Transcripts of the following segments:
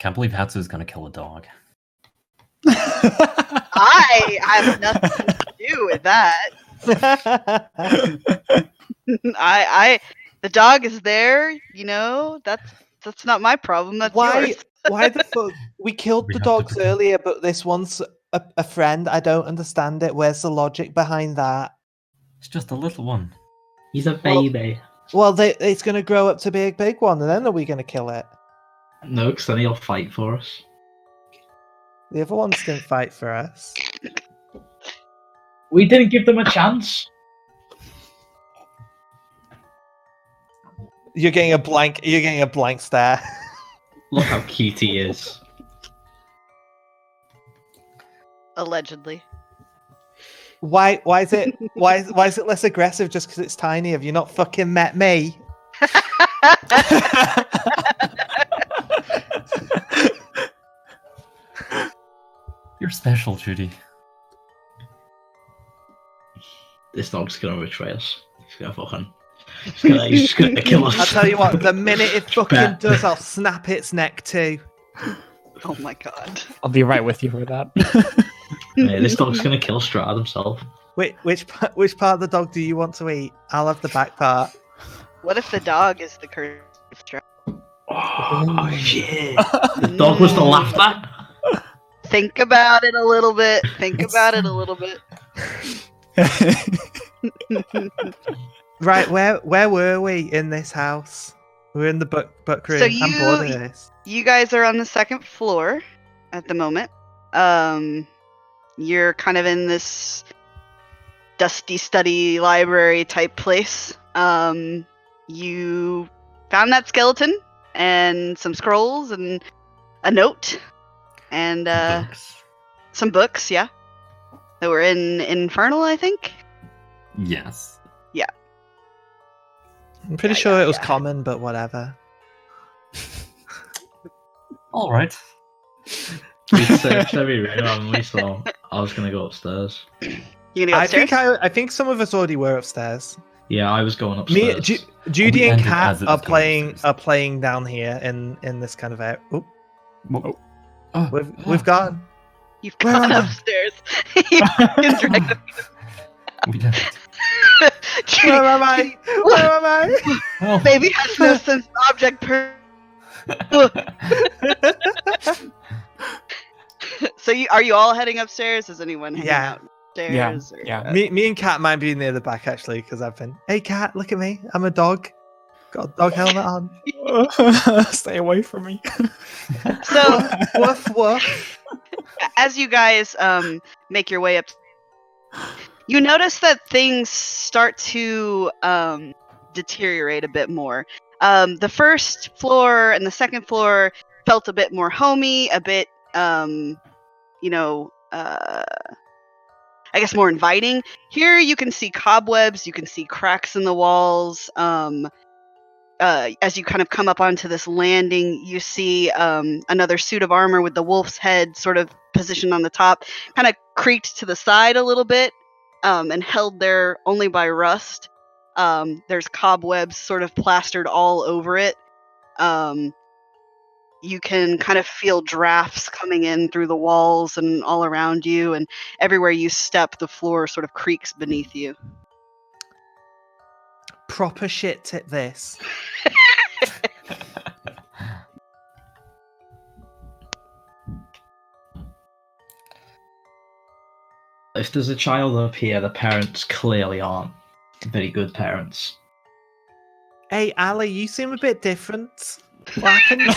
Can't believe Hatsu's gonna kill a dog. I have nothing to do with that. The dog is there, you know, that's not my problem, that's yours. Why the fuck? We killed We the have to dogs protect- earlier, but this one's a friend. I don't understand it. Where's the logic behind that? It's just a little one. He's a baby. Well, it's going to grow up to be a big one, and then are we going to kill it? No, because then he'll fight for us. The other ones didn't fight for us. We didn't give them a chance. You're getting a blank stare. Look how cute he is. Allegedly. Why is it less aggressive just because it's tiny? Have you not fucking met me? You're special, Judy. This dog's gonna betray us. He's just gonna kill us. I'll tell you what, the minute it fucking does, I'll snap its neck too. Oh my god. I'll be right with you for that. Yeah, this dog's gonna kill Strahd himself. Which part of the dog do you want to eat? I'll have the back part. What if the dog is the curse of Strahd? Oh shit! The dog was the laughter. Think about it a little bit. Right, where were we in this house? We're in the book room. So I'm bored of this. You guys are on the second floor at the moment. You're kind of in this dusty study library type place. You found that skeleton and some scrolls and a note and some books, yeah, that were in Infernal, I think. Yes. I'm pretty sure it was common, but whatever. All right. We searched every room, haven't we? So I was gonna go upstairs. You gonna go upstairs? I think some of us already were upstairs. Yeah, I was going Me, upstairs. Judy We and ended Kat as it are was going playing down here in this kind of area. Oop, Oh, we've gone. You've Where gone am I? upstairs. You fucking dragged we did. Judy, Where am I? Where am I? Oh. baby has no sense of object per. So are you all heading upstairs? Is anyone hanging Yeah. out upstairs? Yeah. Me and Kat might be near the back actually because I've been. Hey Kat, look at me. I'm a dog. Got a dog helmet on. Stay away from me. So Woof woof. as you guys make your way up, you notice that things start to deteriorate a bit more. The first floor and the second floor felt a bit more homey, a bit I guess more inviting. Here you can see cobwebs, you can see cracks in the walls. As you kind of come up onto this landing, you see another suit of armor with the wolf's head sort of positioned on the top, kind of creaked to the side a little bit, and held there only by rust. There's cobwebs sort of plastered all over it. You can kind of feel drafts coming in through the walls and all around you, and everywhere you step, the floor sort of creaks beneath you. Proper shit tip this. If there's a child up here, the parents clearly aren't very good parents. Hey Ali, you seem a bit different. What happened?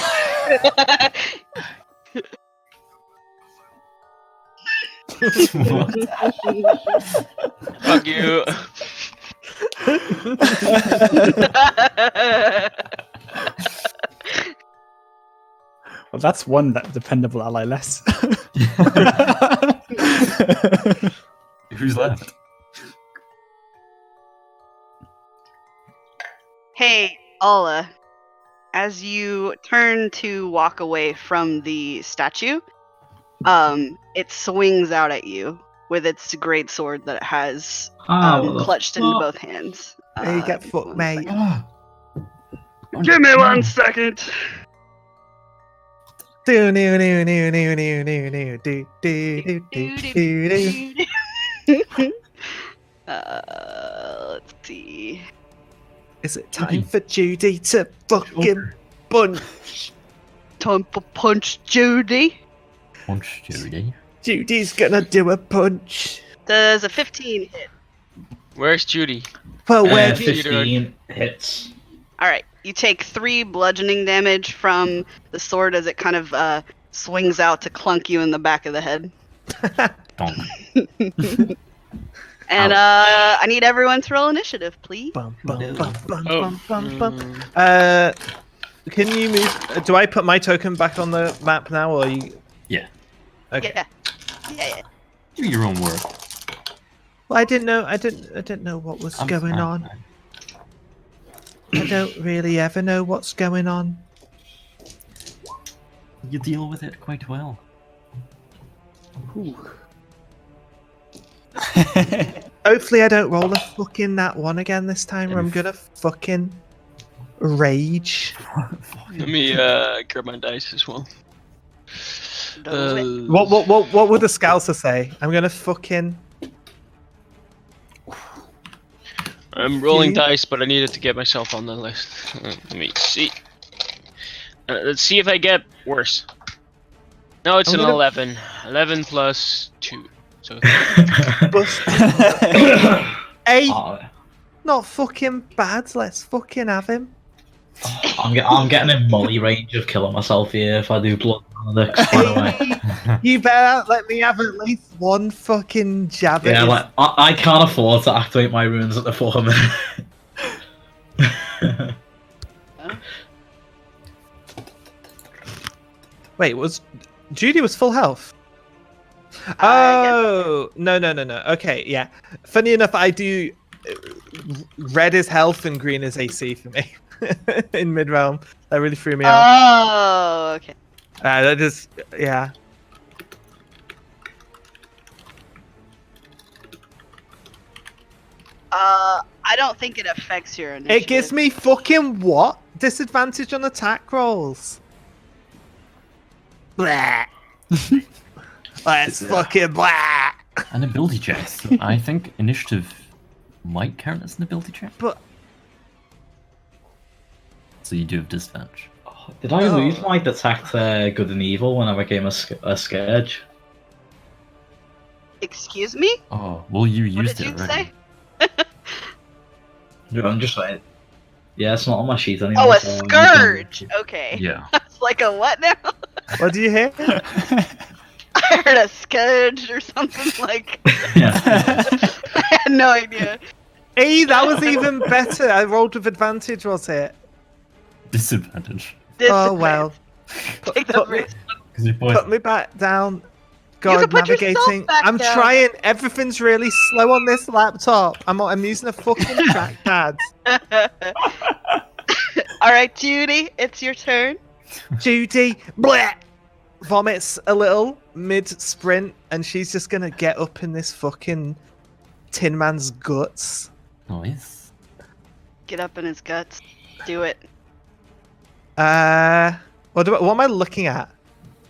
Fuck you. Well, that's one dependable ally less. Who's left? Hey, Alla. As you turn to walk away from the statue, it swings out at you with its great sword that it has clutched into both hands. Hey, you get fucked, one mate. second. Give me 1 second. Do do do do do do do do do do do do. Let's see. Is it time for Judy to fucking punch? Time for punch, Judy. Punch Judy. Judy's gonna do a punch. Does a 15 hit? Where's Judy? Well, where do you... 15 hits. All right. You take 3 bludgeoning damage from the sword as it kind of swings out to clunk you in the back of the head. Donk. And I need everyone to roll initiative, please. Bum, bum, bum, bum, Oh. bum, bum, bum. Can you move? Do I put my token back on the map now, or you? Yeah. Okay. Yeah. Do your own work. Well, I didn't know. I didn't know what was I'm going fine. on. I don't really ever know what's going on. You deal with it quite well. Hopefully, I don't roll a fucking that one again this time, or I'm gonna fucking rage. Let me grab my dice as well. Do it. What would the Scouser say? I'm gonna fucking. I'm rolling You? dice, but I needed to get myself on the list. Let me see. Let's see if I get worse. No, it's I'm an gonna- 11. 11 plus 2. So Bust. Hey, Oh, not fucking bad. Let's fucking have him. I'm getting in molly range of killing myself here if I do blood analytics, by the way. You better let me have at least one fucking jab at Yeah, his- like I can't afford to activate my runes at the 4 minute. Wait, was Judy was full health? guess Oh no. Okay, yeah. Funny enough, I do. Red is health and green is AC for me in mid realm. That really threw me off. Oh, okay. That just yeah. I don't think it affects your initiative. It gives me fucking what? Disadvantage on attack rolls. Blah. Let's fucking blah. An ability check. So I think initiative might count as an ability check. But So you do have disadvantage. Did I lose my detect good and evil when I became a scourge? Excuse me? Oh, well, you What used did it you already. say? Yeah, I'm just saying. Yeah, it's not on my sheet anymore. Oh, a so I'm- scourge. Okay. Yeah. It's like a what now? what do you hear? I heard a scourge or something like. Yeah. I had no idea. Hey, that was even better. I rolled with advantage, was it? Disadvantage. Oh well. Take the Put me, risk. Because your boy. put me back down. You God, can put yourself navigating. back I'm down. trying. Everything's really slow on this laptop. I'm using a fucking trackpad. All right, Judy, it's your turn. Judy, bleh, vomits a little mid sprint, and she's just gonna get up in this fucking Tin Man's guts. Nice. Get up in his guts. Do it. What am I looking at?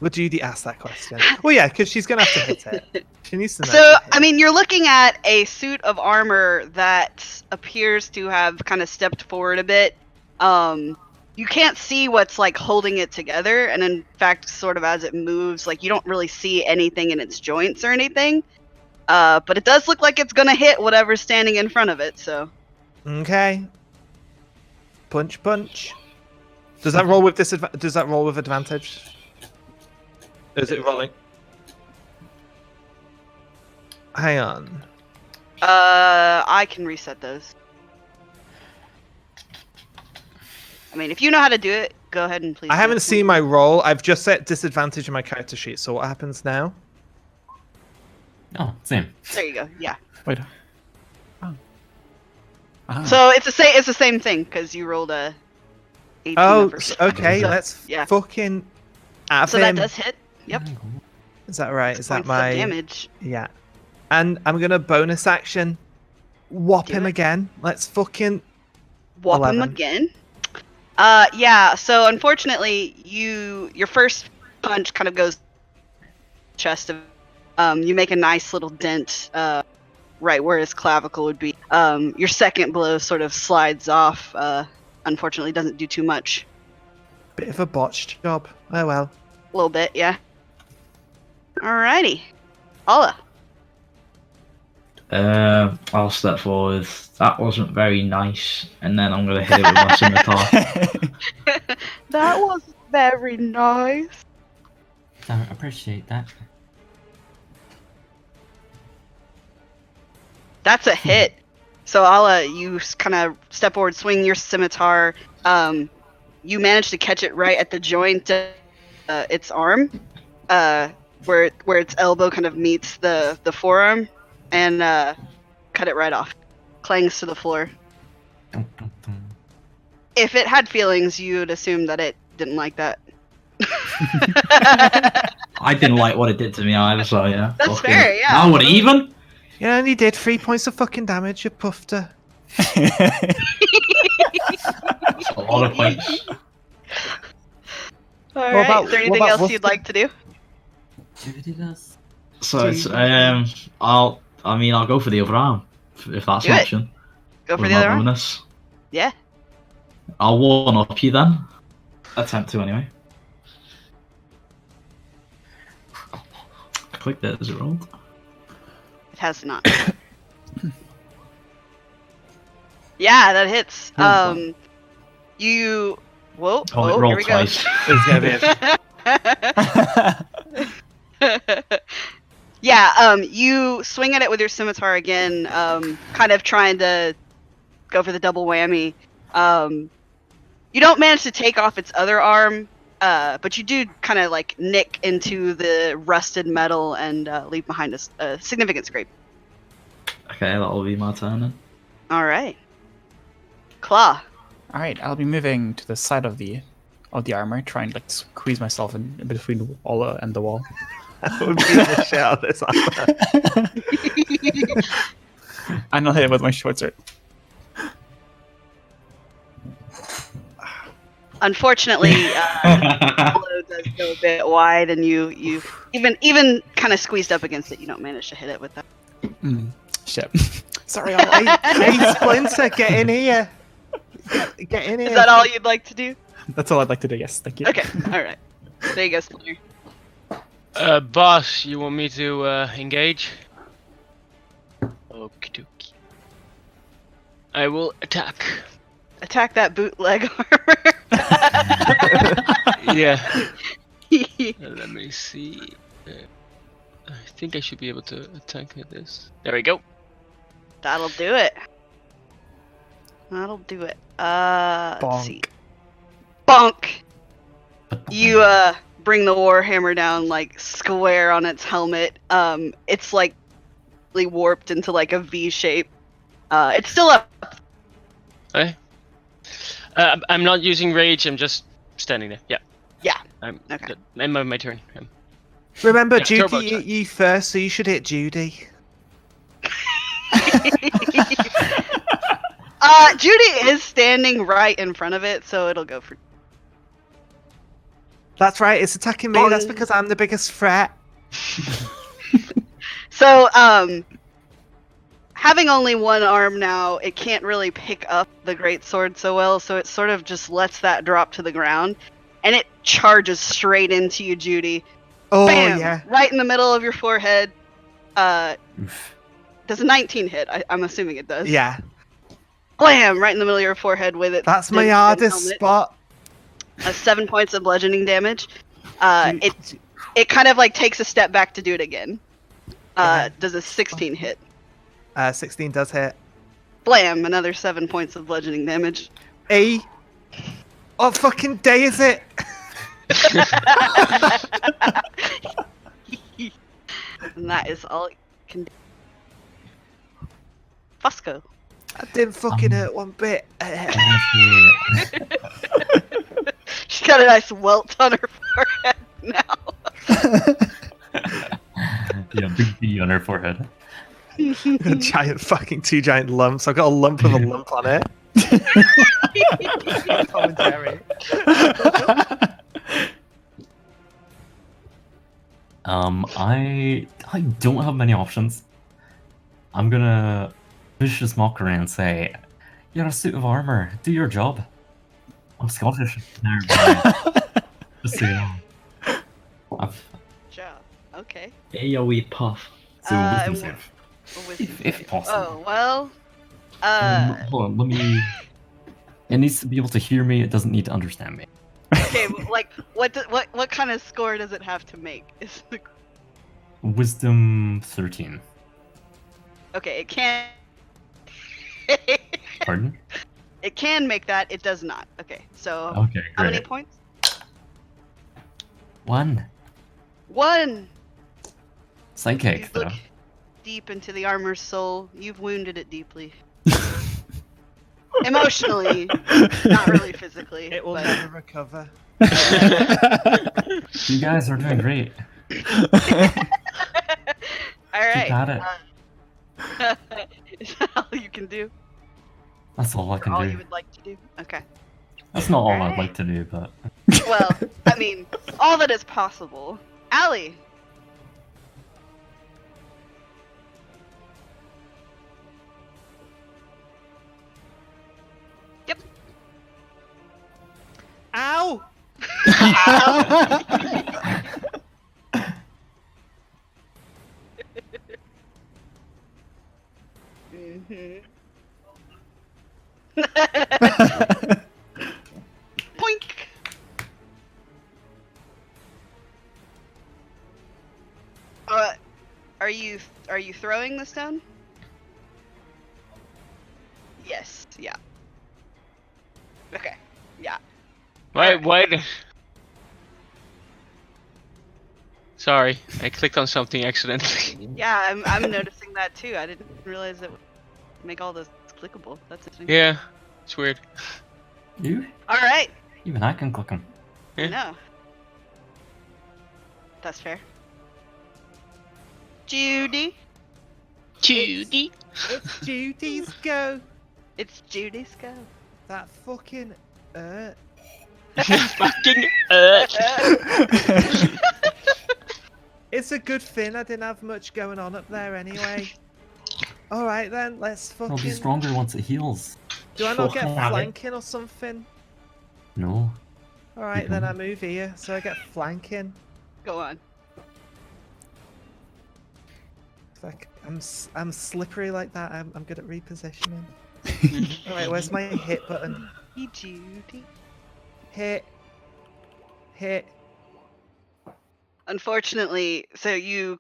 Would Judy ask that question? Well, yeah, because she's gonna have to hit it. She needs to know. So, to hit I mean, you're looking at a suit of armor that appears to have kind of stepped forward a bit. You can't see what's like holding it together, and in fact, sort of as it moves, like you don't really see anything in its joints or anything. But it does look like it's gonna hit whatever's standing in front of it. So, Okay. Punch, punch. Does that roll with disadvantage? Does that roll with advantage? Is it rolling? Hang on. I can reset those. I mean, if you know how to do it, go ahead and please. I do haven't it. seen my roll. I've just set disadvantage in my character sheet. So what happens now? Oh, same. There you go. Yeah. Wait. Oh. Ah. So it's the same thing because you rolled a 18 Oh, the first okay. So, Let's yeah. fucking have So him. that does hit. Yep. Is that right? Is that Points of my damage? Yeah. And I'm gonna bonus action. Whop Do him it. again. Let's fucking. Whop 11. him again. Yeah. So unfortunately, your first punch kind of goes chest of. You make a nice little dent right where his clavicle would be. Your second blow sort of slides off. Unfortunately, doesn't do too much. Bit of a botched job. Oh well. A little bit, yeah. Alrighty. Alla. I'll step forward. That wasn't very nice, and then I'm gonna hit it with my scimitar. That was very nice. I appreciate that. That's a hit. So Alla, you kind of step forward, swing your scimitar. You manage to catch it right at the joint of its arm, where its elbow kind of meets the forearm, and cut it right off. Clangs to the floor. Dun, dun, dun. If it had feelings, you would assume that it didn't like that. I didn't like what it did to me either, so yeah. That's fucking- fair, yeah. Now we're even. You only did 3 points of fucking damage, you puffed her. That's a lot of points. All right. about- Is there what anything about else Wolf you'd then? like to do? Judy does. So it's I'll go for the other arm if that's Do an it. option. Go for With the my other one. bonus. Yeah. I'll one up you then. Attempt to anyway. I clicked it as it rolled. It has not. Yeah, that hits. You. Whoa. Oh, it Here rolled we twice. It's gonna be a... Yeah, you swing at it with your scimitar again, kind of trying to go for the double whammy. You don't manage to take off its other arm, but you do kind of like nick into the rusted metal and leave behind a significant scrape. Okay, that'll be my turn then. All right. Claw. All right, I'll be moving to the side of the armor, trying to like squeeze myself in between Ola and the wall. That would be the shit out of this armor. And I'll hit it with my short sword. Unfortunately, the blow does go a bit wide, and you even kind of squeezed up against it. You don't manage to hit it with that. Shit. Sorry, Ola. Hey, Splinter, get in here. Get in here. Is that all you'd like to do? That's all I'd like to do. Yes, thank you. Okay. All right. There you go, Splinter. Boss, you want me to engage? Okie dokie. I will attack. Attack that bootleg armor. Yeah. Let me see. I think I should be able to attack with this. There we go. That'll do it. That'll do it. Let's see. Bonk. You bring the warhammer down like square on its helmet. It's like warped into like a V shape. It's still up. Okay. I'm not using rage. I'm just standing there. Yeah. Yeah. I'm Okay. good. And my turn. Remember, Yeah, turbo Judy hit attack. you first, so you should hit Judy. Judy is standing right in front of it, so it'll go for. That's right, it's attacking me. That's because I'm the biggest threat. So, having only one arm now, it can't really pick up the greatsword so well, so it sort of just lets that drop to the ground, and it charges straight into you, Judy. Oh, Bam! yeah. Right in the middle of your forehead. Oof. Does a 19 hit? I'm assuming it does. Yeah, Blam! Right in the middle of your forehead with it. that's my the hardest helmet. spot. 7 points of bludgeoning damage. It kind of like takes a step back to do it again. Does a 16 hit? 16 does hit. Blam! Another 7 points of bludgeoning damage. E. What fucking day is it? And that is all it can do. Fusco. That didn't fucking hurt one bit. Honestly, She's got a nice welt on her forehead now. yeah, big B on her forehead. Giant fucking 2 giant lumps. I've got a lump of a lump on it. Tom and Jerry. I don't have many options. I'm gonna vicious mockery and say, "You're a suit of armor. Do your job." I'm Scottish. Never mind. Just so you know. I've, Job. Okay. Hey, yo, wee puff. so and wisdom save. a wisdom If save. possible. Oh well. Hold on, let me. It needs to be able to hear me. It doesn't need to understand me. Okay. Like, what kind of score does it have to make? Is the... Wisdom 13. Okay, it can. Pardon? It can make that. It does not. Okay. So Okay, how many great. points? 1. 1. Psychic, You though. look deep into the armor's soul. You've wounded it deeply. Emotionally, not really physically. It will but... never recover. You guys are doing great. All right. Keep at it. Is that all you can do? That's all I Or can all do. you would like to do? Okay. That's not all I'd Alright. like to do, but Well, I mean, all that is possible. Allie. Yep. Ow! Mm-hmm. Poink. Are you throwing the stone? Yes. Yeah. Okay. Yeah. Why? Sorry, I clicked on something accidentally. Yeah, I'm noticing that too. I didn't realize it would make all this clickable. That's interesting. Yeah, it's weird. you? All right. Even I can click them. Yeah. No. That's fair. Judy. Judy. It's Judy's go. It's Judy's go. That fucking Fucking It's a good thing I didn't have much going on up there anyway. Alright then, let's It'll be fucking... stronger once it heals. Do I not get Fucking have it. flanking or something? No. Alright then, I move here, so I get flanking. Go on. It's like, I'm slippery like that, I'm good at repositioning. Alright, where's my hit button? Hey, Judy. Hit. Hit. Unfortunately, so you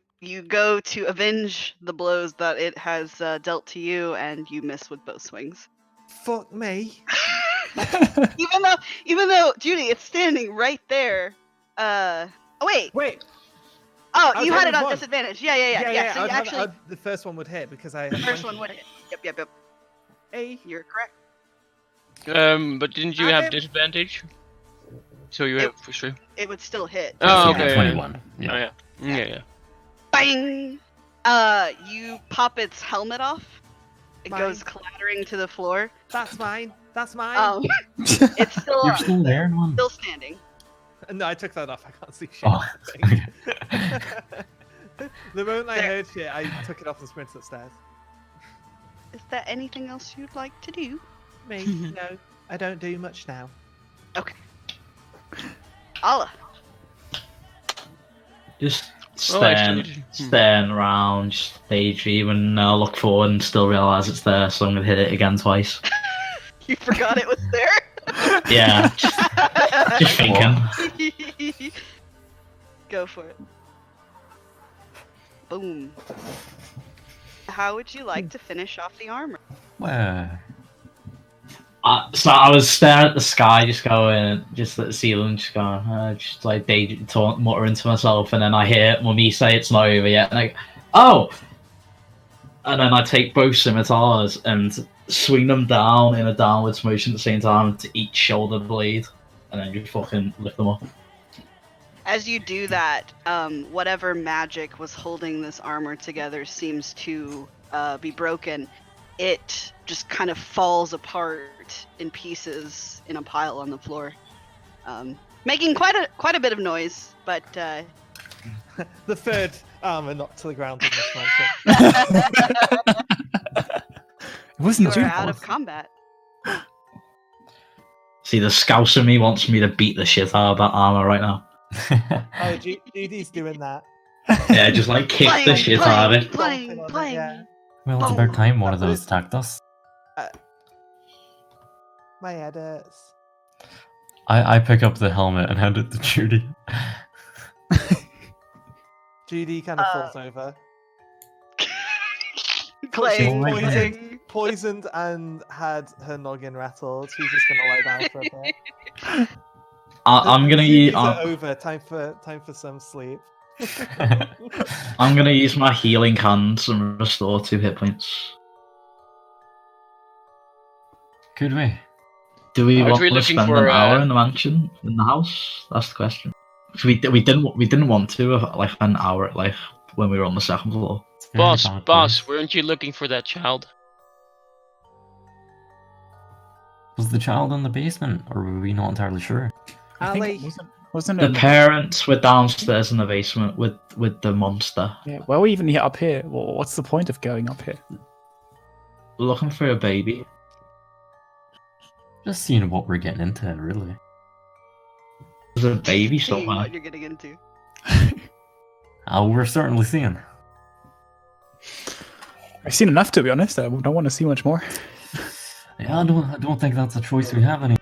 go to avenge the blows that it has dealt to you, and you miss with both swings. Fuck me. even though Judy, it's standing right there. Oh wait. Wait. Oh, I was you had it only on one. disadvantage. Yeah. So you actually, the first one would hit because I. the first one would hit. Yep. Hey. You're correct. but didn't you I have didn't- disadvantage? So you have for sure. It would still hit. Oh, Yeah, okay. 21. Oh Yeah. yeah. Bang! You pop its helmet off. It Mine. goes clattering to the floor. That's mine. That's mine. It's still You're still there, man. still standing. No, I took that off. I can't see shit. Oh, okay. The moment I There. heard shit, I took it off and sprinted upstairs. Is there anything else you'd like to do? Me? No, I don't do much now. Okay. Allah. Just Oh, I staring, see. staring around, just daydream, and look forward and still realise it's there, so I'm gonna hit it again twice. You forgot it was there? Yeah, just thinking. Go for it. Boom. How would you like to finish off the armor? Well, So I was staring at the sky, just going, just at the ceiling, just going, just like muttering to myself, and then I hear Mummy say it's not over yet, and I go, oh! And then I take both scimitars and swing them down in a downwards motion at the same time to each shoulder blade, and then just fucking lift them up. As you do that, whatever magic was holding this armor together seems to be broken. It just kind of falls apart in pieces in a pile on the floor, making quite a bit of noise. But The third armor knocked to the ground in this mansion. It wasn't You are your out of fault. combat. See, the scouse in me wants me to beat the shit out of that armor right now. Oh, Judy's doing that. Yeah, just like kick the Playing, shit out of it. Stomping on it, yeah. Well, it's about time one of those attacked us. My head hurts. I pick up the helmet and hand it to Judy. Judy kind of falls over. Clang, She's clang. Poisoned and had her noggin rattled. She's just gonna lie down for a bit. I'm gonna use. These are over. Time for some sleep. I'm gonna use my healing hands and restore 2 hit points. Could we? Do we Aren't want we to looking spend for, an hour in the mansion, in the house? That's the question. 'Cause we didn't want to like an hour like when we were on the 2nd floor. It's a very Boss, valid boss, point. weren't you looking for that child? Was the child in the basement, or were we not entirely sure? I think Ali, wasn't The it? parents were downstairs in the basement with the monster, Yeah, why are we even here up here? Well, what's the point of going up here? looking for a baby. Just seeing what we're getting into, really. There's a baby Seeing somewhere. what you're getting into. We're certainly seeing. I've seen enough, to be honest. I don't want to see much more. Yeah, I don't think that's a choice we have any.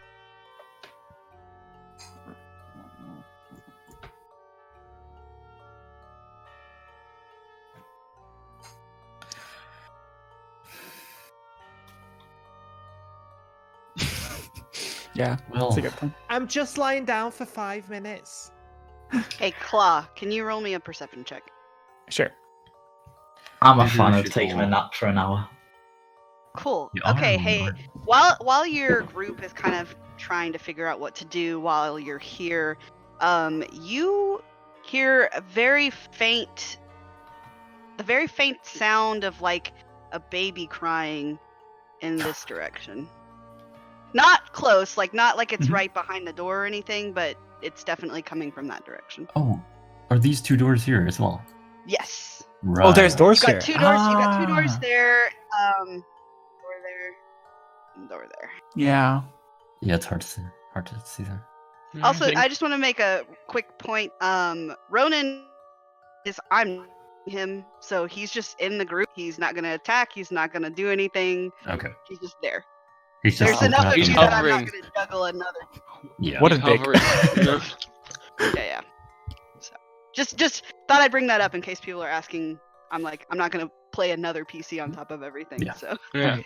Yeah, Well, that's a good point. I'm just lying down for 5 minutes. Hey, Claw, can you roll me a perception check? Sure. I'm a Maybe fan we of should taking go- a nap for an hour. Cool. you are Okay, in hey, Lord. while your group is kind of trying to figure out what to do while you're here, you hear the very faint sound of like a baby crying in this direction. Not close, like not like it's Mhm. right behind the door or anything, but it's definitely coming from that direction. Oh, are these 2 doors here as well? Yes. Right. Oh, there's doors You got here. 2 doors. You got 2 doors Ah. there. Door there. And door there. Yeah. Yeah, it's hard to see them. Also, think- I just want to make a quick point. Ronan I'm him, so he's just in the group. He's not gonna attack. He's not gonna do anything. Okay. He's just there. He's just There's looking enough at of He's you them. that I'm not hovering. gonna juggle another. Yeah. What a He's dick. hovering. Yeah. So, just thought I'd bring that up in case people are asking. I'm not gonna play another PC on top of everything. Yeah. So Yeah.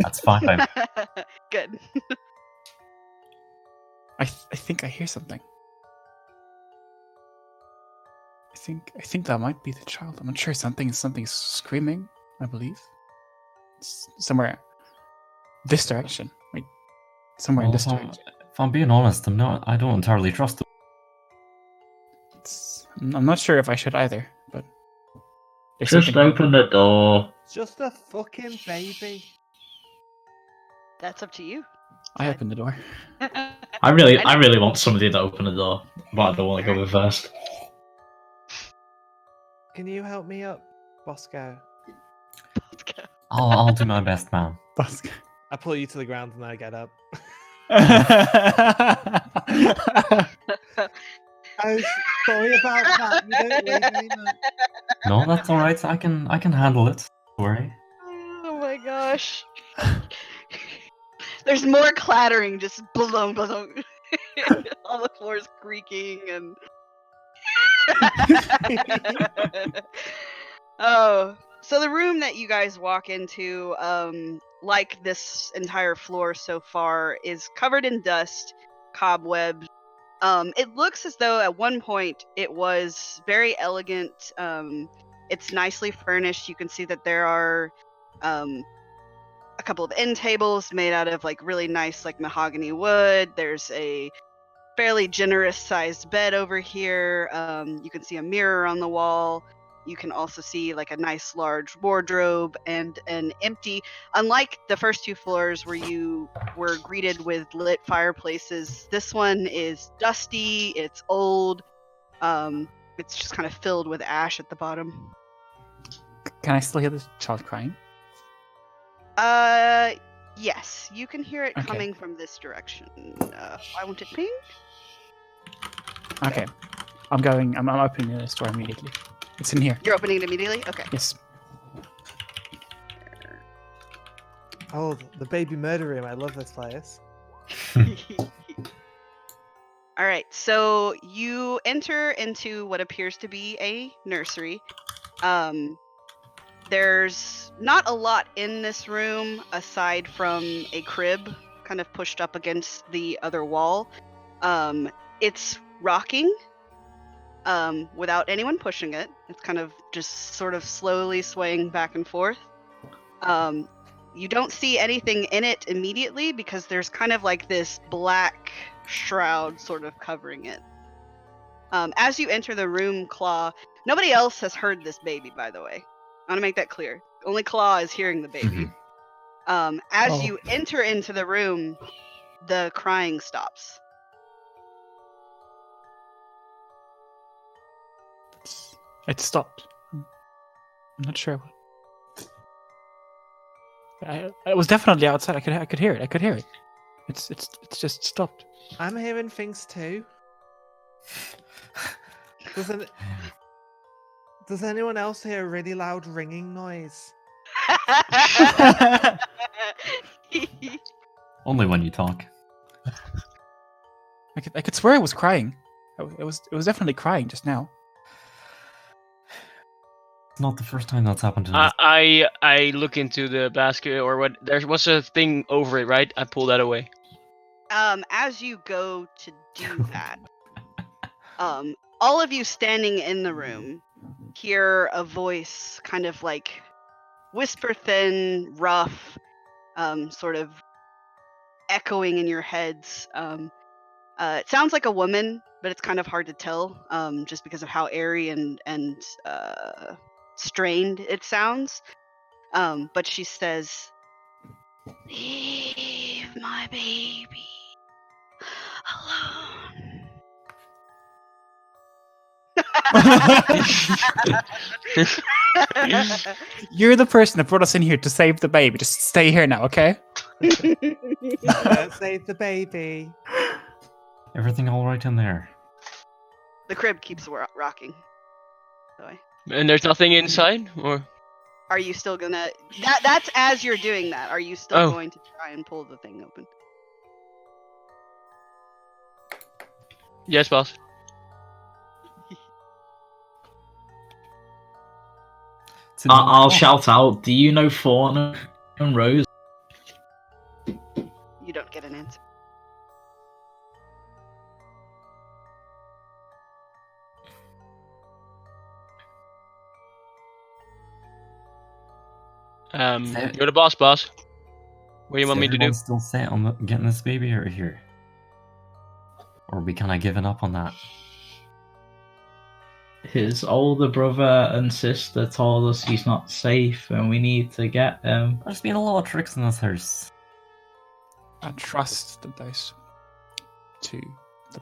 That's fine. good. I think I hear something. I think that might be the child. I'm not sure. Something's screaming. I believe. It's somewhere. This direction. Wait. Somewhere in Well, this direction. if I'm being honest, I don't entirely trust them. I'm not sure if I should either, but there's Just something- open the door. Just a fucking baby. That's up to you. I opened the door. I really want somebody to open the door, but I don't want to go in first. Can you help me up, Bosco? I'll do my best, man. Busk. I pull you to the ground and I get up. I'm sorry about that. You don't leave me, man. No, that's all right. I can handle it. Don't worry. Oh my gosh. There's more clattering, just blum blum. All the floors creaking and. Oh, so the room that you guys walk into, like this entire floor so far, is covered in dust, cobwebs. It looks as though at one point it was very elegant. It's nicely furnished. You can see that there are a couple of end tables made out of like really nice like mahogany wood. There's a fairly generous sized bed over here. You can see a mirror on the wall. You can also see like a nice large wardrobe and an empty, unlike the first 2 floors where you were greeted with lit fireplaces, this one is dusty, it's old. It's just kind of filled with ash at the bottom. Can I still hear the child crying? Yes, you can hear it Okay. coming from this direction. I want it ping. Okay. I'm opening this door immediately. It's in here. You're opening it immediately? Okay. Yes. Oh, the baby murder room. I love this place. All right, so you enter into what appears to be a nursery. There's not a lot in this room aside from a crib kind of pushed up against the other wall. It's rocking without anyone pushing it. It's kind of just sort of slowly swaying back and forth. You don't see anything in it immediately because there's kind of like this black shroud sort of covering it. As you enter the room, Claw, nobody else has heard this baby, by the way. I want to make that clear. Only Claw is hearing the baby. As Oh. you enter into the room, the crying stops. It stopped. I'm not sure. It was definitely outside. I could hear it. I could hear it. It's just stopped. I'm hearing things too. Does anyone else hear a really loud ringing noise? Only when you talk. I could swear it was crying. It was definitely crying just now. It's not the first time that's happened to us. I look into the basket or what. There was a thing over it, right? I pull that away. As you go to do that, all of you standing in the room hear a voice kind of like whisper thin, rough, sort of echoing in your heads. It sounds like a woman, but it's kind of hard to tell just because of how airy and strained it sounds. But she says, "Leave my baby alone." You're the person that brought us in here to save the baby. Just stay here now, okay? Save the baby. Everything all right in there? The crib keeps rocking. And there's nothing inside, or Are you still gonna? That's as you're doing that. Are you still Oh. going to try and pull the thing open? yes, boss. It's in the I'll wall. shout out. Do you know Fauna and Rose? You don't get an answer. You're the boss. What do you want me to do? Everyone's still set on getting this baby out of here? Or are we kind of giving up on that? His older brother and sister told us he's not safe and we need to get him. There's been a lot of tricks in this house. I trust that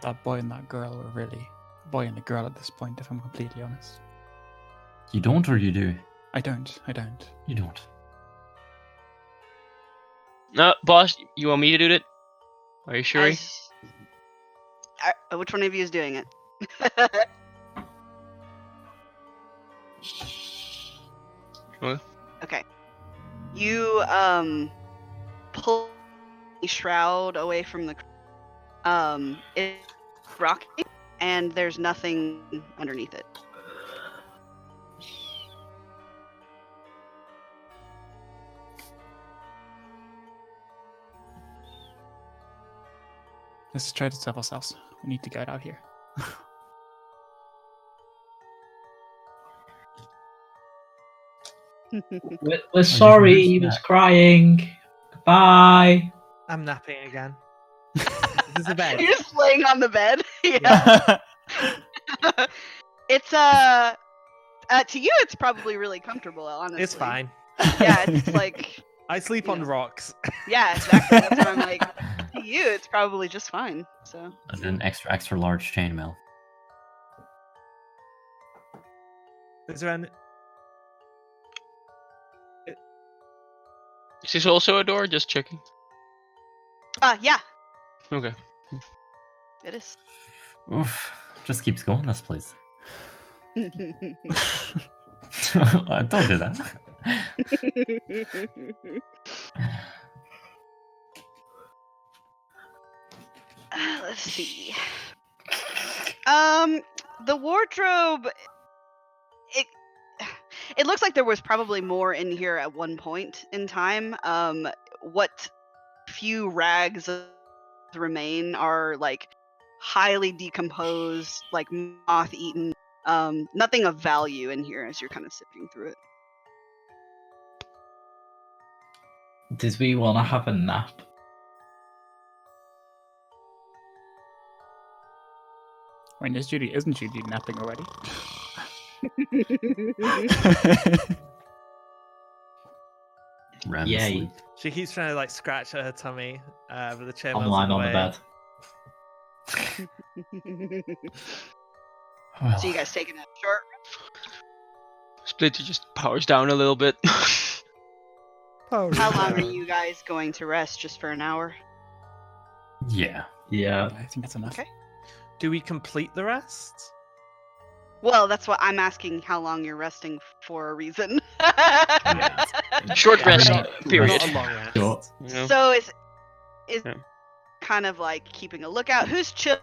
that boy and that girl were really a boy and a girl at this point, if I'm completely honest. You don't or you do? I don't. You don't. No, boss. You want me to do it? Are you sure? Which one of you is doing it? What? Okay. You pull the shroud away from the it's rocking and there's nothing underneath it. Let's try to save ourselves. We need to get out here. We're sorry, he was crying. Goodbye. I'm napping again. This is a bed. You're just laying on the bed. Yeah. It's to you it's probably really comfortable, honestly. It's fine. Yeah, it's like I sleep You on know. rocks. yeah, exactly. That's what I'm like. To you it's probably just fine. So And an extra large chainmail. Is there any? Is this also a door? Just checking. Yeah, Okay. it is. Oof. Just keeps going, this place. Don't do that. Let's see. The wardrobe. It looks like there was probably more in here at one point in time. What few rags remain are like highly decomposed, like moth-eaten. Nothing of value in here as you're kind of sifting through it. Did we want to have a nap? When isn't Judy napping already? Ram Yay. sleep. She keeps trying to like scratch at her tummy, but the chair I'm wheels lying in on the way. bed. Well, So you guys taking that short? Splinter just powers down a little bit. Oh, How long are down. you guys going to rest? Just for an hour? yeah. Yeah. I think that's enough. Okay. Do we complete the rest? Well, that's what I'm asking. How long you're resting for a reason? Yeah. Short Yeah, rest not- period. Not a long rest. Sure. You know? So is Yeah. kind of like keeping a lookout. Who's chill,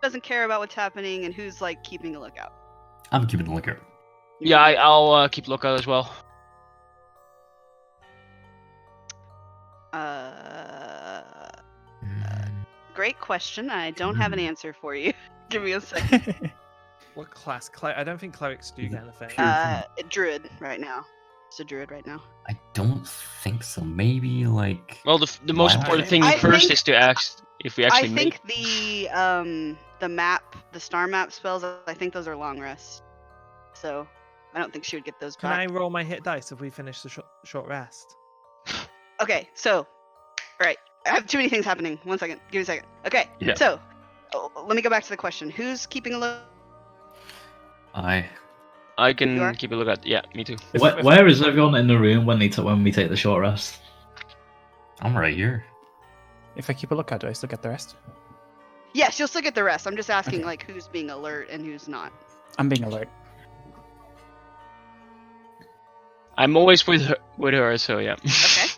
doesn't care about what's happening, and who's like keeping a lookout? I'm keeping a lookout. Yeah, I'll keep lookout as well. Great question. I don't have an answer for you. Give me a second. What class? I don't think clerics do get anything. Druid right now. It's a druid right now. I don't think so. Maybe like. Well, the most Wow. important thing I first think- is to ask if we actually I think the map, the star map spells. I think those are long rests. So I don't think she would get those Can back. I roll my hit dice if we finish the short rest? Okay, so, all right, I have too many things happening. 1 second, give me a second. Okay, Yeah. so, let me go back to the question. Who's keeping a look? I. I You can are? keep a look at. Yeah, me too. Where is everyone in the room when we take the short rest? I'm right here. If I keep a lookout, do I still get the rest? Yes, you'll still get the rest. I'm just asking, Okay. like, who's being alert and who's not. I'm being alert. I'm always with her, so yeah. Okay.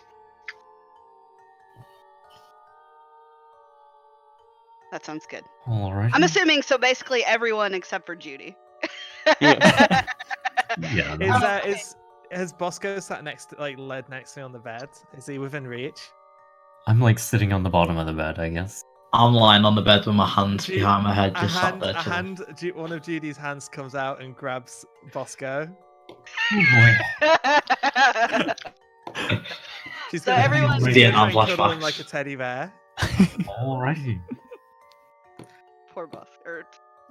That sounds good. Alright. I'm assuming, so basically everyone except for Judy. Yeah. Yeah. Is no. has Bosco sat led next to me on the bed? Is he within reach? I'm like sitting on the bottom of the bed, I guess. I'm lying on the bed with my hands Ju- behind my head, A just sat hand, there. a chilling. hand, one of Judy's hands comes out and grabs Bosco. Oh boy. She's So gonna everyone- she's gonna Vietnam try and cuddle him flashbacks. like a teddy bear, Alrighty. Poor Buff.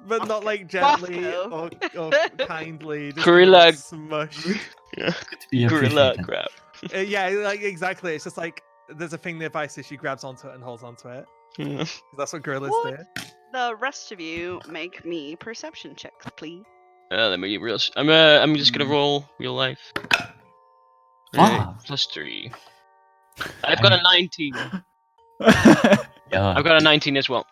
but not Bosco. like gently Bosco. or kindly. Just Gorilla- smush. Yeah. Good to be Gorilla appreciated. grab. Yeah, like exactly. It's just like there's a thing nearby, so she grabs onto it and holds onto it. Yeah. That's what gorillas What? do. The rest of you make me perception checks, please. Let me get real. I'm just gonna roll real life. Ah. +3. I've got a 19. Yeah. I've got a 19 as well.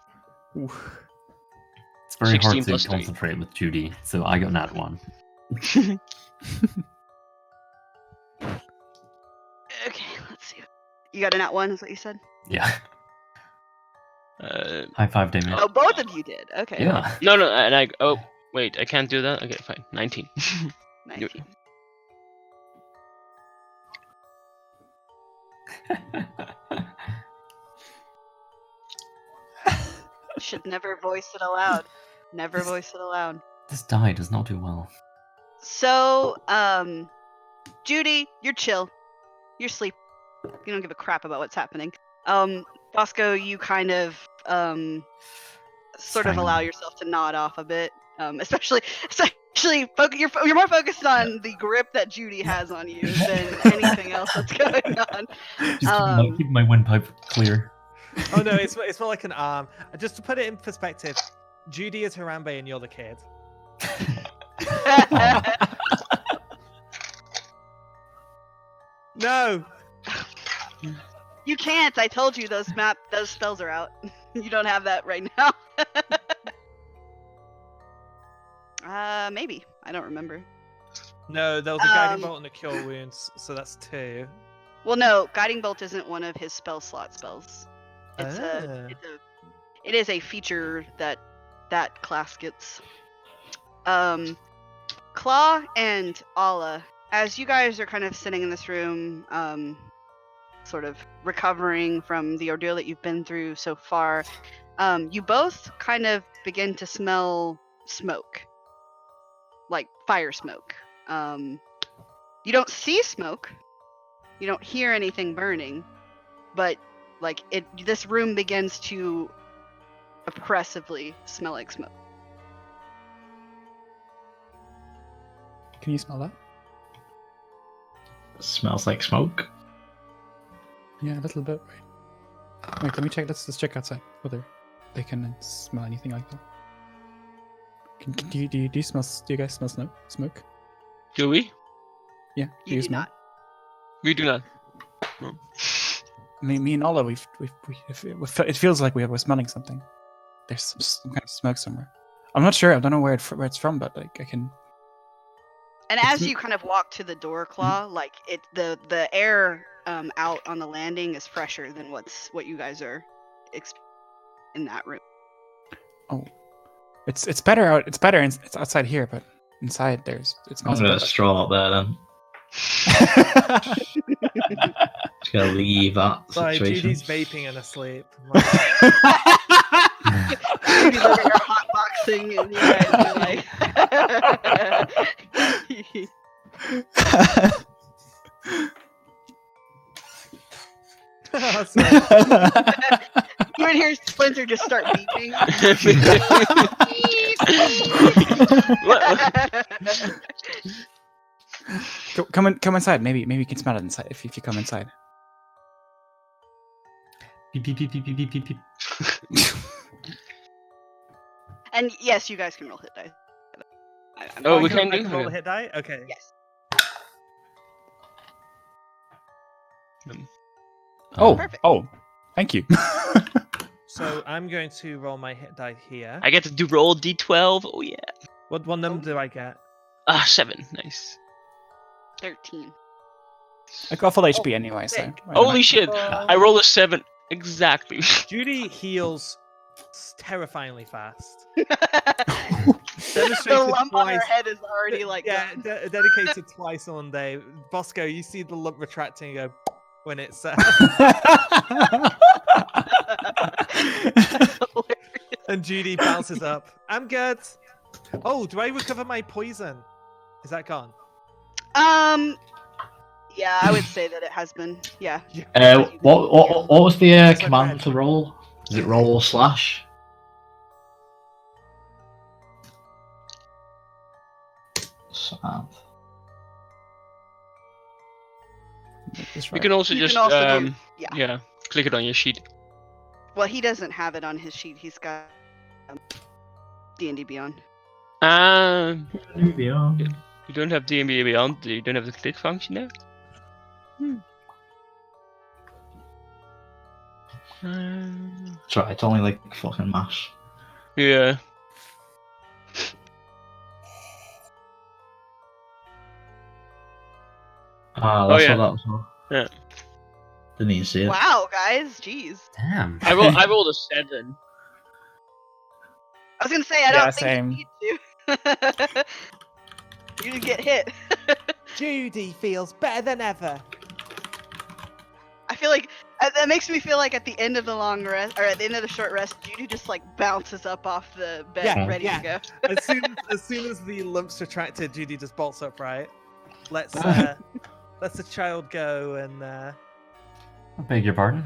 It's very 16 hard to plus 3. concentrate with Judy, so I got that one. Okay, let's see. You got a nat 1, is what you said? Yeah. Uh, High five, Damien. Oh, both of you did. Okay. Yeah. no, and oh wait, I can't do that. Okay, fine. 19. 19. Should never voice it aloud. Never voice it aloud. This die does not do well. So, Judy, you're chill. You're sleep. You don't give a crap about what's happening. Bosco, you kind of, sort of Fine. allow yourself to nod off a bit. Especially, you're more focused on the grip that Judy has on you than anything else that's going on. Just keep my windpipe clear. Oh no, it's more like an arm. Just to put it in perspective, Judy is Harambe and you're the kid. No. You can't. I told you those spells are out. You don't have that right now. Maybe. I don't remember. No, there was a guiding bolt and a cure wounds, so that's 2. Well, no, guiding bolt isn't one of his spell slot spells. It is a feature that class gets. Claw and Ala, as you guys are kind of sitting in this room, sort of recovering from the ordeal that you've been through so far, you both kind of begin to smell smoke, like fire smoke. You don't see smoke, you don't hear anything burning, but like this room begins to oppressively smell like smoke. Can you smell that? Smells like smoke. Yeah, a little bit. Wait, let me check. Let's check outside whether they can smell anything like that. Do you smell? Do you guys smell smoke? Do we? Yeah. Do you smell? not. We do not. Me and Ola, it feels like we're smelling something. There's some kind of smoke somewhere. I'm not sure. I don't know where it's from, but like I can. And as you kind of walk to the door, Claw, like the air out on the landing is fresher than what you guys are in that room. Oh, it's better out. It's better. It's outside here, but inside it I'm smells gonna better. straw up there then. Just gonna leave that Sorry, situation. Judy's vaping and asleep. Maybe look at your hotboxing and you guys be like. You would hear Splinter just start beeping. Come inside. Maybe you can smell it inside if you come inside. Beep, beep, beep, beep, beep, beep, beep, beep. And yes, you guys can roll hit dice. Oh, I we can can do roll a that. hit die? Okay. Yes. Perfect. Oh, thank you. So I'm going to roll my hit die here. I get to do roll d12. Oh yeah. What number do I get? 7. Nice. 13. I got full HP anyway, so. sick. Holy shit! I rolled a 7 exactly. Judy heals terrifyingly fast. The Demonstrated lump on her twice. head is already like Yeah, gone. dedicated twice on day. Bosco, you see the lump retracting and go when it's. And Judy bounces up. I'm good. Oh, do I recover my poison? Is that gone? Yeah, I would say that it has been. Yeah. What was the It's like command red. to roll? Is it roll slash? Sad. That's You right. can also You just can also do, yeah. click it on your sheet. Well, he doesn't have it on his sheet. He's got D&D Beyond. You don't have D&D Beyond. You don't have the click function there. It's right, it's only like fucking mash. Yeah. Ah, that's yeah. what that was for. Yeah. Didn't even see it. Wow, guys, jeez. Damn. I rolled a 7. I was gonna say I don't think same. you need to. You just get hit. Judy feels better than ever. I feel like that makes me feel like at the end of the long rest, or at the end of the short rest, Judy just like bounces up off the bed, Yeah, ready yeah. to go. As soon as the lump's retracted, Judy just bolts up. Right. Let's the child go and. I beg your pardon?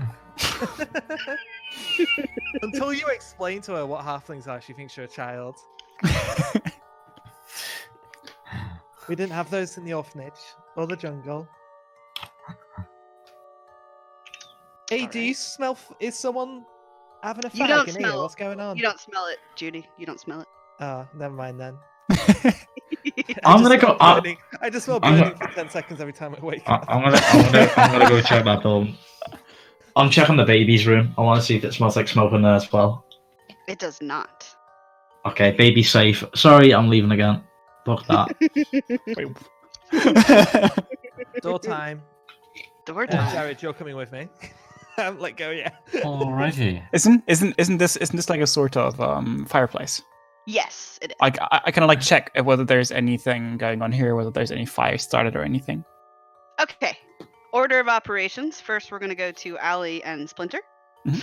Until you explain to her what halflings are, she thinks you're a child. We didn't have those in the orphanage or the jungle. Hey, do you smell? Is someone having a You fag don't in smell- here? What's going on? You don't smell it, Judy. You don't smell it. Oh, never mind then. I'm gonna go. I just smell I'm burning for 10 seconds every time I wake up. I'm gonna go check that film. I'm checking the baby's room. I want to see if it smells like smoke in there as well. It does not. Okay, baby's safe. Sorry, I'm leaving again. Fuck that. Wait. Door time. Door time. Jared, you're coming with me. I haven't let go yet. Alrighty. Isn't this like a sort of fireplace? Yes, it is. Like I kind of like check whether there's anything going on here, whether there's any fire started or anything. Okay. Order of operations. First, we're going to go to Allie and Splinter. Mhm.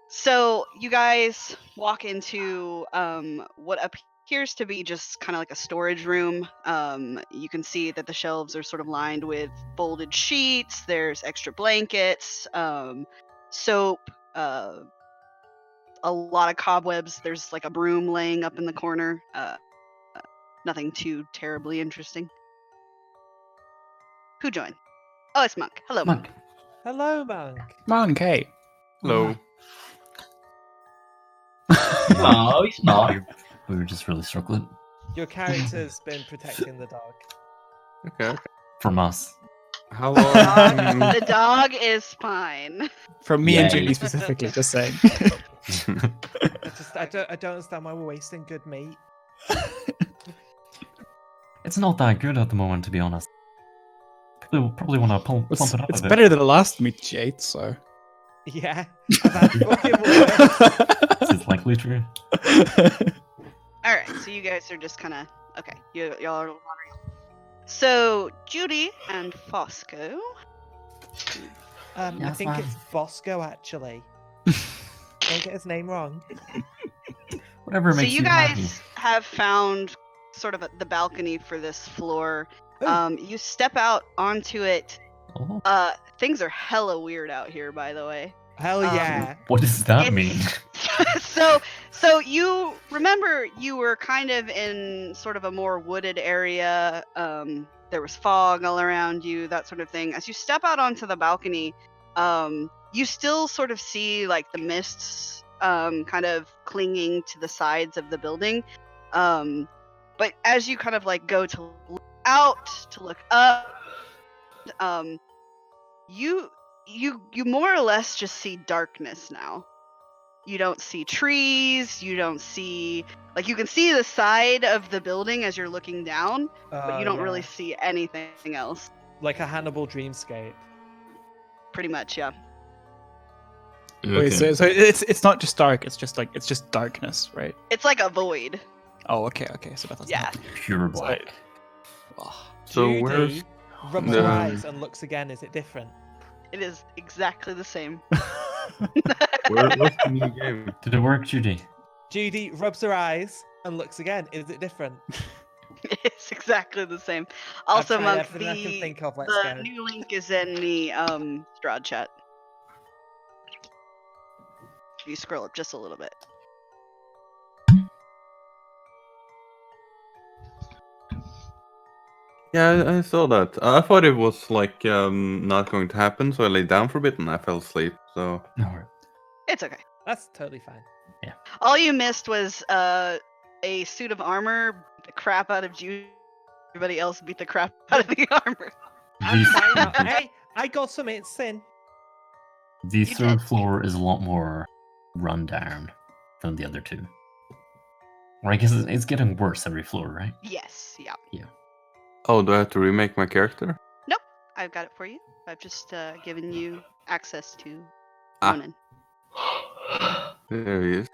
So you guys walk into what appears to be just kind of like a storage room. You can see that the shelves are sort of lined with folded sheets. There's extra blankets, soap, a lot of cobwebs. There's like a broom laying up in the corner. Nothing too terribly interesting. Who joined? Oh, it's Monk. Hello, Monk. Monk. Hello, Monk. Monk, hey. Hello. No, he's not. We were just really struggling. Your character's been protecting the dog. Okay. From us. How Dog- long? the dog is fine. From me and Yay. Julie specifically, just saying. I don't understand why we're wasting good meat. It's not that good at the moment, to be honest. Probably want to plump It's, it up it's a bit. better than the last meat you ate, so. Yeah. I've had fucking worse. It's likely true. All right, so you guys are just kind of okay. Y'all are wandering. So Judy and Fosco. I Yes, think ma'am. it's Bosco, actually. Don't get his name wrong. Whatever So makes you happy. guys have found sort of the balcony for this floor. Ooh. You step out onto it. Oh, Things are hella weird out here, by the way. Hell yeah. what does that It's- mean? So you remember you were kind of in sort of a more wooded area. There was fog all around you, that sort of thing. As you step out onto the balcony, you still sort of see like the mists kind of clinging to the sides of the building. But as you kind of like go to look out, to look up, you more or less just see darkness now. You don't see trees, you don't see like you can see the side of the building as you're looking down, but you don't really see anything else. Like a Hannibal dreamscape. Pretty much, yeah. Wait, so it's not just dark, it's just darkness, right? It's like a void. Oh, okay, so that's Yeah. Pure black. So Judy where's rubs the- her eyes and looks again. Is it different? It is exactly the same. what's the new game? Did it work, Judy? Judy rubs her eyes and looks again. Is it different? It's exactly the same. I've Also, tried Monk, everything I can think of. Let's the go. new link is in the Strahd chat. If you scroll up just a little bit. Yeah, I saw that. I thought it was like not going to happen, so I lay down for a bit and I fell asleep. So No. It's okay. That's totally fine. All you missed was a suit of armor beat the crap out of Judy. Everybody else beat the crap out of the armor. I'm fine now. The, Hey, I got some in. the You third did. floor is a lot more run down than the other two. Or I guess it's getting worse every floor, right? Yes, yeah. oh, do I have to remake my character? I've got it for you. I've just given you access to Ah. Ronan. There he is.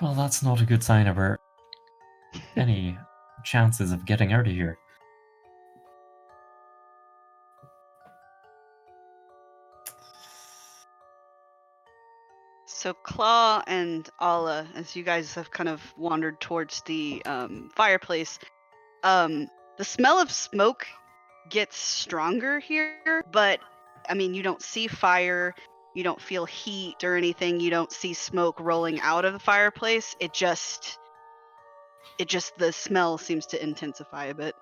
Well, that's not a good sign of our any chances of getting out of here. So Claw and Ala, as you guys have kind of wandered towards the fireplace, the smell of smoke gets stronger here, but I mean, you don't see fire, you don't feel heat or anything, you don't see smoke rolling out of the fireplace. It just the smell seems to intensify a bit.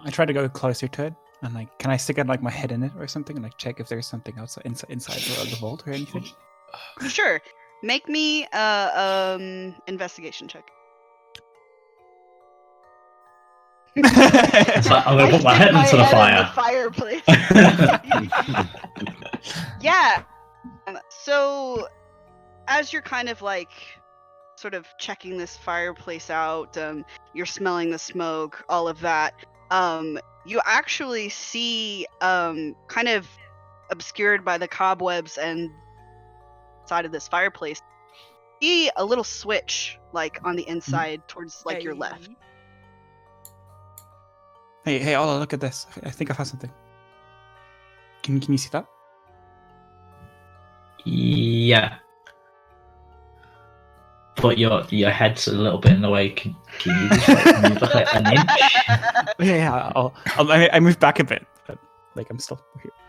I try to go closer to it, and like, can I stick out like my head in it or something, and like check if there's something outside inside the vault or anything? Sure. Make me investigation check. It's like, I'm gonna put my stick head into the head fire. in the fireplace. Yeah. So, as you're kind of like, sort of checking this fireplace out, you're smelling the smoke, all of that. You actually see, kind of obscured by the cobwebs and side of this fireplace, see a little switch, like on the inside towards like your left. Hey, Ola, look at this. I think I found something. Can you see that? Yeah. But your head's a little bit in the way. Can you just like move like an inch? Yeah. I moved back a bit, but like I'm still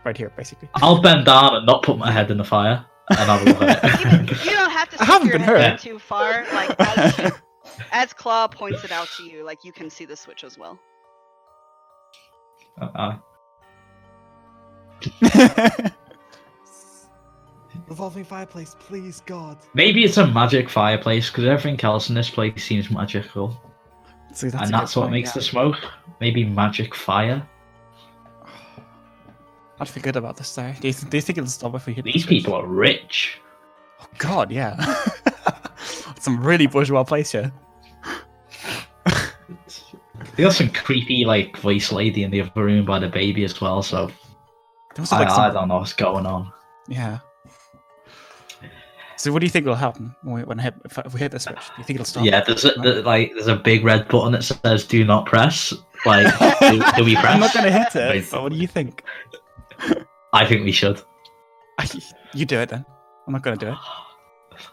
right here, basically. I'll bend down and not put my head in the fire and have a look at it. You don't have to I stick haven't your been head in hurt. too far. Like as Claw points it out to you, like you can see the switch as well. Revolving fireplace, please, God. Maybe it's a magic fireplace because everything else in this place seems magical, See, and that's what makes the smoke. Maybe magic fire. I'd feel good about this, though. Do you think it'll stop if we hit These the people are rich. Oh, God, yeah. Some really bourgeois place here. They got some creepy like voice lady in the other room by the baby as well. So There was like I don't know what's going on. Yeah. So what do you think will happen when if we hit the switch? Do you think it'll stop? Yeah, there's a big red button that says "Do not press." Like, do we press? I'm not gonna hit it. But what do you think? I think we should. You do it then. I'm not gonna do it.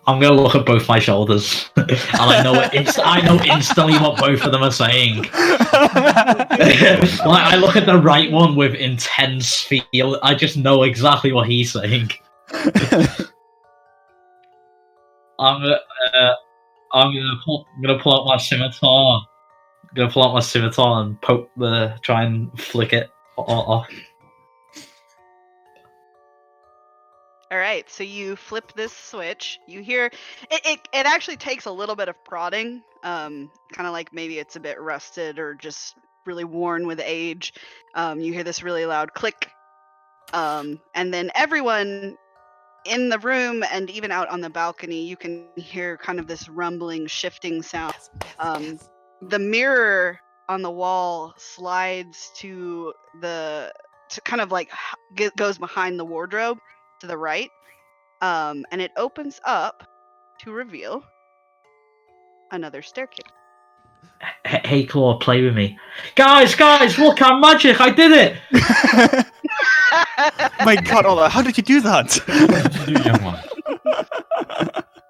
I'm gonna look at both my shoulders, and I know instantly what both of them are saying. Like, I look at the right one with intense feel. I just know exactly what he's saying. I'm gonna pull out my scimitar. I'm gonna pull out my scimitar and try and flick it off. All right, so you flip this switch. You hear it actually takes a little bit of prodding, kind of like maybe it's a bit rusted or just really worn with age. You hear this really loud click, and then everyone in the room and even out on the balcony, you can hear kind of this rumbling, shifting sound. The mirror on the wall slides to kind of like goes behind the wardrobe to the right, and it opens up to reveal another staircase. Hey, Claw, play with me. Guys, look, I'm magic. I did it. My God, Ola, how did you do that? What did you do, young one?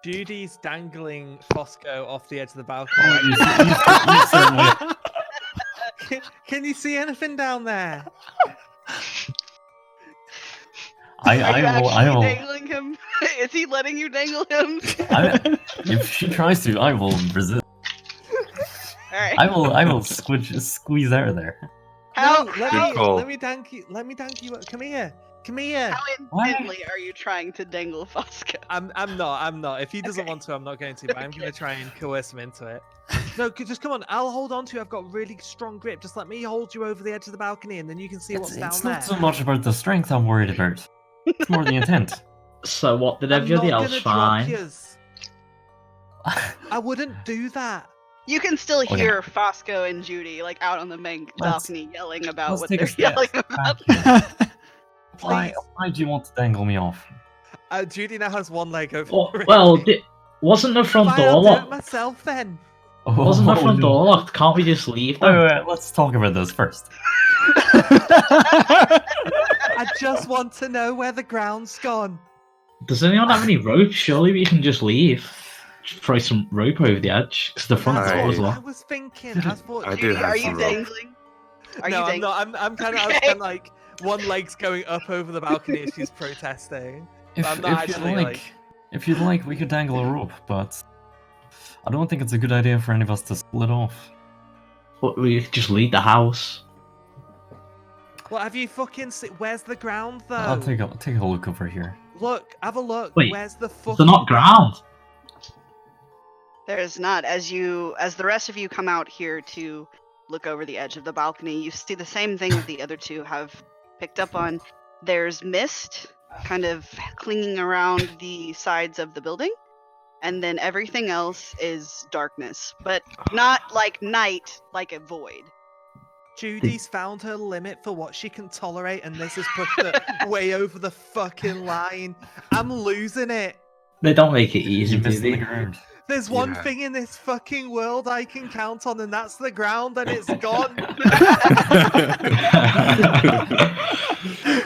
Judy's dangling Fosco off the edge of the balcony. Oh, you certainly. Can you see anything down there? Are you I actually will. dangling him? Is he letting you dangle him? If she tries to, I will resist. All right. I will squeeze out of there. How Good call. let me dangle you. Come here. how intently are you trying to dangle Fosco? I'm not. If he doesn't want to, I'm not going to, but I'm going to try and coerce him into it. No, just come on. I'll hold on to you. I've got really strong grip. Just let me hold you over the edge of the balcony, and then you can see what's down It's there. not so much about the strength I'm worried about. It's more the intent. So what? Did I'm everybody not else gonna drop find? yous. I wouldn't do that. You can still Okay. hear Fosco and Judy like out on the Let's- balcony yelling about let's what take they're a step yelling about. Why do you want to dangle me off? Judy now has one leg over. Well, wasn't the front Fine, door I'll do it locked? myself then. Wasn't the front no. door locked? Can't we just leave Wait, them? wait, let's talk about this first. I just want to know where the ground's gone. Does anyone have any rope? Surely we can just leave. Just throw some rope over the edge because the front That's door is what I locked. was thinking. I thought. I do Judy, have are you some rope. dangling? Are No, you I'm dangling? not. I'm kind of. I was Okay. kind of like one leg's going up over the balcony as she's protesting. I'm not actually, If you'd like, we could dangle a rope, but I don't think it's a good idea for any of us to split off. But we could just leave the house. What have you fucking? Where's the ground though? I'll take a look over here. Look, have a look. Wait, Where's the fucking? They're not ground. There is not. As the rest of you come out here to look over the edge of the balcony, you see the same thing that the other two have picked up on. There's mist kind of clinging around the sides of the building, and then everything else is darkness, but not like night, like a void. Judy's found her limit for what she can tolerate, and this has pushed her way over the fucking line. I'm losing it. They don't make it easy, You're do missing the they? ground. There's one Yeah. thing in this fucking world I can count on, and that's the ground, and it's gone.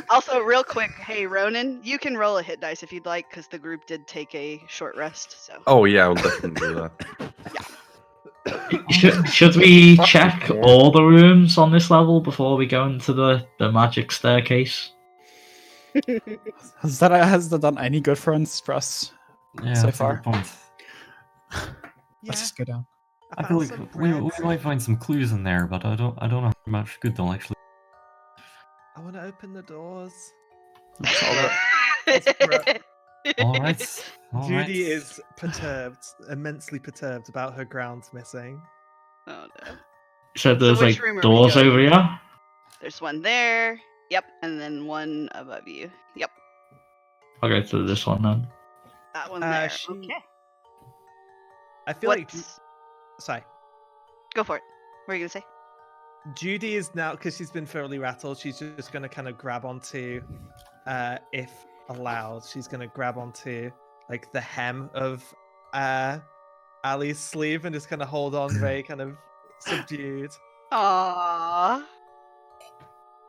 Also, real quick, hey Ronan, you can roll a hit dice if you'd like, because the group did take a short rest. So Oh yeah, I'll definitely do that. should we check all the rooms on this level before we go into the magic staircase? Has that done any good for us Yeah, so that's a far? good point. Yeah, Let's just go down. I feel found like some we bread. might find some clues in there, but I don't know how much good they'll actually. I want to open the doors. All right. All right. Judy is perturbed, immensely perturbed about her ground missing. Oh no. So there's which like room are we doors going over here. There's one there. Yep, and then one above you. Yep, I'll go to this one then. that one there. she- Okay. I feel like. What's... Sorry. Go for it. What are you gonna say? Judy is now, because she's been thoroughly rattled, she's just going to kind of grab onto, if allowed, she's going to grab onto like the hem of Ali's sleeve and just kind of hold on very kind of subdued. Aww.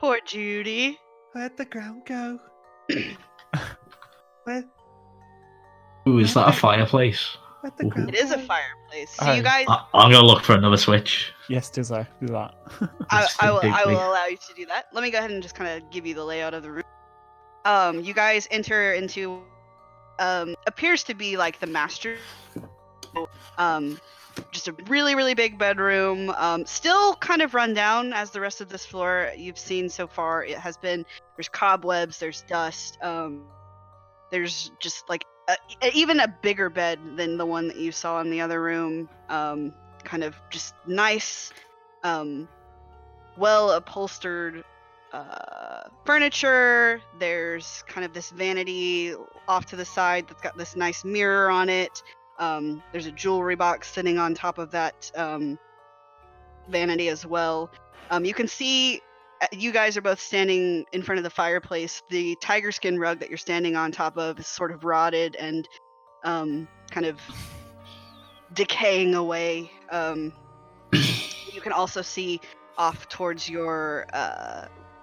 Poor Judy. Where'd the ground go? Where, Ooh, is that a fireplace? where'd the Ooh. ground It is a go? fireplace. So Oh. you guys, I'm gonna look for another switch. Yes, do that. I will Big, big. allow you to do that. Let me go ahead and just kind of give you the layout of the room. You guys enter into appears to be like the master. Just a really, really big bedroom. Still kind of run down as the rest of this floor you've seen so far. It has been. There's cobwebs. There's dust. There's just like even a bigger bed than the one that you saw in the other room. Kind of just nice, well upholstered furniture. There's kind of this vanity off to the side that's got this nice mirror on it. There's a jewelry box sitting on top of that vanity as well. You can see you guys are both standing in front of the fireplace. The tiger skin rug that you're standing on top of is sort of rotted and kind of decaying away. You can also see off towards your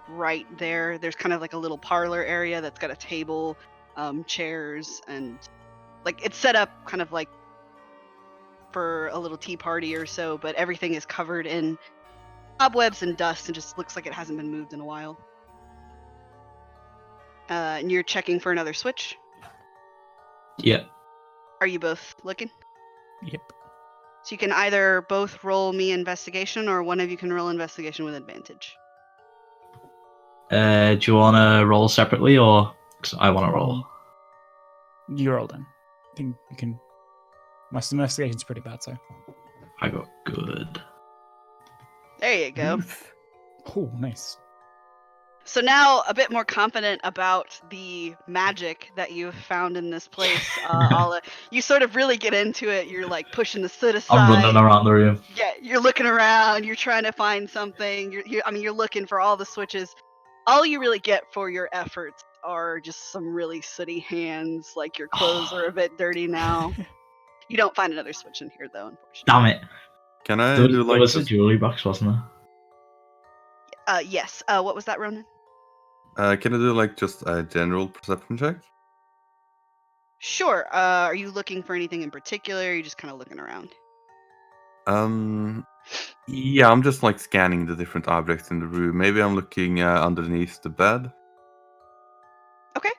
right there's kind of like a little parlor area that's got a table, chairs, and like it's set up kind of like for a little tea party or so, but everything is covered in cobwebs and dust and just looks like it hasn't been moved in a while. And you're checking for another switch. Yeah. Are you both looking? Yep. So you can either both roll me investigation, or one of you can roll investigation with advantage. Do you want to roll separately, or 'cause I want to roll? You roll then. I think you can. My investigation's pretty bad, so. I got good. There you go. Oh, nice. So now a bit more confident about the magic that you've found in this place. Ala, you sort of really get into it. You're like pushing the soot aside. I'm running around the room. Yeah, you're looking around. You're trying to find something. You're looking for all the switches. All you really get for your efforts are just some really sooty hands. Like your clothes are a bit dirty now. You don't find another switch in here though, unfortunately. Damn it. Can I There do was, like there was a this? jewelry box, wasn't there? Yes. What was that, Ronan? Can I do like just a general perception check? Sure. Are you looking for anything in particular? Or are you just kind of looking around? Yeah, I'm just like scanning the different objects in the room. Maybe I'm looking underneath the bed. Okay.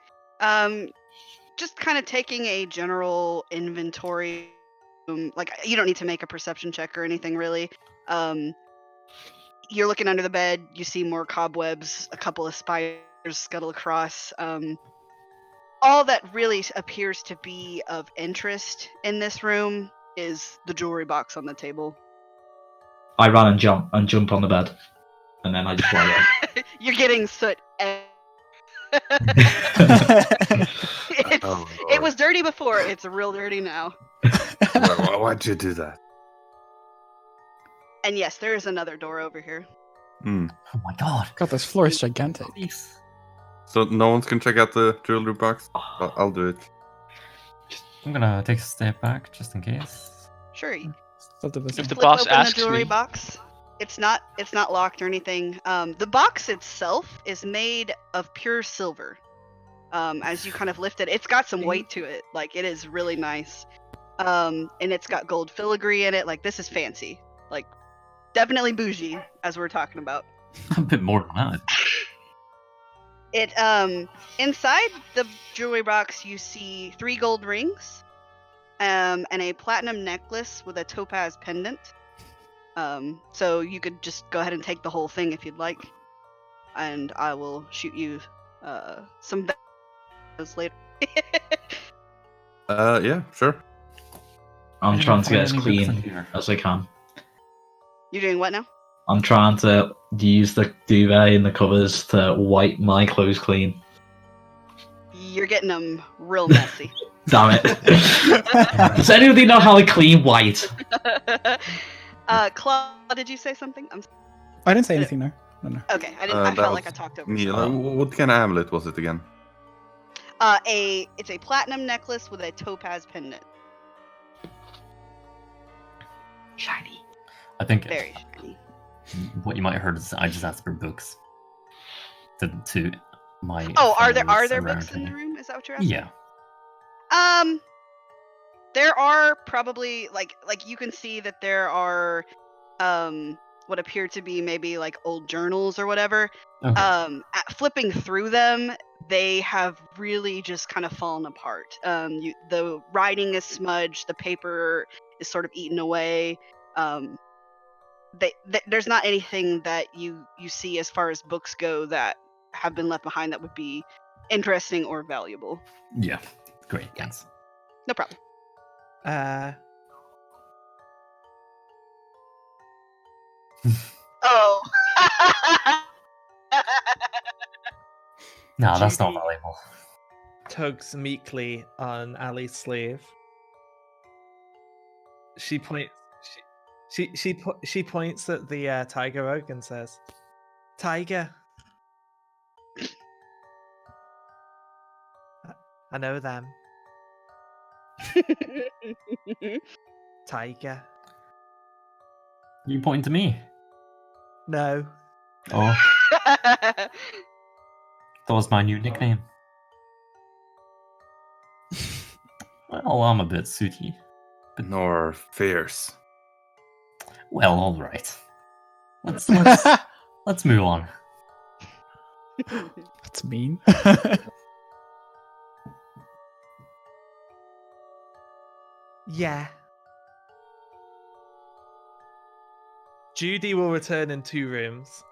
Just kind of taking a general inventory. Like you don't need to make a perception check or anything really. You're looking under the bed. You see more cobwebs, a couple of spiders scuttle across. All that really appears to be of interest in this room is the jewelry box on the table. I run and jump on the bed, and then I just lie down. You're getting soot. Oh, It was dirty before. It's real dirty now. Why'd you do that? And yes, there is another door over here. Hmm. Oh my god. God, this floor is gigantic. Please. So no one's can check out the jewelry box? I'll do it. I'm gonna take a step back just in case. Sure. You Still to listen. If the flip boss open asks the jewelry me, box. It's not locked or anything. The box itself is made of pure silver. As you kind of lift it, it's got some weight to it. Like, it is really nice. And it's got gold filigree in it. Like, this is fancy. Like, definitely bougie, as we're talking about. A bit more than that. It inside the jewelry box you see 3 gold rings, and a platinum necklace with a topaz pendant. So you could just go ahead and take the whole thing if you'd like, and I will shoot you some videos later. Yeah, sure. I'm trying to get as Any books in clean here? as I can. You're doing what now? I'm trying to use the duvet and the covers to wipe my clothes clean. You're getting them real messy. Damn it. Does anybody know how to clean white? Claude, did you say something? I didn't say anything, no. No. Okay, I That felt like I was talked over. Me, someone. what kind of amulet was it again? It's a platinum necklace with a topaz pendant. Shiny. I think Very shiny. what you might have heard is I just asked for books. To my. Oh, are there fellows books around in the here. room? Is that what you're asking? Yeah. There are probably like you can see that there are what appear to be maybe like old journals or whatever. Okay. Flipping through them, they have really just kind of fallen apart. The writing is smudged, the paper is sort of eaten away. There's not anything that you see as far as books go that have been left behind that would be interesting or valuable. Yeah. Great. Thanks. No problem. Oh. No, that's not Judy valuable. tugs meekly on Ali's sleeve. She points. She points at the tiger oak and says, "Tiger, I know them. Tiger. You pointing to me? No, Oh, that was my new nickname. Well, I'm a bit sooty. Nor fierce. Well, all right. Let's move on. That's mean. yeah." Judy will return in 2 rooms.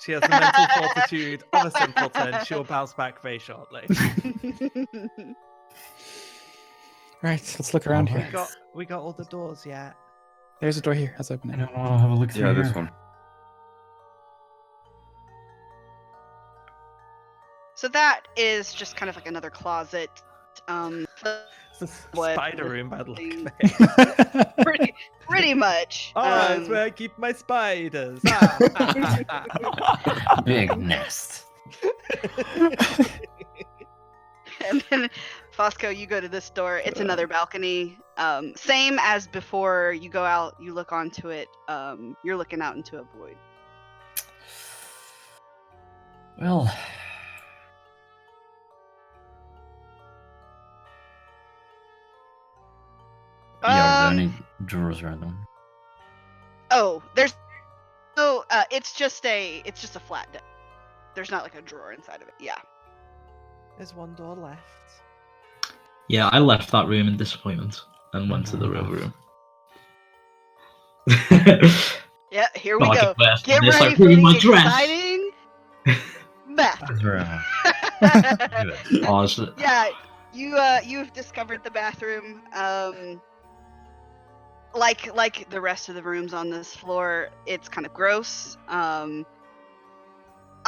She has the mental fortitude of a simpleton. She will bounce back very shortly. Right, let's look around Alright. here. We got all the doors yet. There's a door here. Let's open I it. don't want to have a look through Yeah, here. this one. So that is just kind of like another closet. It's a What? spider room by the look of it. pretty much. Oh, it's where I keep my spiders. Big nest. And then Fosco, you go to this door. It's another balcony. Same as before. You go out. You look onto it. You're looking out into a void. Well, yeah, are there any drawers around them? Oh, there's it's just a flat deck. There's not like a drawer inside of it. Yeah. There's one door left. Yeah, I left that room in disappointment and went to the real room. Yeah. Here we Not like go. a burst Get in this, ready like, for ruin the my dress. exciting bathroom. Honestly, Yeah, you've discovered the bathroom. like the rest of the rooms on this floor, it's kind of gross.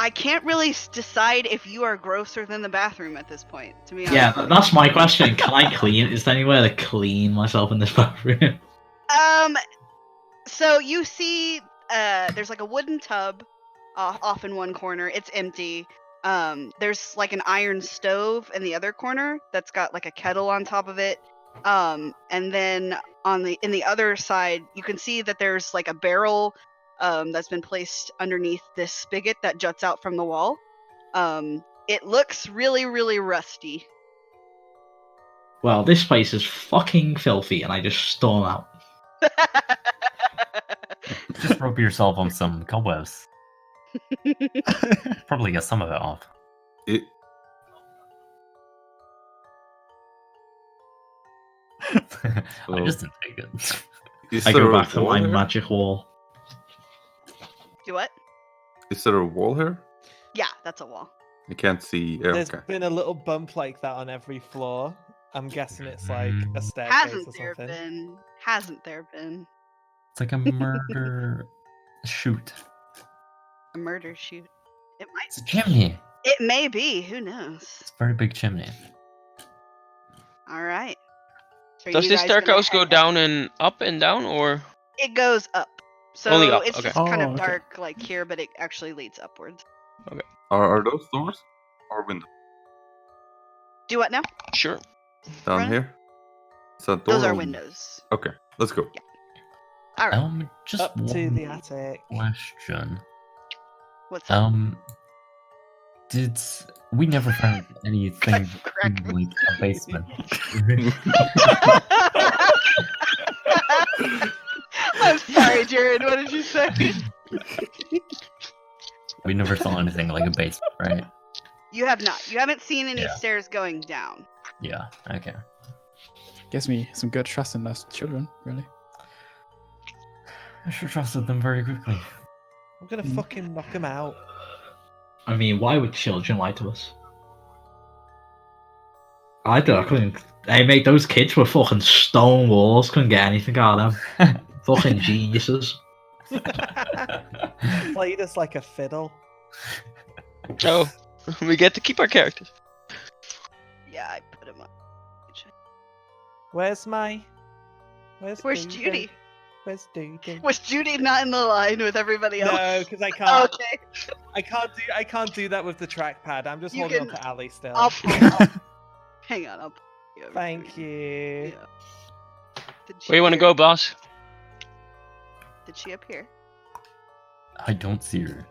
I can't really decide if you are grosser than the bathroom at this point, to be honest. Yeah, that's my question. Can I clean? Is there anywhere to clean myself in this bathroom? So you see, there's like a wooden tub off in one corner. It's empty. There's like an iron stove in the other corner that's got like a kettle on top of it. And then in the other side, you can see that there's like a barrel that's been placed underneath this spigot that juts out from the wall. It looks really, really rusty. Well, this place is fucking filthy, and I just storm out. Just rub yourself on some cobwebs. Probably get some of it off. It, I just didn't take it. is I there go a back to wall my here? magic wall. Do what? Is there a wall here? Yeah, that's a wall. I can't see. Yeah, There's okay. been a little bump like that on every floor. I'm guessing it's like a staircase Hasn't or there something. been? Hasn't there been It's like a murder shoot. a murder shoot? It might. It's a chimney. It may be. Who knows? It's a very big chimney. All right. So Does you this guys gonna staircase go head- down and up and down, or? It goes up. So Only up, it's okay. just kind Oh, of okay. dark like here, but it actually leads upwards. Are those doors or windows Do what now? Sure. down Run. here? Is that door Those or are window? windows. Okay, let's go. All right. Just Up to one the attic. question. What's up? Did we never found anything Crack. in like a basement? I'm sorry, Jared. What did you say? We never saw anything like a basement, right? You have not. You haven't seen any Yeah. stairs going down. Yeah. Okay. Gives me some good trust in those children, really. I should trusted them very quickly. I'm gonna fucking knock him out. I mean, why would children lie to us? I don't know, I couldn't. Hey, mate, those kids were fucking stone walls. Couldn't get anything out of them. Fucking geniuses. Played us like a fiddle. Oh, we get to keep our characters. Yeah, I put him up. Where's Where's Judy? Where's Judy? Was Judy not in the line with everybody else? No, because I can't. Okay. I can't do that with the trackpad. I'm just You holding can- on to Ali still. Hang on. I'll pull you over Thank for you. Yeah. Did she Where you want to appear? go, boss? Did she appear? I don't see her.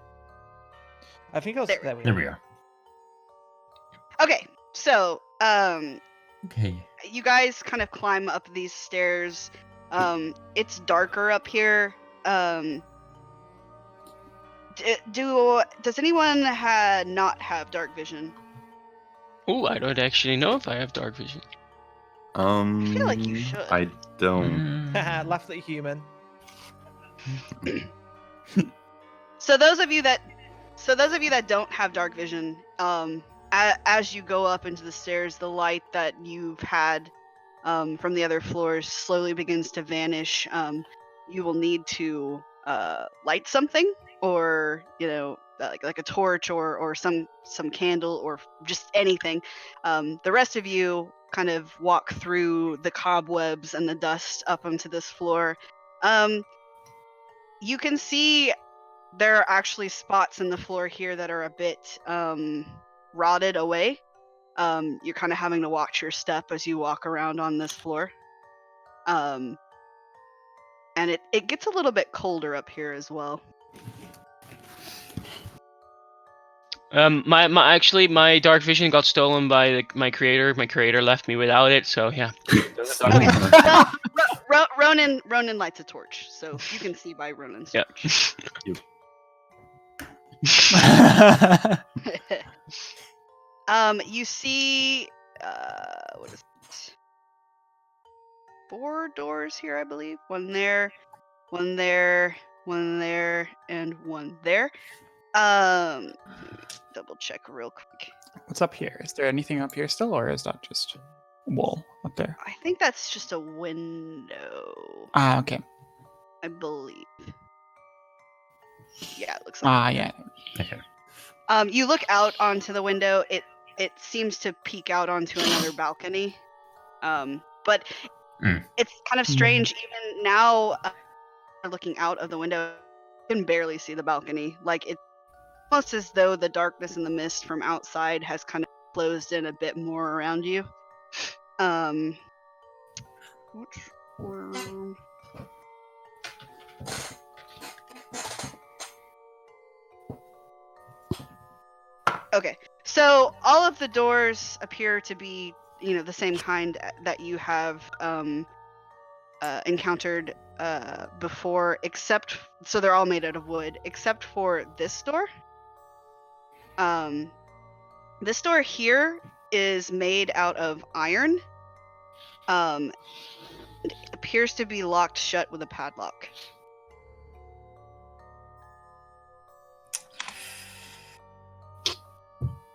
I think I was There. there. There we are. Okay, so Okay. you guys kind of climb up these stairs. It's darker up here. Does anyone not have dark vision? Oh, I don't actually know if I have dark vision. feel like you should. I don't. Mm, Laughed at a human. So those of you that don't have dark vision, as you go up into the stairs, the light that you've had from the other floors slowly begins to vanish. You will need to light something, or like a torch, or some candle, or just anything. The rest of you kind of walk through the cobwebs and the dust up onto this floor. You can see there are actually spots in the floor here that are a bit rotted away. You're kind of having to watch your step as you walk around on this floor. And it gets a little bit colder up here as well. My dark vision got stolen by my creator. My creator left me without it, so yeah. Okay. Ronan lights a torch, so you can see by Ronan's Yeah. torch. You see, what is it? 4 doors here, I believe. One there, one there, one there, and one there. Double check real quick. What's up here? Is there anything up here still, or is that just wall up there? I think that's just a window, Ah, okay. I believe. Yeah, it looks like. Yeah. Okay. You look out onto the window. It seems to peek out onto another balcony. But it's kind of strange. Even now, looking out of the window, you can barely see the balcony. Like it's almost as though the darkness and the mist from outside has kind of closed in a bit more around you. Which room? Okay, so all of the doors appear to be, the same kind that you have encountered before, so they're all made out of wood, except for this door. This door here is made out of iron. It appears to be locked shut with a padlock.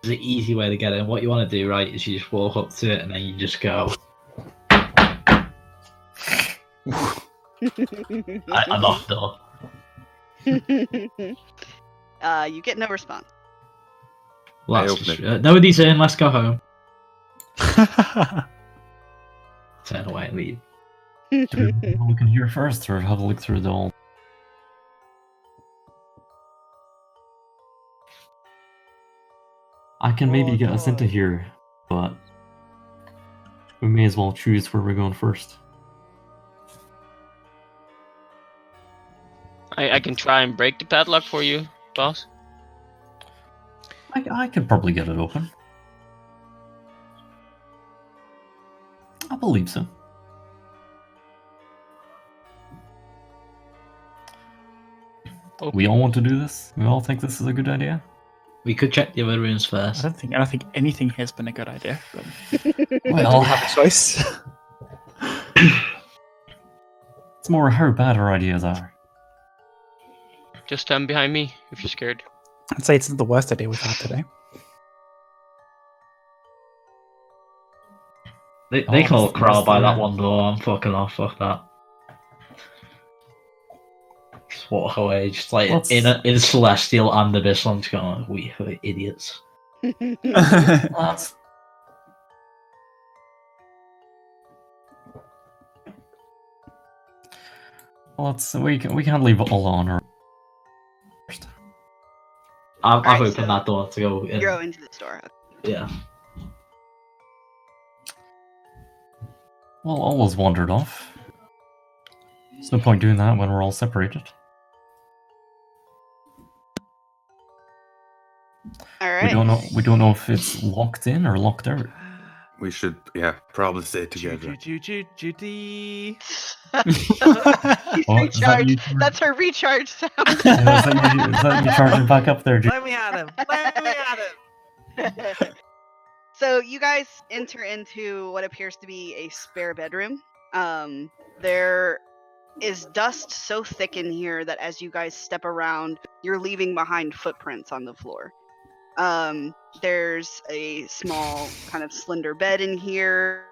There's an easy way to get in. What you want to do, right, is you just walk up to it and then you just go. I'm off door. You get no response. Well, I that's open just, nobody's in. Let's go home. Turn away and leave. Do we want to look in here first, or have a look through the wall? I can maybe get us into here, but we may as well choose where we're going first. I can try and break the padlock for you, boss. I could probably get it open. I believe so. Okay. We all want to do this? We all think this is a good idea? We could check the other rooms I first. don't think anything has been a good idea. But Well, we have a choice. it's more how bad our ideas are. Just stand behind me if you're scared. I'd say it's not the worst idea we've had today. They Oh, can all that's- crawl that's by the- that one door. I'm fucking off. Fuck that. Just walk away. Just like Let's- in Celestial and Abyss, I'm just going, we are idiots. Let's... We can't leave it all on her. First. I've Alright, opened so that door to go in. You go into the store. Yeah. Well, all was wandered off. There's no point doing that when we're all separated. All We right. don't know if it's locked in or locked out. We should, probably stay together. Judy. He's Oh, is that you? recharged. That's her recharge sound. Yeah, is that you charging back up there, Jude? Let me at him. Let me at him. So you guys enter into what appears to be a spare bedroom. There is dust so thick in here that as you guys step around, you're leaving behind footprints on the floor. There's a small kind of slender bed in here.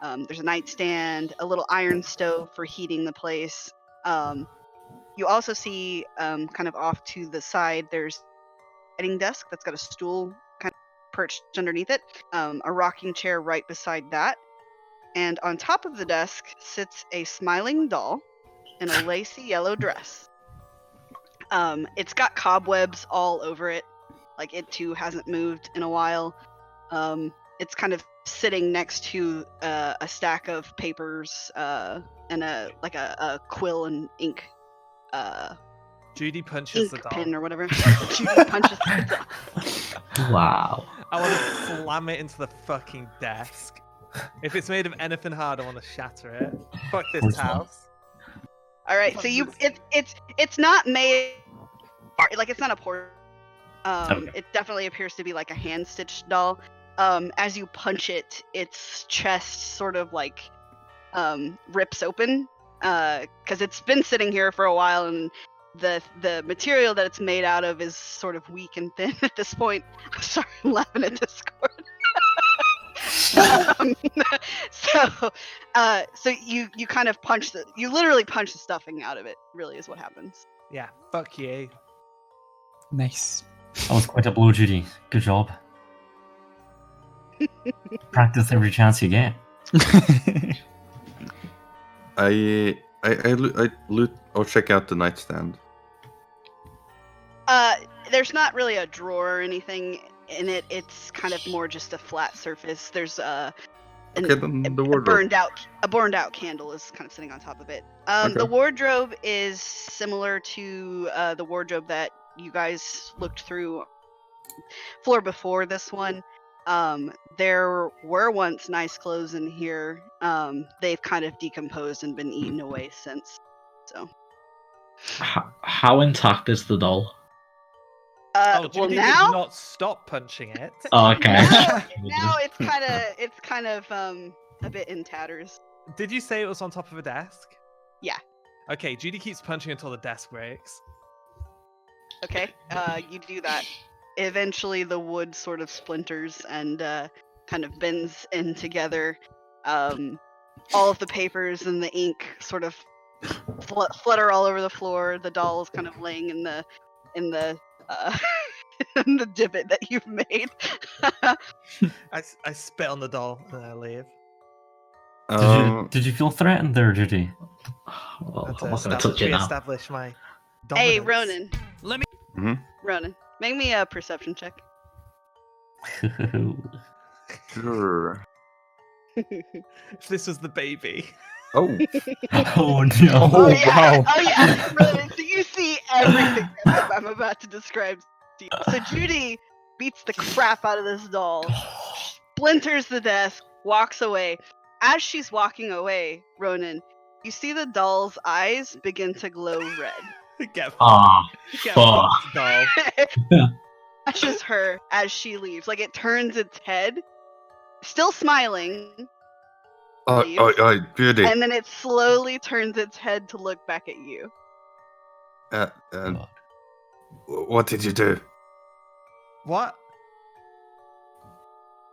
There's a nightstand, a little iron stove for heating the place. You also see kind of off to the side, there's a writing desk that's got a stool kind of perched underneath it, a rocking chair right beside that. And on top of the desk sits a smiling doll in a lacy yellow dress. It's got cobwebs all over it. Like it too hasn't moved in a while. It's kind of sitting next to a stack of papers and a quill and ink Judy punches the ink doll. pen or whatever. Judy punches the doll. Wow. I want to slam it into the fucking desk. If it's made of anything hard, I want to shatter it. Fuck this Which one? house. All right, so it's not made like it's not a port. Okay. It definitely appears to be like a hand stitched doll. As you punch it, its chest sort of like rips open because it's been sitting here for a while, and the material that it's made out of is sort of weak and thin at this point. I'm sorry, I'm laughing at Discord. Um, so, so you kind of you literally punch the stuffing out of it. Really, is what happens. Yeah, fuck you. Nice. That was quite a blow, Judy. Good job. Practice every chance you get. I loot or check out the nightstand. There's not really a drawer or anything in it. It's kind of more just a flat surface. There's Okay, then the a wardrobe. burned out candle is kind of sitting on top of it. Okay. The wardrobe is similar to the wardrobe that you guys looked through floor before this one. There were once nice clothes in here. They've kind of decomposed and been eaten away since. So. How intact is the doll? Well Judy now. did not stop punching it. Oh, okay. Now it's kind of a bit in tatters. Did you say it was on top of a desk? Yeah. Okay, Judy keeps punching until the desk breaks. Okay. You do that. Eventually, the wood sort of splinters and kind of bends in together. All of the papers and the ink sort of flutter all over the floor. The doll is kind of laying in the in the divot that you've made. I spit on the doll and I leave. Did you feel threatened there, Judy? Well, That's I'm not going to touch it now. Reestablish my Hey, dominance. Ronan. Mhm. Ronan, make me a perception check. Sure. If this was the baby. Oh, Oh no! Oh yeah, wow. oh yeah. Ronan, so you see everything that I'm about to describe to you. So Judy beats the crap out of this doll, splinters the desk, walks away. As she's walking away, Ronan, you see the doll's eyes begin to glow red. Get Ah, Get fuck. fucked, doll. Catches her as she leaves. Like it turns its head, still smiling, leaves, Beauty. and then it slowly turns its head to look back at you. What did you do? What?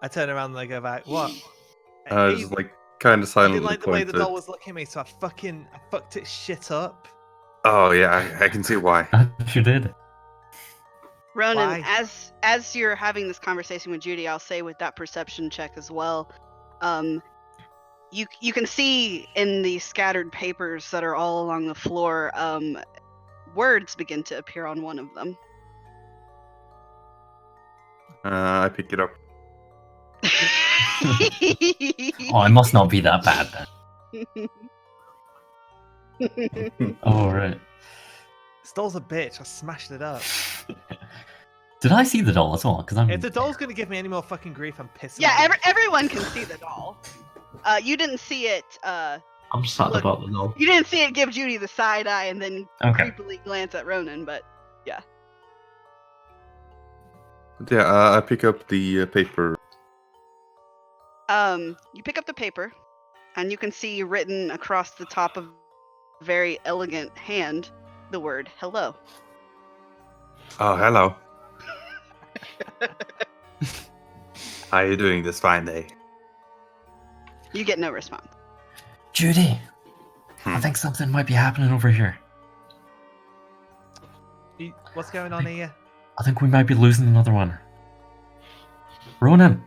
I turn around and I go back. What? Hey, Just like kind of I silently didn't like the way the pointed. doll was looking at me, so I fucked its shit up. Oh yeah, I can see why. You did. Ronan, Why? as you're having this conversation with Judy, I'll say with that perception check as well. You can see in the scattered papers that are all along the floor, words begin to appear on one of them. I pick it up. Oh, it must not be that bad then. Oh right. This doll's a bitch. I smashed it up. Did I see the doll as well? Because I'm. If the doll's gonna give me any more fucking grief, I'm pissing. Yeah, everyone can see the doll. You didn't see it. I'm sad Look. about the doll. You didn't see it give Judy the side eye and then Okay. creepily glance at Ronan, but Yeah, I pick up the paper. you pick up the paper, and you can see written across the top of a very elegant hand the word "hello." Oh, hello. How are you doing this fine day? You get no response. Judy, I think something might be happening over here. What's going on here? I think we might be losing another one. Ronan,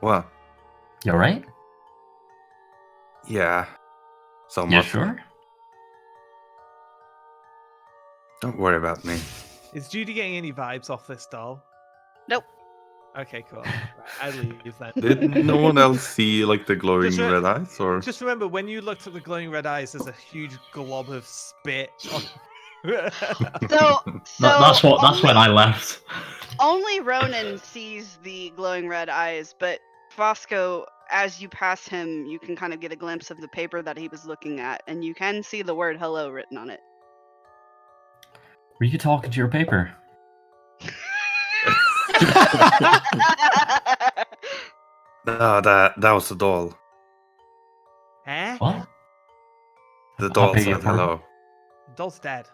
What? you alright? Yeah. So You much. sure? Don't worry about me. Is Judy getting any vibes off this doll? Nope. Okay, cool. Right, I leave then. Did no one else see like the glowing Just re- red eyes, or? Just remember, when you looked at the glowing red eyes, there's a huge glob of spit. On... So That's when I left. only Ronan sees the glowing red eyes, but Fosco, as you pass him, you can kind of get a glimpse of the paper that he was looking at, and you can see the word "hello" written on it. Were you talking to your paper? No, that was the doll. Eh? What? The doll beg your said pardon? hello. Doll's dead.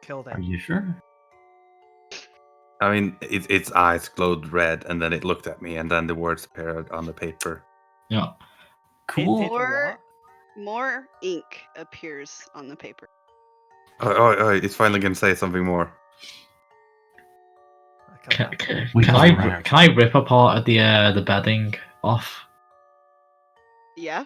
Killed Are him. you sure? I mean, its eyes glowed red, and then it looked at me, and then the words appeared on the paper. Yeah. Cool. It did what? More ink appears on the paper. Oh, it's finally gonna say something more. I can't- Can We I got around. can I rip apart the bedding off? Yeah.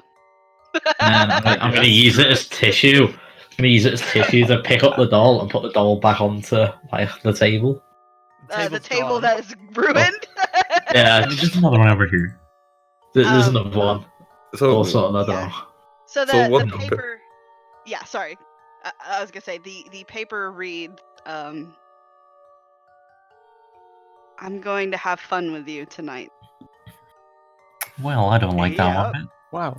And I'm gonna use it as tissue. I'm gonna use it as tissue to pick up the doll and put the doll back onto like the table. The table's table gone. that is ruined. Yeah, There's just another one over here. there's Um, another one. So, Also, another yeah. one. So So the what- paper. Yeah, sorry. I was gonna say the paper reads. I'm going to have fun with you tonight. Well, I don't like that Yeah. one bit. Wow.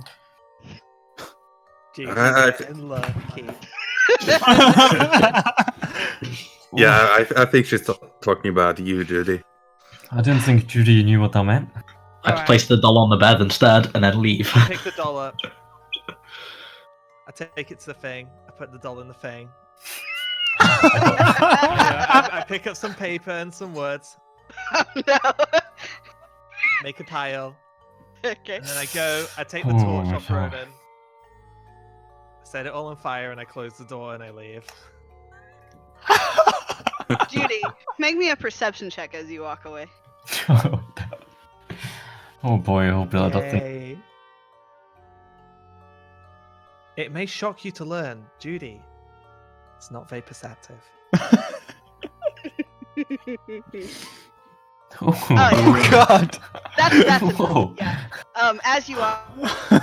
Judy's I- getting lucky. yeah, I think she's talking about you, Judy. I didn't think Judy knew what that meant. I Alright. place the doll on the bed instead and then leave. Pick the doll up. I take it to the thing. I put the doll in the thing. I pick up some paper and some words. Oh, no. Make a pile. Okay. And then I go. I take the torch Oh, off no. Ronan. I set it all on fire and I close the door and I leave. Judy, make me a perception check as you walk away. Oh boy, I hope that doesn't. Yay. It may shock you to learn, Judy. It's not very perceptive. Oh, yeah. God. That's Whoa. yeah. As you walk,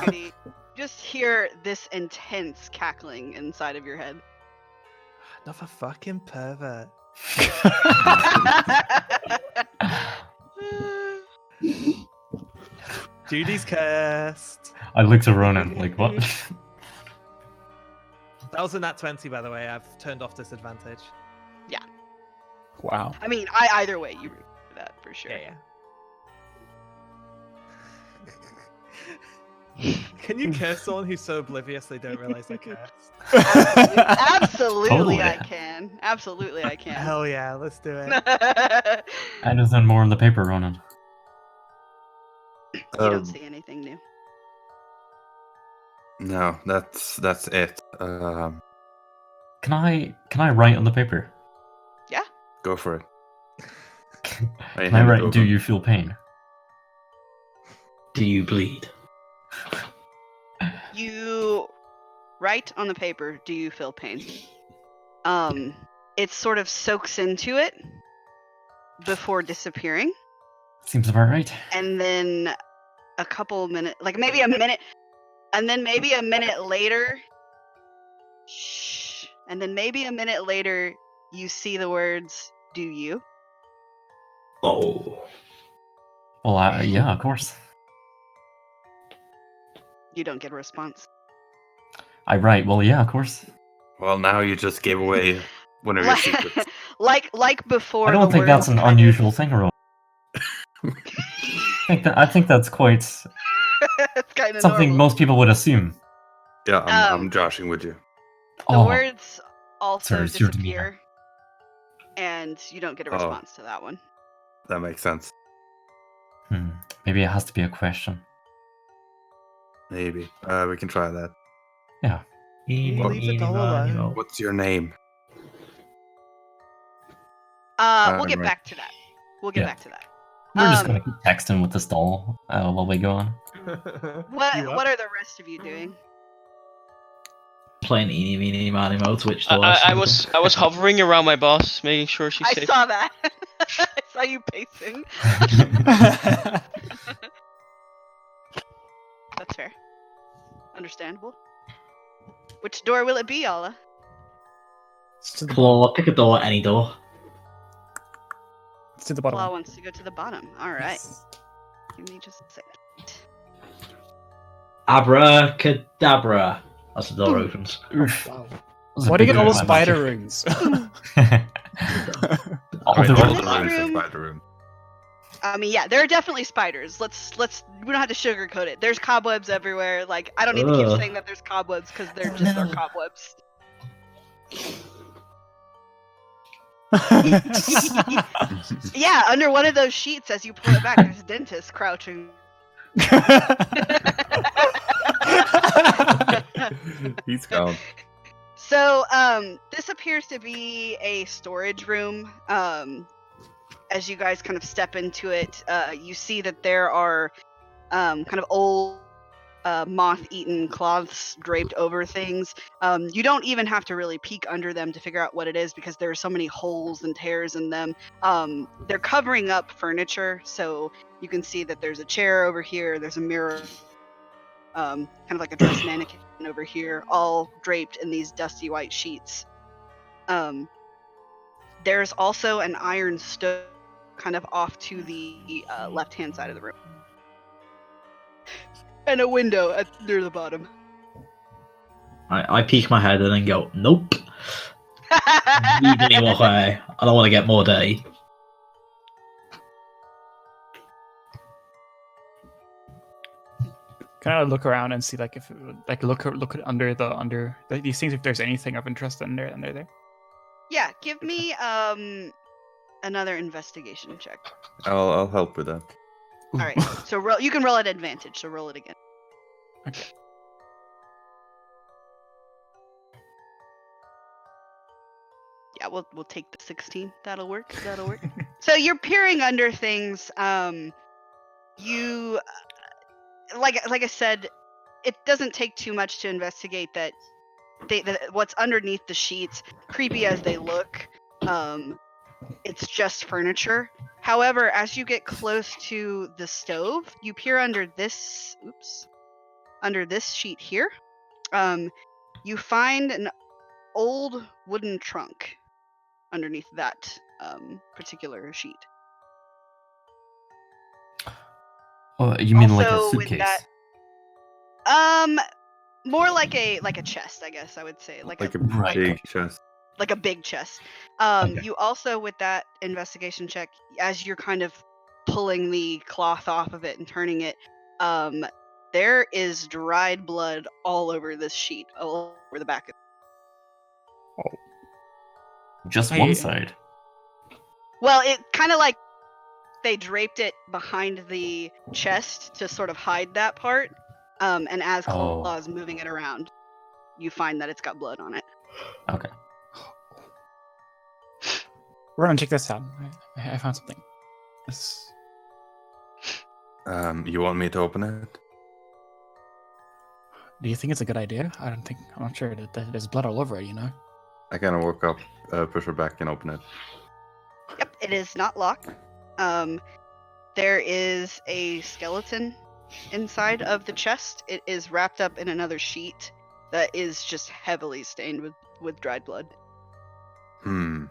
Judy, just hear this intense cackling inside of your head. Another fucking pervert. Judy's cursed. I looked at Ronan like, what? That was a nat 20, by the way. I've turned off disadvantage. Wow. I mean, either way, you read that for sure. Yeah. Can you curse someone who's so oblivious they don't realize they're cursed? Absolutely, Totally. I can. Absolutely, I can. Hell yeah, let's do it. Anything more on the paper, Ronan? You don't Um, see anything new. No, that's it. Can I write on the paper? Go for it. Can I hand it write, over. do you feel pain? Do you bleed? You write on the paper, do you feel pain? It sort of soaks into it before disappearing, Seems about right. and then a couple minutes, like maybe a minute, and then maybe a minute later, shh, and then maybe a minute later, you see the words, do you? Oh. Well, yeah, of course. You don't get a response. I write, well, yeah, of course. Well, now you just gave away one of your secrets. like before. I don't the think that's words an kind of- unusual thing, Ronan. I think that's quite it's kind of something normal. most people would assume. Yeah, I'm Um, joshing with you. The Oh, words also sorry, it's your demeanor. disappear, and you don't get a Oh. response to that one. That makes sense. Maybe it has to be a question. Maybe. We can try that. You leave the doll alone. What's your name? We'll get right. back to that. We'll get Yeah. back to that. We're just Um, gonna keep texting with this doll while we go on. What are the rest of you doing? Playing eeny meeny miny mo Twitch I, doors. I, I was I was hovering around my boss, making sure she's I safe. saw that. I saw you pacing. That's fair. Understandable. Which door will it be, Alla? It's to the, Claw, pick a door, any door. it's to the bottom. Claw wants to go to the bottom. All right. Yes. Give me just a second. Abracadabra. As the door opens. Oof. Wow. That was a Why do you big get all room, the I spider imagine. rings? All Right, the all rooms the are- rooms room. inside the room. I mean, yeah, there are definitely spiders. Let's. We don't have to sugarcoat it. There's cobwebs everywhere. Like, I don't need to keep Ugh. saying that there's cobwebs because they're just are cobwebs. Yeah, under one of those sheets, as you pull it back, there's a dentist crouching. He's gone. So, this appears to be a storage room. As you guys kind of step into it, you see that there are kind of old moth-eaten cloths draped over things. You don't even have to really peek under them to figure out what it is because there are so many holes and tears in them. They're covering up furniture, so you can see that there's a chair over here, there's a mirror, kind of like a dress mannequin over here, all draped in these dusty white sheets. There's also an iron stove kind of off to the left-hand side of the room. And a window near the bottom. I peek my head and then go, nope. Immediately walk away. I don't want to get more dirty. Kind of look around and see like if look at under these things if there's anything of interest under there. Yeah, give me another investigation check. I'll help with that. All right, so you can roll at advantage. So roll it again. Okay. Yeah, we'll take the 16. That'll work. So you're peering under things. You like I said, it doesn't take too much to investigate that what's underneath the sheets, creepy as they look, it's just furniture. However, as you get close to the stove, you peer under this sheet here. You find an old wooden trunk underneath that particular sheet. Oh, you mean like a Also, with suitcase? more like a chest, I guess I would say, Like a Right. big chest. like a big chest. Okay. You also, with that investigation check, as you're kind of pulling the cloth off of it and turning it, there is dried blood all over this sheet, all over the back of it. Just Hey. one side. Well, it kind of like they draped it behind the chest to sort of hide that part. And as Oh. Claw's moving it around, you find that it's got blood on it. Okay. We're gonna check this out. I found something. This... You want me to open it? Do you think it's a good idea? I'm not sure. There's blood all over it, you know? I kind of walk up, push her back, and open it. Yep, it is not locked. There is a skeleton inside of the chest. It is wrapped up in another sheet that is just heavily stained with dried blood. Can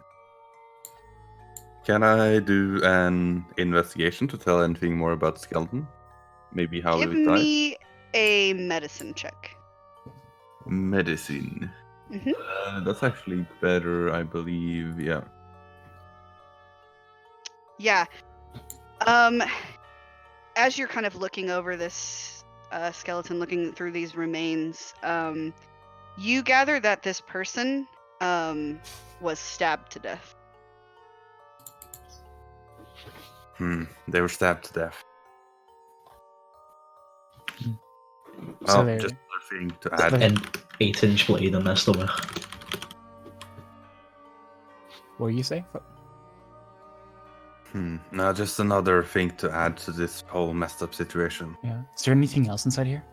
I do an investigation to tell anything more about the skeleton? Maybe how Give it died? me a medicine check. Medicine. Mhm. That's actually better, I believe. Yeah. Yeah. As you're kind of looking over this skeleton, looking through these remains, you gather that this person was stabbed to death. They were stabbed to death. So Well, just another thing to add. An 8-inch blade in their stomach. What do you say? No, just another thing to add to this whole messed up situation. Yeah. Is there anything else inside here?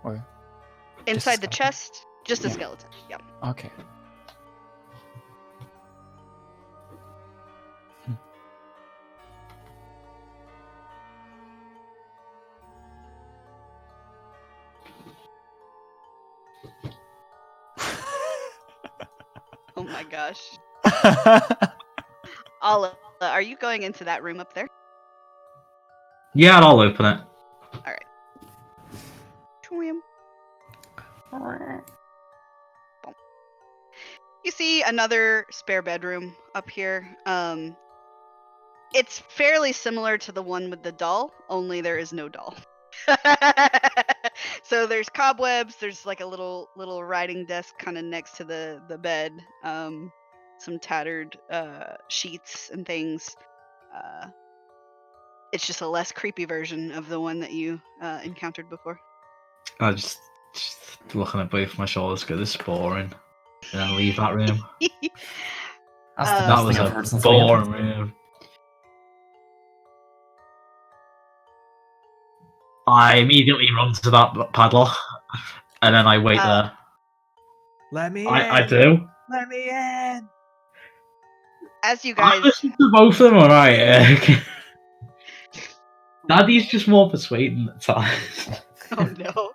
Or Inside the skeleton? chest, just a Yeah. skeleton. Yep. okay. Oh my gosh. Are you going into that room up there? Yeah, I'll open it. Twim. You see another spare bedroom up here. It's fairly similar to the one with the doll, only there is no doll. So there's cobwebs, there's like a little writing desk kind of next to the bed. some tattered sheets and things. It's just a less creepy version of the one that you encountered before. I just looking at both my shoulders, go, this is boring. And then leave that room. That's the Uh, best That was thing I've heard a since we entered. boring room. I immediately run to that padlock, and then I wait there. Let me in. I do. Let me in. As you I guys, listen to both of them, alright. Daddy's just more persuading at times. oh no.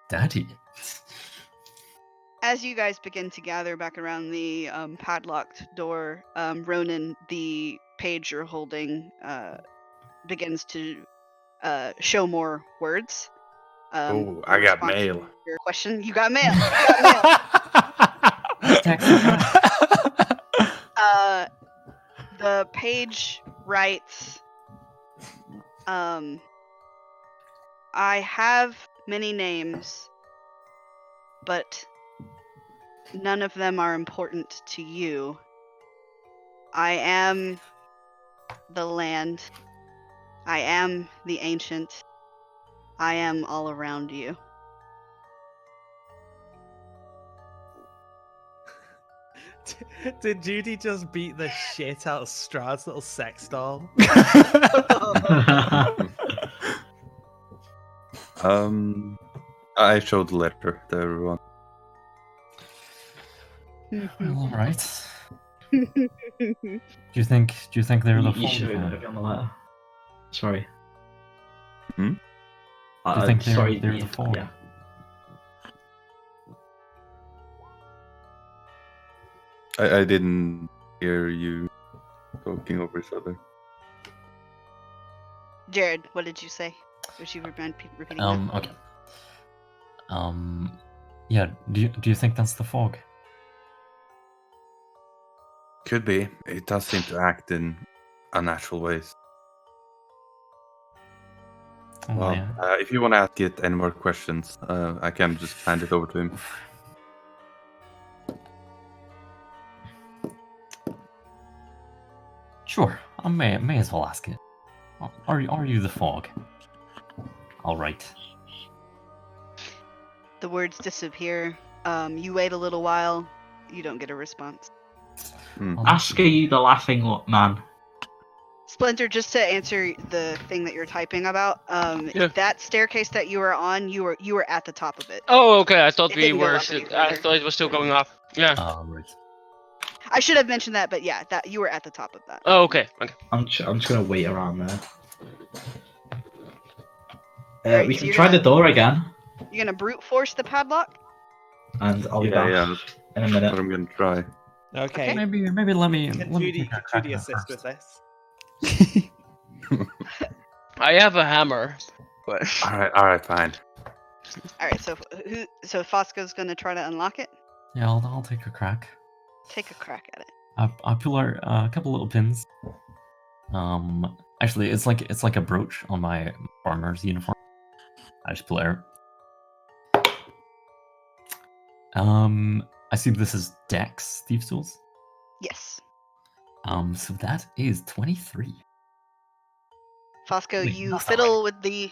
Daddy. As you guys begin to gather back around the padlocked door, Ronan, the page you're holding, begins to show more words. Oh, in I got response to mail. Your question. You got mail. You got mail. Text her back. The page writes, I have many names, but none of them are important to you. I am the land. I am the ancient. I am all around you. Did Judy just beat the shit out of Strahd's little sex doll? I showed the letter to everyone. Well, all right. Do you think they're the You should phone? have on the letter. Sorry. Hmm? Do you think sorry, they're the phone? Yeah. I didn't hear you talking over each other. Jared, what did you say? Would you mind repeating that? Okay. Yeah. Do you think that's the fog? Could be. It does seem to act in unnatural ways. Oh, Well, yeah. if you want to ask it any more questions, I can just hand it over to him. Sure. I may as well ask it. Are you the fog? All right. The words disappear. You wait a little while. You don't get a response. Ask are you the laughing man? Splinter, just to answer the thing that you're typing about, Yeah. that staircase that you were on, you were at the top of it. Oh, okay. I thought It we didn't go were. up any I further. thought it was still going up. Yeah. Right. I should have mentioned that, but yeah, that you were at the top of that. Oh, okay. Okay. I'm just gonna wait around there. Alright, We so can you're try gonna- the door again, You're gonna brute force the padlock? and I'll be Yeah, back yeah. in a What minute. I'm gonna try. Okay. Maybe let me. Can let me Judy, take a can crack Judy at it assist first. with this? I have a hammer, but All right, fine. Alright, so Fosco's gonna try to unlock it? Yeah, I'll take a crack. Take a crack at it. I pull out a couple little pins. Actually, it's like a brooch on my farmer's uniform. I just pull it out. I see this is Dex Thieves Tools. Yes. So that is 23. Fosco, Wait, you that's not fiddle with the...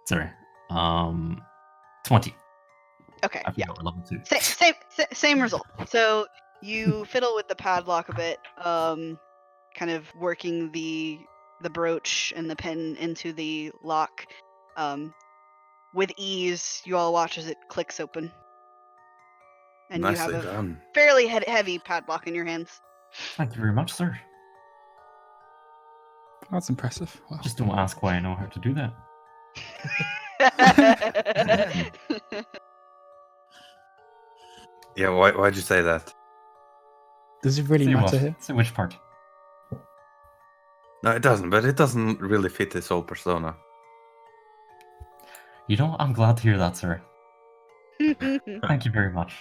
Sorry. 20. Okay, I yeah. forgot we're level 2. Same result. So you fiddle with the padlock a bit, kind of working the brooch and the pin into the lock. With ease, you all watch as it clicks open. And you Nicely have a done. fairly heavy padlock in your hands. Thank you very much, sir. That's impressive. Wow. Just don't ask why I know how to do that. Yeah, why'd you say that? Does it really Say matter what? here? Say which part? No, it doesn't, but it doesn't really fit his whole persona. You know, I'm glad to hear that, sir. Thank you very much.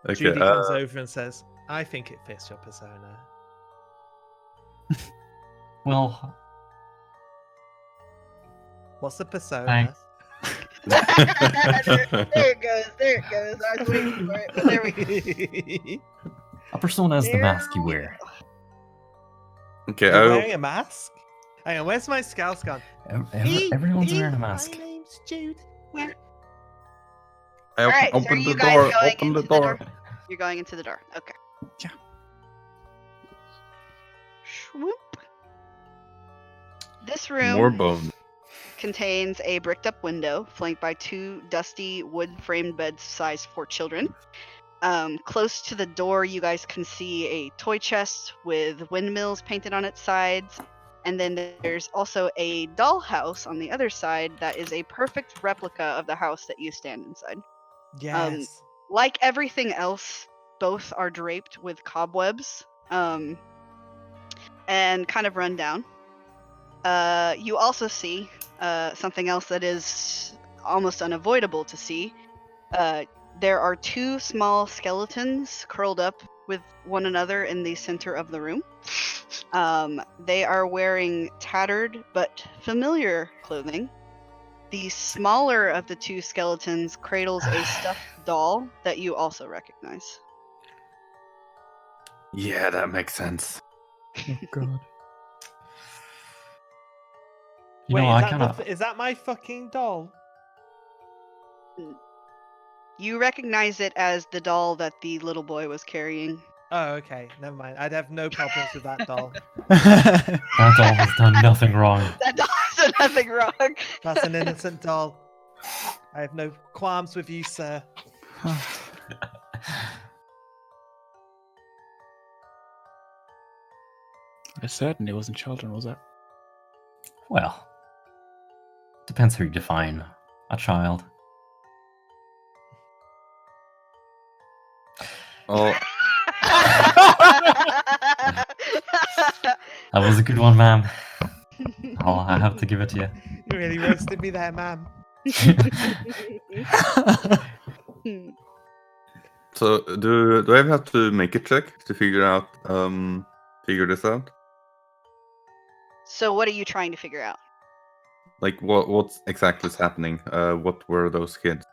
Okay, Judy comes over and says, I think it fits your persona. Well, What's the persona? Thanks. there it goes. There it goes. I was waiting for it, but there we go. A persona is the There mask you we wear. Okay, You're I wearing a mask? Hang on, where's my scouts gone? Everyone's wearing a mask. My name's Jude. All right, so are open you the guys door. going Open the into the door. You're going into the door. Okay. Yeah. Swoop. This room More bone. contains a bricked up window flanked by 2 dusty wood framed beds sized for children. Close to the door, you guys can see a toy chest with windmills painted on its sides. And then there's also a dollhouse on the other side that is a perfect replica of the house that you stand inside. Yes. Like everything else, both are draped with cobwebs and kind of run down. You also see something else that is almost unavoidable to see. There are 2 small skeletons curled up with one another in the center of the room. They are wearing tattered but familiar clothing. The smaller of the 2 skeletons cradles a stuffed doll that you also recognize. Yeah, that makes sense. Oh god. You Wait, know, I kind of. is that my fucking doll? You recognize it as the doll that the little boy was carrying. Oh, okay. Never mind. I'd have no problems with that doll. That doll has done nothing wrong. That doll's done nothing wrong. That's an innocent doll. I have no qualms with you, sir. I certainly wasn't children, was it? Well, depends how you define a child. Oh, That was a good one, ma'am. I have to give it to you. You really roasted me there, man. so do I have to make a check to figure this out? So what are you trying to figure out? Like what exactly is happening? What were those kids?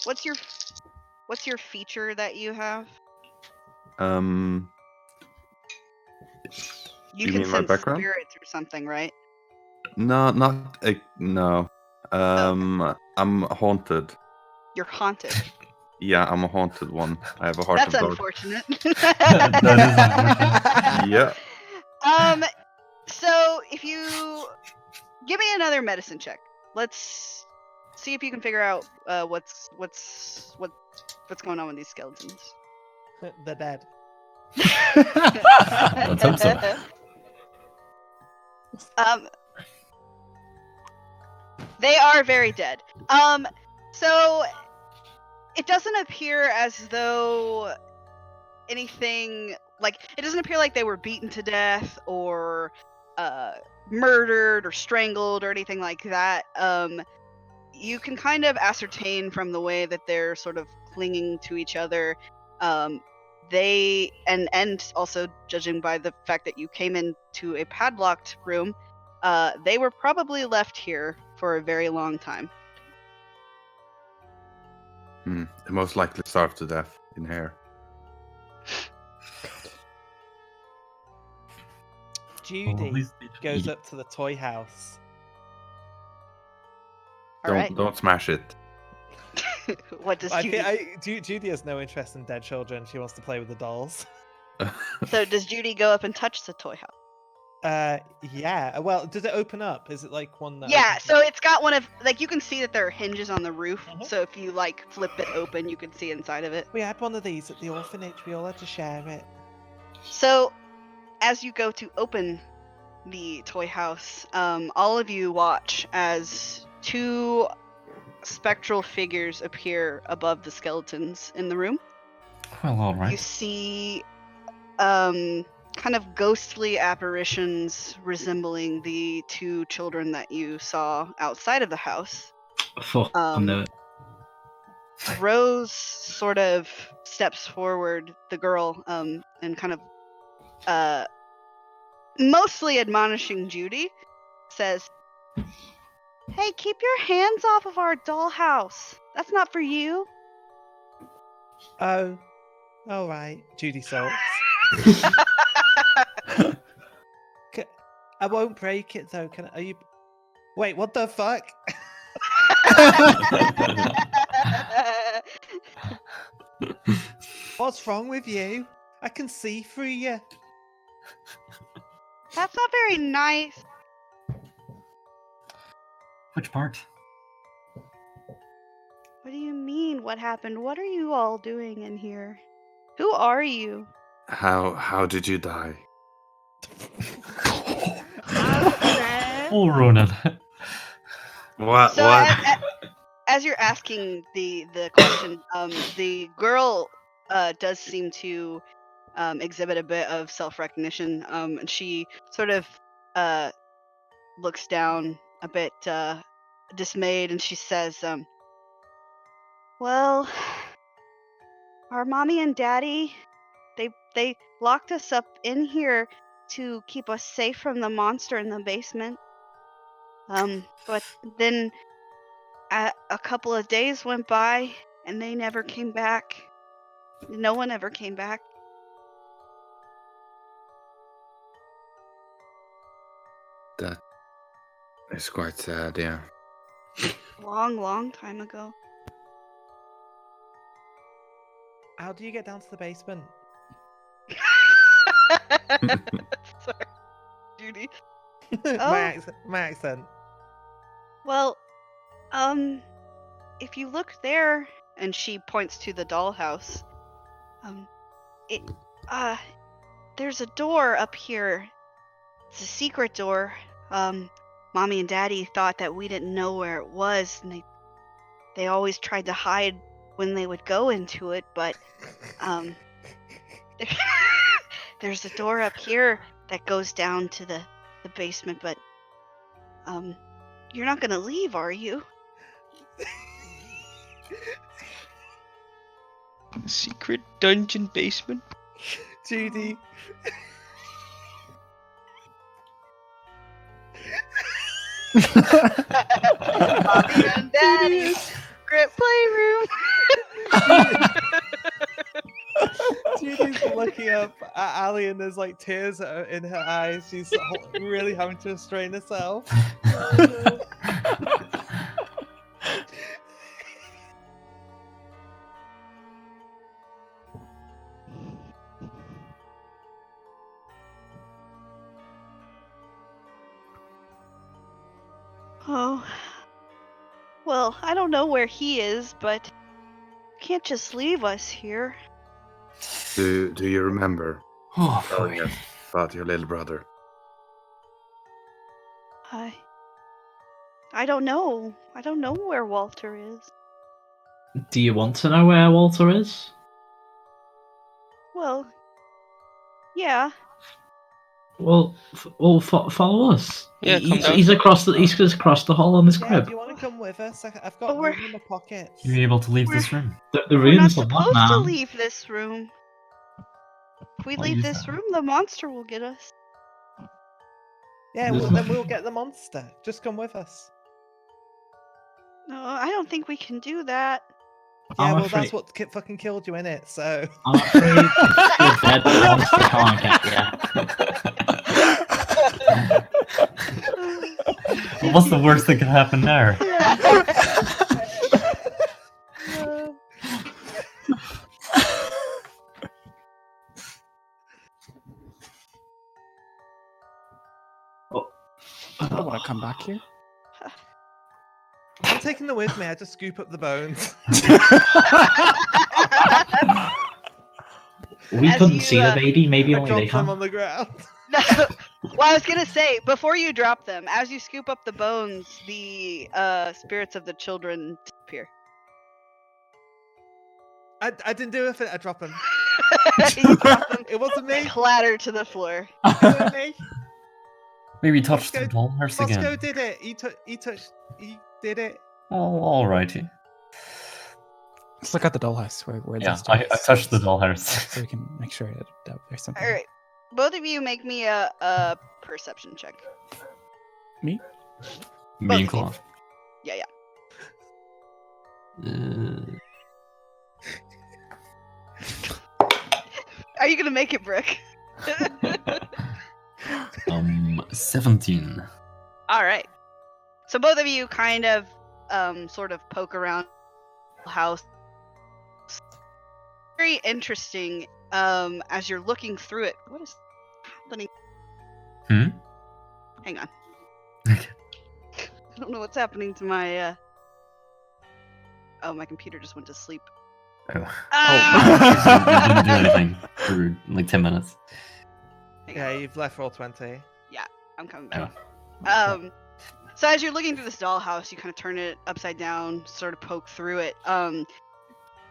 What's your feature that you have? You You mean can my sense background? spirits or something, right? No, not no. I'm haunted. You're haunted. Yeah, I'm a haunted one. I have a heart That's of dark. unfortunate. That is unfortunate. Yeah. So if you give me another medicine check, let's see if you can figure out what's going on with these skeletons. They're dead. Let's hope so. They are very dead. So it doesn't appear as though anything it doesn't appear like they were beaten to death or murdered or strangled or anything like that. You can kind of ascertain from the way that they're sort of clinging to each other. They and also judging by the fact that you came into a padlocked room, they were probably left here for a very long time. They most likely starved to death in here. Judy Well, at least they goes eat. up to the toy house. All right. Don't smash it. What does Judy? Judy has no interest in dead children. She wants to play with the dolls. So does Judy go up and touch the toy house? Yeah. Well, does it open up? Is it like one that? Yeah, opens so up? it's got one of you can see that there are hinges on the roof. Mhm. So if you flip it open, you can see inside of it. We had one of these at the orphanage. We all had to share it. So as you go to open the toy house, all of you watch as 2 spectral figures appear above the skeletons in the room. Well, all You right. see kind of ghostly apparitions resembling the 2 children that you saw outside of the house. Fuck, no. Rose sort of steps forward, the girl, and kind of mostly admonishing Judy, says, "Hey, keep your hands off of our dollhouse. That's not for you." Oh, all right. Judy sulks. I won't break it though. Can I? Are you? Wait, what the fuck? What's wrong with you? I can see through you. That's not very nice. Which part? What do you mean? What happened? What are you all doing in here? Who are you? How did you die? Oh, Ronan. What? So What? as you're asking the question, the girl does seem to exhibit a bit of self-recognition, and she sort of looks down a bit dismayed, and she says, "Well, our mommy and daddy, they locked us up in here to keep us safe from the monster in the basement. But then a couple of days went by and they never came back. No one ever came back." That is quite sad, yeah. Long time ago. How do you get down to the basement? Sorry, Judy. my accent. Well, if you look there, and she points to the dollhouse, it, there's a door up here. It's a secret door. Mommy and Daddy thought that we didn't know where it was, and they always tried to hide when they would go into it, but, there's a door up here that goes down to the basement, but, you're not gonna leave, are you? Secret dungeon basement. Judy. Mommy and Daddy, secret playroom. Judy's looking up at Ali and there's like tears in her eyes. She's really having to restrain herself. Oh, well, I don't know where he is, but you can't just leave us here. Do you remember Oh, telling boy. us about your little brother? I don't know. I don't know where Walter is. Do you want to know where Walter is? Well, yeah. Well, follow us. Yeah, come down. He's across the hall on this Yeah, crib. do you want to come with us? I've But got we're- room in my pockets. You're able to leave this room. The We're not room's a lot, supposed to man. leave this room. If we I'll leave use this that. room, the monster will get us. Yeah, well, then we'll get the monster. Just come with us. No, I don't think we can do that. Yeah, I'm well, afraid- that's what fucking killed you, innit? So. I'm afraid if you're dead, the monster can't get you. What's the worst that could happen there? I don't want to come back here. I'm taking them with me. I just scoop up the bones. We As couldn't you, see the baby. Maybe I only they drop them can. on the ground. Well, I was gonna say, before you drop them, as you scoop up the bones, the spirits of the children disappear. I didn't do it. I drop them. You drop them, It wasn't me. clatter to the floor. It wasn't me. Maybe touch the Bosco- dollhouse Bosco again. did it. He did it. Oh, alrighty. Let's look at the dollhouse where Yeah, this I is, touched the so dollhouse. we can make sure that there's something. All right, both of you make me a perception check. Me? Me and Both of you. Claude. Yeah. Are you gonna make it, Brick? 17. All right. So both of you kind of sort of poke around the house. Very interesting as you're looking through it. What is happening? Hang on. I don't know what's happening to my Oh, my computer just went to sleep. Oh. Ah! You didn't do anything for like 10 minutes. Hang Yeah, on. you've left roll 20. I'm coming Yeah. back. So as you're looking through this dollhouse, you kind of turn it upside down, sort of poke through it.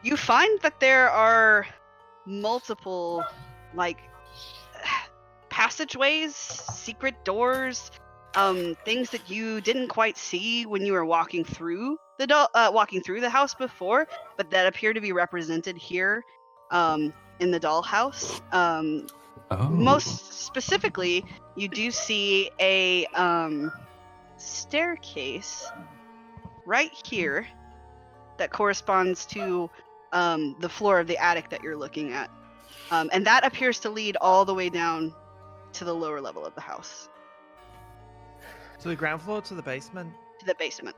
You find that there are multiple, like, passageways, secret doors, things that you didn't quite see when you were walking through the house before, but that appear to be represented here, in the dollhouse. Oh. Most specifically, you do see a staircase right here that corresponds to the floor of the attic that you're looking at. And that appears to lead all the way down to the lower level of the house, To the ground floor, to the basement. to the basement.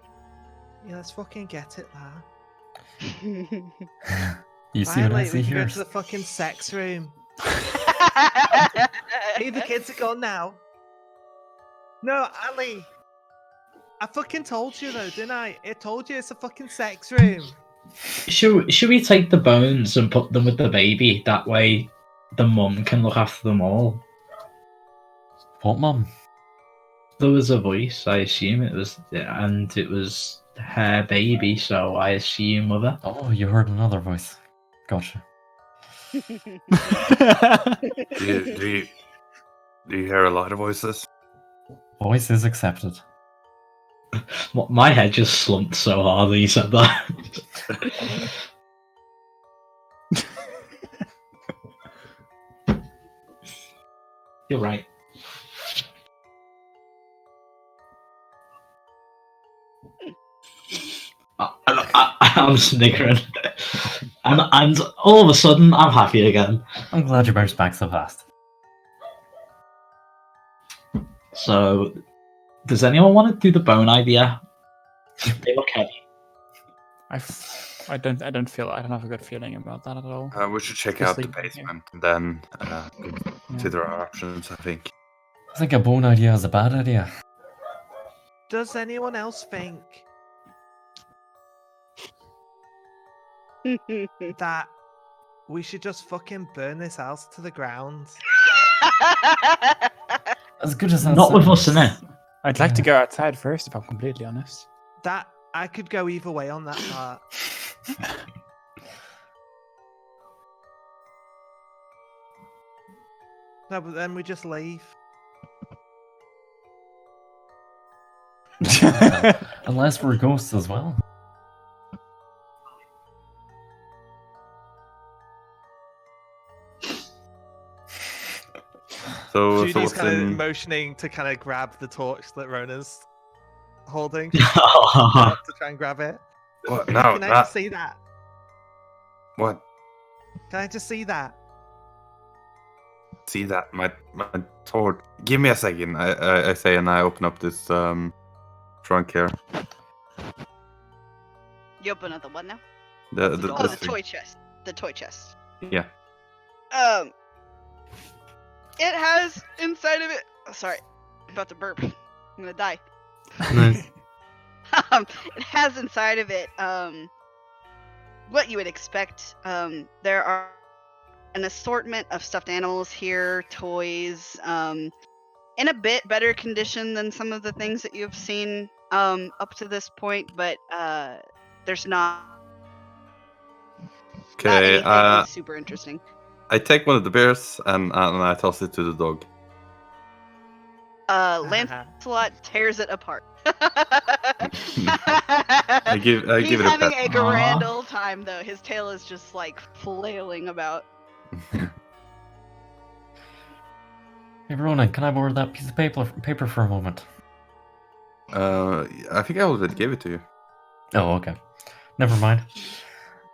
Yeah, let's fucking get it there. You see what I Finally, see we can here? go to the fucking sex room. Hey, the kids are gone now. No, Ali. I fucking told you though, didn't I? I told you it's a fucking sex room. Should we take the bones and put them with the baby? That way, the mum can look after them all. What, Mum? There was a voice. I assume it was, and it was her baby. So I assume mother. Oh, you heard another voice. Gotcha. Do you hear a lot of voices? Voice is accepted. My head just slumped so hard when you said that. You're right. I'm sniggering. And all of a sudden, I'm happy again. I'm glad you bounced back so fast. So, does anyone want to do the bone idea? They look heavy. I don't have a good feeling about that at all. We should check Just out the leave it here. basement and then consider our options, I think. I think a bone idea is a bad idea. Does anyone else think that we should just fucking burn this house to the ground? As good as that Not with us sounds, in it. I'd like to go outside first, if I'm completely honest. That I could go either way on that part. No, but then we just leave. Unless we're ghosts as well. So Judy's what's kind of in... motioning to kind of grab the torch that Rona's holding. To try and grab it. What? No, Can I not... just see that? What? Can I just see that? See that? My sword. Give me a second, I say, and I open up this trunk here. You open up the what now? The Oh, the thing. toy chest. The toy chest. Yeah. It has inside of it. Oh, sorry, I'm about to burp. I'm gonna die. Nice. It has inside of it what you would expect. There are an assortment of stuffed animals here, toys, in a bit better condition than some of the things that you've seen up to this point, but there's not Okay. anything super interesting. I take one of the bears and I toss it to the dog. Lancelot tears it apart. I give He's it a having pet. a grand old time though. His tail is just like flailing about. Hey, Ronan, can I borrow that piece of paper for a moment? I think I already gave it to you. Oh, okay. Never mind.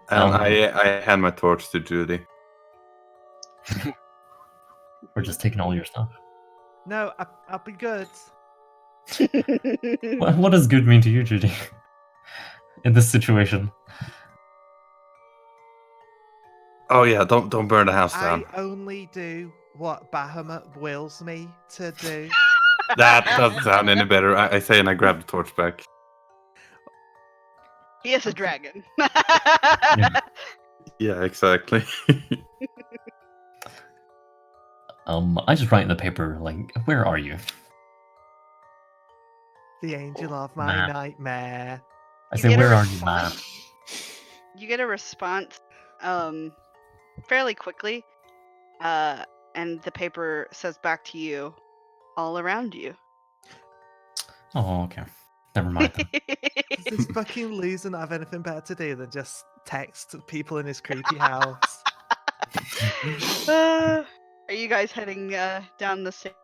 And I hand my torch to Judy. We're just taking all your stuff. No, I'll be good. What does good mean to you, Judy? In this situation? Oh yeah, don't burn the house I down. only do what Bahamut wills me to do. That doesn't sound any better. I say, and I grab the torch back. He is a dragon. Yeah, exactly. I just write in the paper, like, where are you? The angel of my Man. nightmare. I You say, get a where are you, man? response? You get a response fairly quickly, and the paper says back to you, all around you. Oh, okay. Never mind. Then. Does this fucking loser not have anything better to do than just text people in his creepy house? Are you guys heading down the stairs?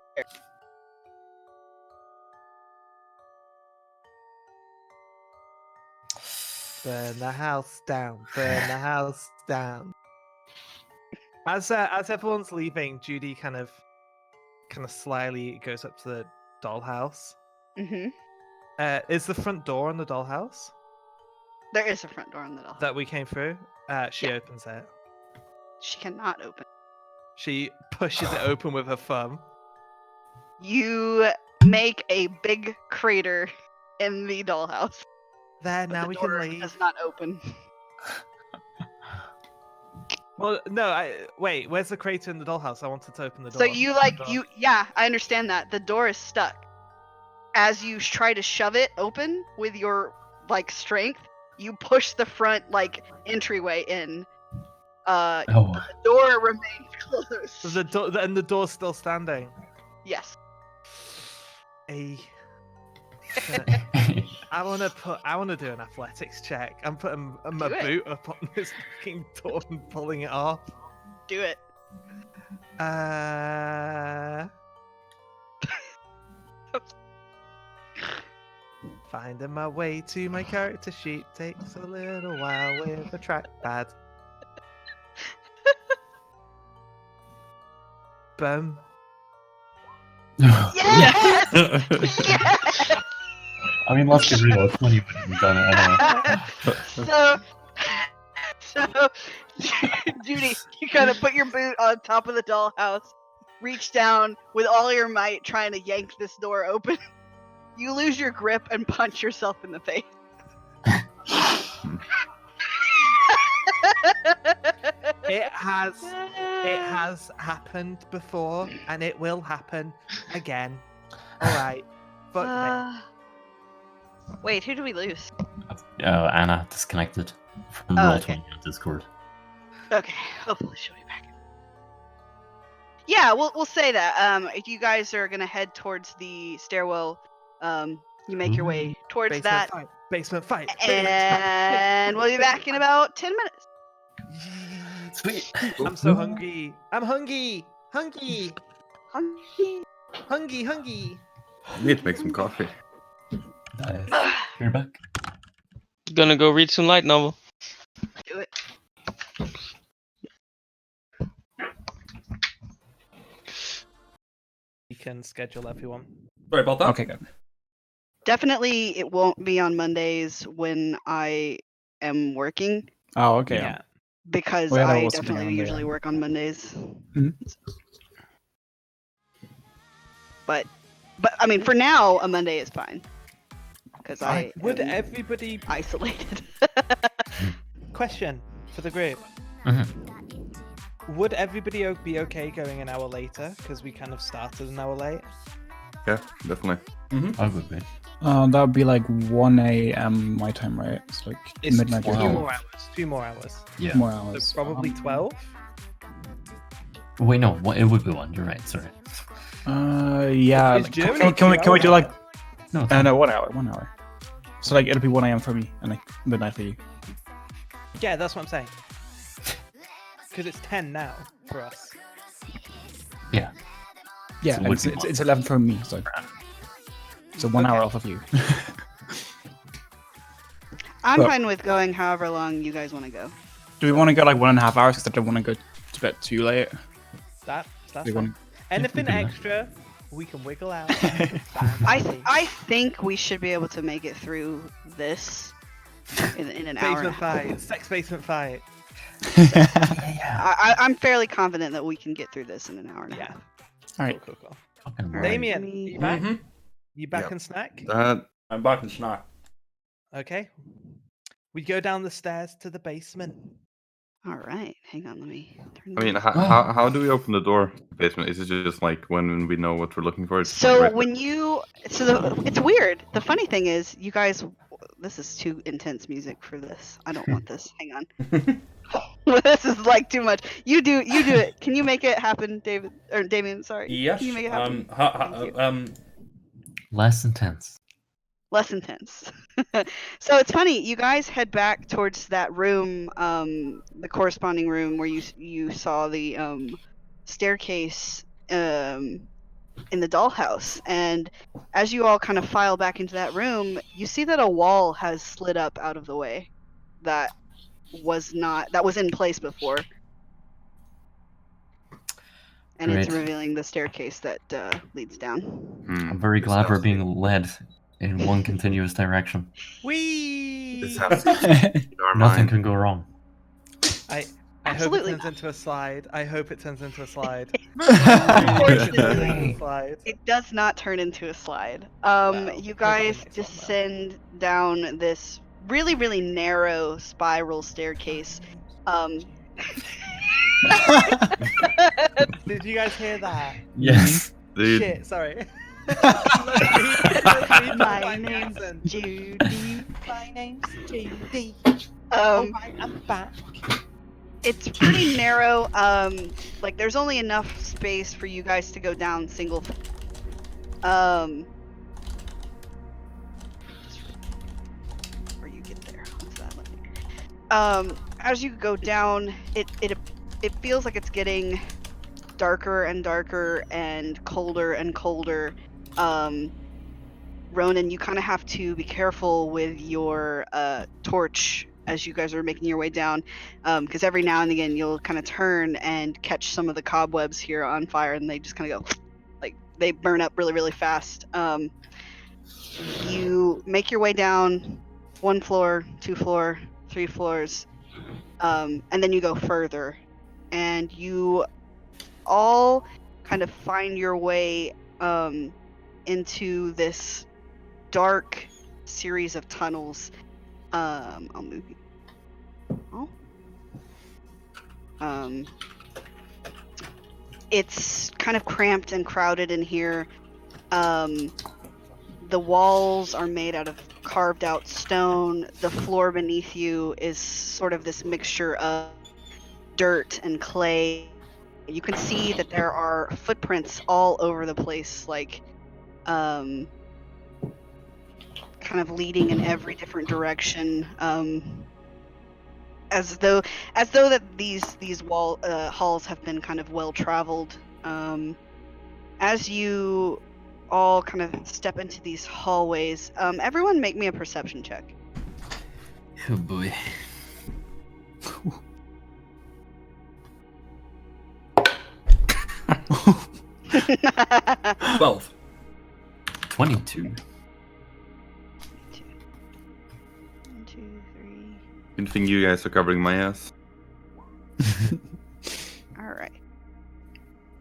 Burn the house down. Burn the house down. As everyone's leaving, Judy kind of slyly goes up to the dollhouse. Mm-hmm. Is the front door on the dollhouse There is a front door on the doll. that we came through? She Yeah. opens it. She cannot open. She pushes it open with her thumb. You make a big crater in the dollhouse. There, But now the we door can leave. does not open. Well, no, wait. Where's the crater in the dollhouse? I wanted to open the door. So you yeah, I understand that. The door is stuck. As you try to shove it open with your strength, you push the front entryway in. Oh, The door remains closed. And the door's still standing. Yes. I want to do an athletics check. I'm putting my Do it. boot up on this fucking door and pulling it off. Do it. Finding my way to my character sheet takes a little while with a trackpad. Boom. Yes! Yes! I mean, let's be real. It's funny when you've done it anyway. So, Judy, you kind of put your boot on top of the dollhouse, reach down with all your might, trying to yank this door open. You lose your grip and punch yourself in the face. It has happened before, and it will happen again. All right, fuck me. Wait, who do we lose? Anna disconnected from Oh, Roll20 okay. on Discord. Okay, hopefully she'll be back. Yeah, we'll say that. If you guys are gonna head towards the stairwell, you make your way towards that, Basement fight. and we'll be back in about 10 minutes. Sweet. I'm so hungry. I'm hungry. Hungry. Hungry. Hungry. Need to make some coffee. You're back. Gonna go read some light novel. Do it. You can schedule everyone. Sorry about that. Okay, good. Definitely, it won't be on Mondays when I am working Oh, okay. Yeah. because Oh, yeah, that I was something definitely on there. usually work on Mondays. Mhm. But I mean, for now, a Monday is fine because I Would am everybody? isolated. Question for the group. Would everybody be okay going an hour later? Because we kind of started an hour late. Yeah, definitely. I would be. That would be like 1 a.m. my time, right? It's like It's midnight. two your time. more hours. 2 more hours. Yeah. More So hours. probably 12. Wait, no. It would be one. You're right. Sorry. Yeah. Is Like, Germany can we 2 do like No. no 1 hour? 1 hour. So like it'll be 1 a.m. for me and like midnight for you. Yeah, that's what I'm saying. Because it's 10 now for us. Yeah. Yeah, So it and would it's, be it's 11 for me. So So 1 hour Okay. off of you. I'm Well- fine with going however long you guys want to go. Do we want to go like 1.5 hours? Because I don't want to go to bed too late. That's We fine. want. Anything we can do that. extra, we can wiggle out. I think we should be able to make it through this in an hour. And a Basement half. fight. Sex basement fight. I'm fairly confident that we can get through this in an hour and a Yeah. half. All right. Cool. Fucking Right. right. Damien, Me- you back? Mhm. You back Yep. and snack? I'm back in snack. Okay. We go down the stairs to the basement. All right, hang on. Let me. Turn I mean, this- how do we open the door to the basement? Is it just like when we know what we're looking for? It's like So right when you, it's weird. The funny thing is, you guys, this is too intense music for this. I don't want this. Hang on. This is like too much. You do it. Can you make it happen, David or Damien? Sorry. Yes. Can you make it happen? Thank you. Less intense. Less intense. So it's funny. You guys head back towards that room, the corresponding room where you saw the staircase in the dollhouse, and as you all kind of file back into that room, you see that a wall has slid up out of the way that was in place before, and it's Great. revealing the staircase that leads down. I'm very This glad we're has being to- led in one continuous direction. Whee! This has to be in our Nothing mind. can go wrong. I hope it Absolutely turns not. into a slide. I hope it turns into a slide. Unfortunately, Slide. it does not turn into a slide. Wow. You Okay, guys next one, descend down this really, really narrow spiral staircase. Did you guys hear that? Yes. Dude, Shit, sorry. My name's Judy. My name's Judy. Alright, I'm back. it's pretty narrow. Like there's only enough space for you guys to go down single. Before you get there, what's that like? As you go down, it feels like it's getting darker and darker and colder. Ronan, you kind of have to be careful with your torch as you guys are making your way down, because every now and again you'll kind of turn and catch some of the cobwebs here on fire, and they just kind of go, like they burn up really, really fast. You make your way down 1 floor, 2 floor, 3 floors, and then you go further, and you all kind of find your way into this dark series of tunnels. I'll move you. Oh. It's kind of cramped and crowded in here. The walls are made out of carved out stone. The floor beneath you is sort of this mixture of dirt and clay. You can see that there are footprints all over the place, like kind of leading in every different direction, as though that these halls have been kind of well traveled. As you all kind of step into these hallways, everyone make me a perception check. Oh boy. One, 12. 22. 2, 3. you think you guys are covering my ass? All right.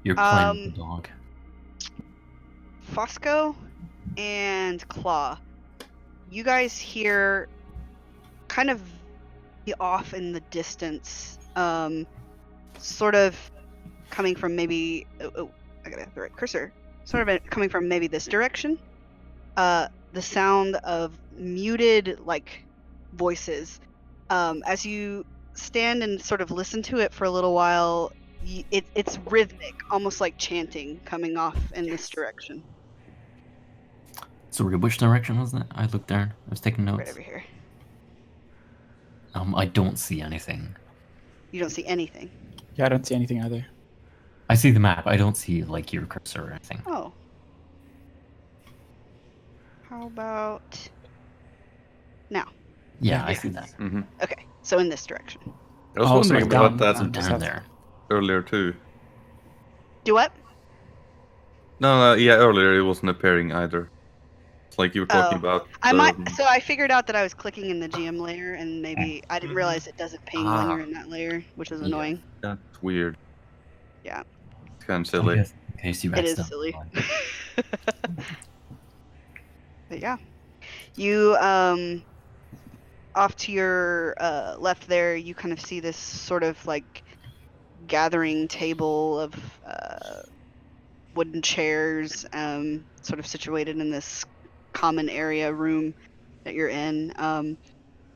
You're playing with the dog. Fosco and Claw, you guys hear kind of off in the distance, sort of coming from maybe I gotta have the right cursor, sort of coming from maybe this direction, the sound of muted like voices. As you stand and sort of listen to it for a little while, it's rhythmic, almost like chanting coming off in this direction. Sorry, which direction was that? I looked there. I was taking Right notes. over here. I don't see anything. You don't see anything. Yeah, I don't see anything either. I see the map. I don't see like your cursor or anything. Oh. How about now? Yeah, I see that. Mm-hmm. Okay, so in this direction. I was Oh, so wondering it's about down. that So down there. earlier too. Do what? No, yeah, earlier it wasn't appearing either. It's like you were talking Oh, about. I might. So I figured out that I was clicking in the GM layer, and maybe I didn't Mhm. realize it doesn't ping when Ah. you're in that layer, which is Yeah. annoying. That's weird. Yeah. It's kind of I silly. guess in case you It is accidentally. silly. But yeah, you off to your left there, you kind of see this sort of like gathering table of wooden chairs, sort of situated in this common area room that you're in.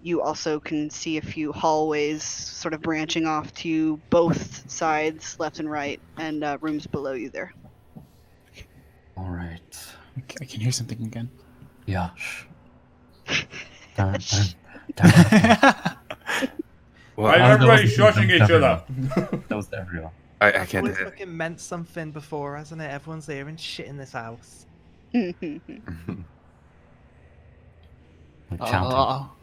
You also can see a few hallways sort of branching off to both sides, left and right, and rooms below you there. All right. I can hear something again. Yeah. Shh. Don't. Well, Why Oh, is that was everybody the thing, shushing that was each other? everyone. That was everyone. I can't. Always fucking meant something before, hasn't it? Everyone's hearing shit in this house. Like chanting. I'll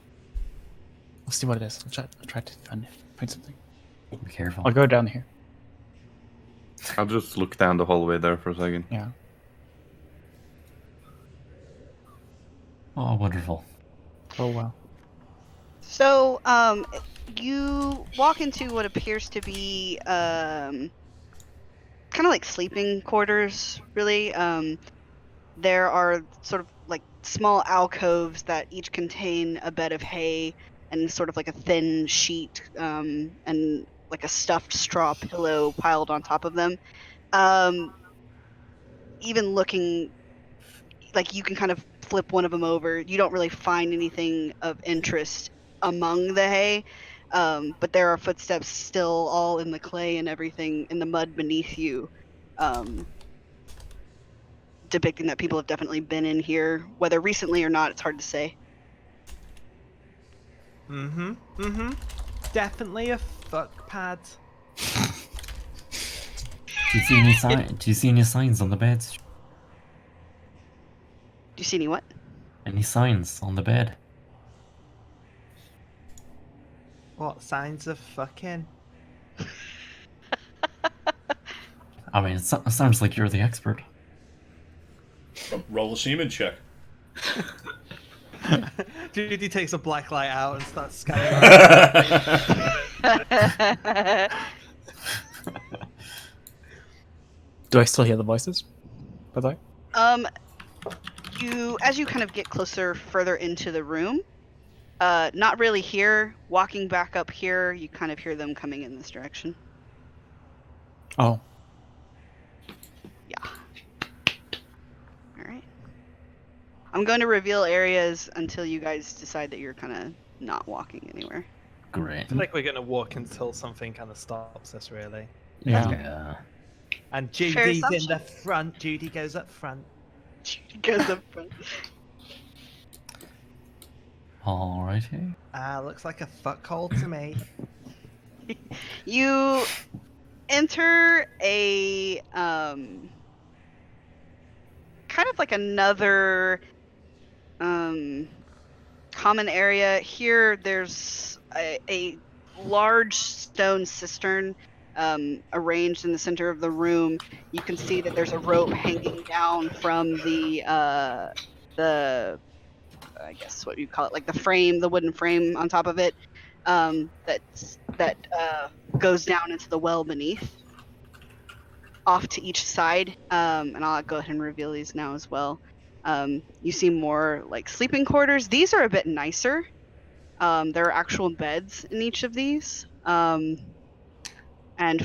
see what it is. I'll try to find something. Be careful. I'll go down here. I'll just look down the hallway there for a second. Yeah. Oh, wonderful. Oh wow. So, you walk into what appears to be kind of like sleeping quarters, really. There are sort of like small alcoves that each contain a bed of hay and sort of like a thin sheet, and like a stuffed straw pillow piled on top of them. Even looking like you can kind of flip one of them over. You don't really find anything of interest among the hay, but there are footsteps still all in the clay and everything in the mud beneath you, depicting that people have definitely been in here, whether recently or not. It's hard to say. Definitely a fuck pad. Do you see any Do you see any signs on the beds? Do you see any what? Any signs on the bed? What signs of fucking? I mean, it sounds like you're the expert. Roll a semen check. Judy takes a black light out and starts scanning around. Do I still hear the voices? By the way. As you kind of get further into the room, not really here. Walking back up here, you kind of hear them coming in this direction. Oh. Yeah. All right. I'm going to reveal areas until you guys decide that you're kind of not walking anywhere. Great. I feel like we're gonna walk until something kind of stops us, really. Yeah. And Fair Judy's in assumption. the front. Judy goes up front. Goes up front. Alrighty. Looks like a fuckhole to me. You enter a kind of like another common area. Here there's a large stone cistern arranged in the center of the room. You can see that there's a rope hanging down from the I guess what you call it, like the wooden frame on top of it, that goes down into the well beneath, off to each side. And I'll go ahead and reveal these now as well. You see more like sleeping quarters. These are a bit nicer. There are actual beds in each of these, and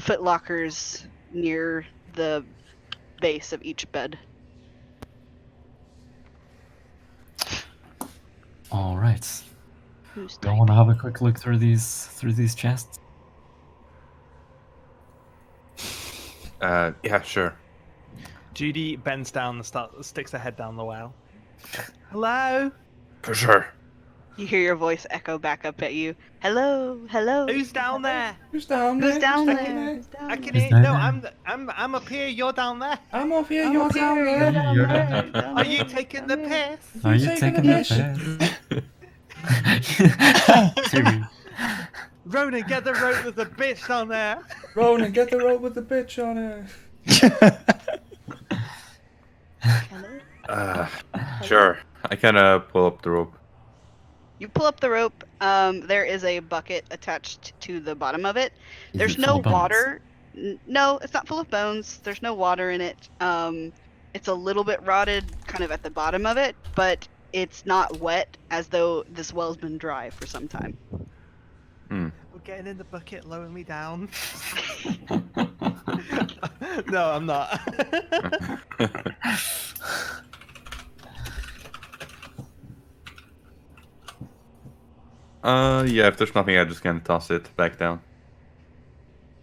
foot lockers near the base of each bed. All right. Who's Do you want to have a quick look through these chests? Yeah, sure. Judy bends down and sticks her head down the well. Hello? For sure. You hear your voice echo back up at you. Hello, hello. Who's down there? Who's down Who's there? down Who's there? Who's down I can there? hear. down No, there? I'm up here. You're down there. I'm up here. I'm You're up down here, there. you're down You're there, down down Are there, you taking the down there. piss? Are you taking taking the the piss? piss? Dude. Ronan, get the rope. There's a bitch down there. Ronan, get the rope with the bitch on it. Hello? Sure. I kind of pull up the rope. You pull up the rope. There is a bucket attached to the bottom of it. Is There's it full no of bones? water. No, it's not full of bones. There's no water in it. It's a little bit rotted kind of at the bottom of it, but it's not wet as though this well's been dry for some time. We're getting in the bucket. Lower me down. No, I'm not. Yeah, if there's nothing, I just kind of toss it back down.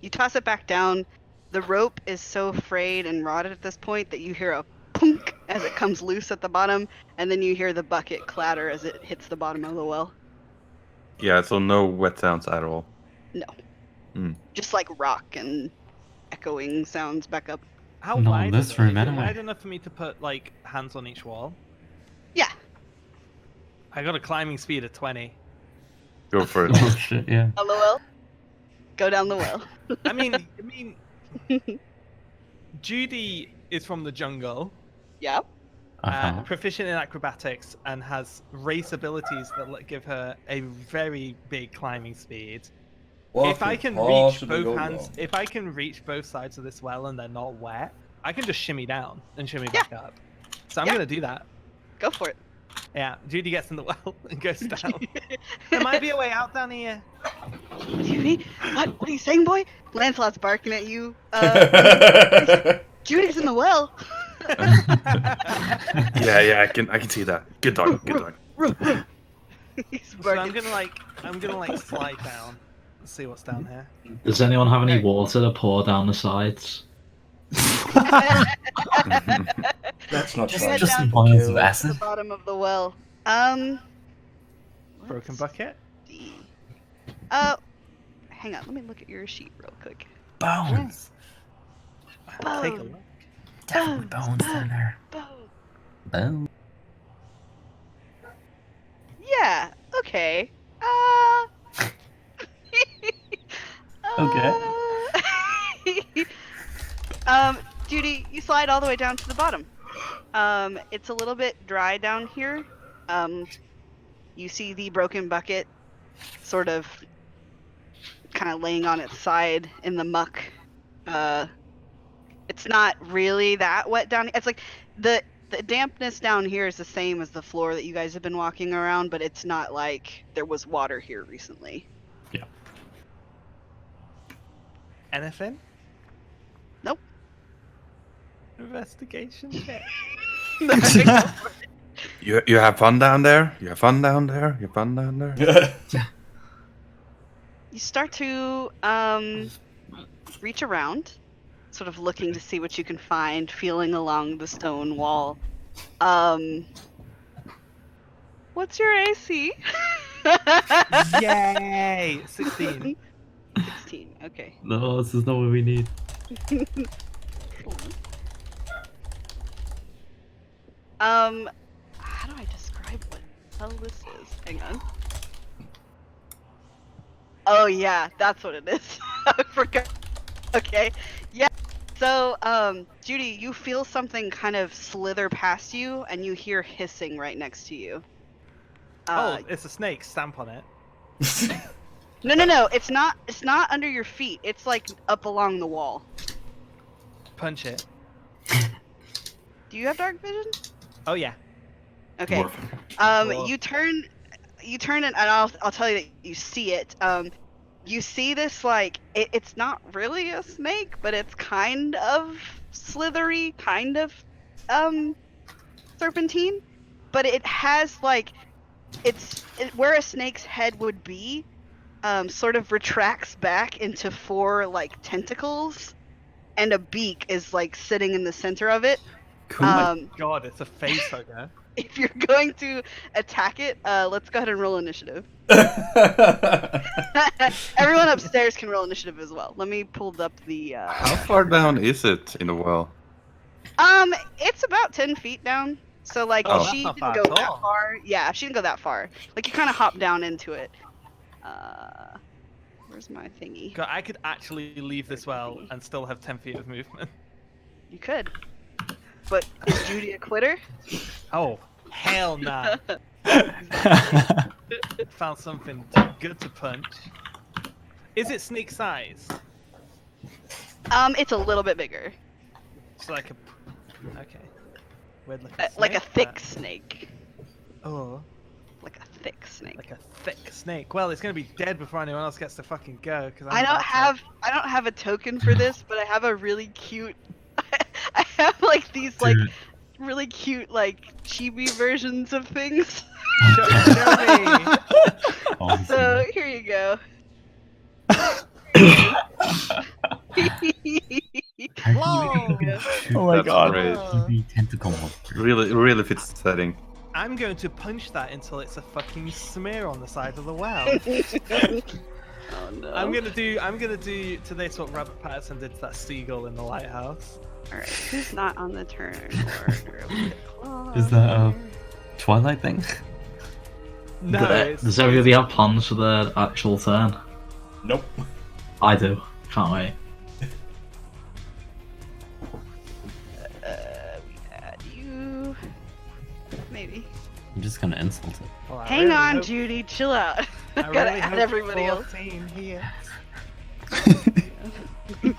You toss it back down. The rope is so frayed and rotted at this point that you hear a punk as it comes loose at the bottom, and then you hear the bucket clatter as it hits the bottom of the well. Yeah, so no wet sounds at all. No. Hmm. Just like rock and echoing sounds back up. How No, wide this is it? room Is it anyway. wide enough for me to put like hands on each wall? Yeah. I got a climbing speed of 20. Go for it. Oh shit, yeah. On the well. Go down the well. I mean, Judy is from the jungle, Yep. Uh-huh. proficient in acrobatics, and has race abilities that give her a very big climbing speed. If I can reach both hands, if I can reach both sides of this well and they're not wet, I can just shimmy down and shimmy back up. So I'm Yeah. gonna do that. Go for it. Yeah, Judy gets in the well and goes down. There might be a way out down here. Judy? What are you saying, boy? Lancelot's barking at you. Judy's in the well. Yeah, I can see that. Good dog, good dog. He's So I'm barking. gonna like slide down. Let's see what's down here. Does anyone have any Okay. water to pour down the sides? That's not Just- trying just to some boils of kill. acid. The bottom of the well. Broken let's bucket. see. Hang on. Let me look at your sheet real quick. Bones. Take a Bone. look. Definitely bones in there. Bone. Bones. Yeah. Okay. Okay. Judy, you slide all the way down to the bottom. It's a little bit dry down here. You see the broken bucket sort of kind of laying on its side in the muck. It's not really that wet down. It's like the dampness down here is the same as the floor that you guys have been walking around, but it's not like there was water here recently. Anything? Nope. Investigation check. You have fun down there? You have fun down there? You have fun down there? You start to reach around, sort of looking to see what you can find, feeling along the stone wall. What's your AC? Yay! 16. 16. Okay. No, this is not what we need. How do I describe what the hell this is? Hang on. Oh yeah, that's what it is. I forgot. Okay. Yeah. So, Judy, you feel something kind of slither past you, and you hear hissing right next to you. Oh, it's a snake. Stamp on it. No. It's not. It's not under your feet. It's like up along the wall. Punch it. Do you have dark vision? Oh yeah. Okay. Cool. You turn, and I'll tell you that you see it. You see this like it's not really a snake, but it's kind of slithery, kind of serpentine, but it has like where a snake's head would be, sort of retracts back into 4 like tentacles, and a beak is like sitting in the center of it. Oh my god, it's a face hugger. if you're going to attack it, let's go ahead and roll initiative. Everyone upstairs can roll initiative as well. Let me pull up the. How far down is it in the well? It's about 10 feet down. So like Oh. she That's didn't not go far at that all. far. Yeah, she didn't go that far. Like you kind of hop down into it. Where's my thingy? God, I could actually leave this well and still have 10 feet of movement. You could. But is Judy a quitter? Oh, hell nah. Found something good to punch. Is it snake size? It's a little bit bigger. It's like a. Okay. Weird looking Like a snake, thick but- snake. Oh, Like a thick snake. like a thick snake. Well, it's gonna be dead before anyone else gets to fucking go. Cause I don't have a token for this, but I have a really cute. I have like these like Dude. really cute like chibi versions of things. Show me. Oh, So here you go. Whoa! Oh my That's god. great. TV tentacle monster. Really fits the setting. I'm going to punch that until it's a fucking smear on the side of the well. Oh no. I'm gonna do to this what Robert Pattinson did to that seagull in the lighthouse. Alright, who's not on the turn order? Is that a Twilight thing? No, it's, Does everybody have plans for their actual turn? Nope. I do. Can't wait. We add you. Maybe. I'm just gonna insult it. well, I Hang really on, hope- Judy, chill out. I Gotta really add hope everybody else. 14 here.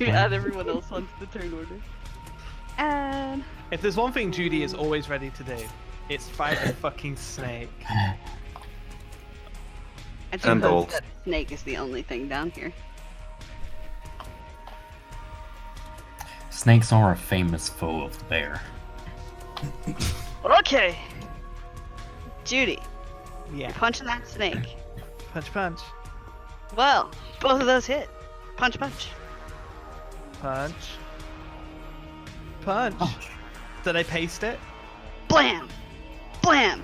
Add everyone else onto the turn order. And If there's one thing Judy is always ready to do, it's fight a fucking snake. I And suppose ult. that snake is the only thing down here. Snakes are a famous foe of the bear. Okay. Judy, Yeah. you're punching that snake. Punch, punch, Well, both of those hit. Punch, punch. punch, punch. Did I paste it? Blam! Blam!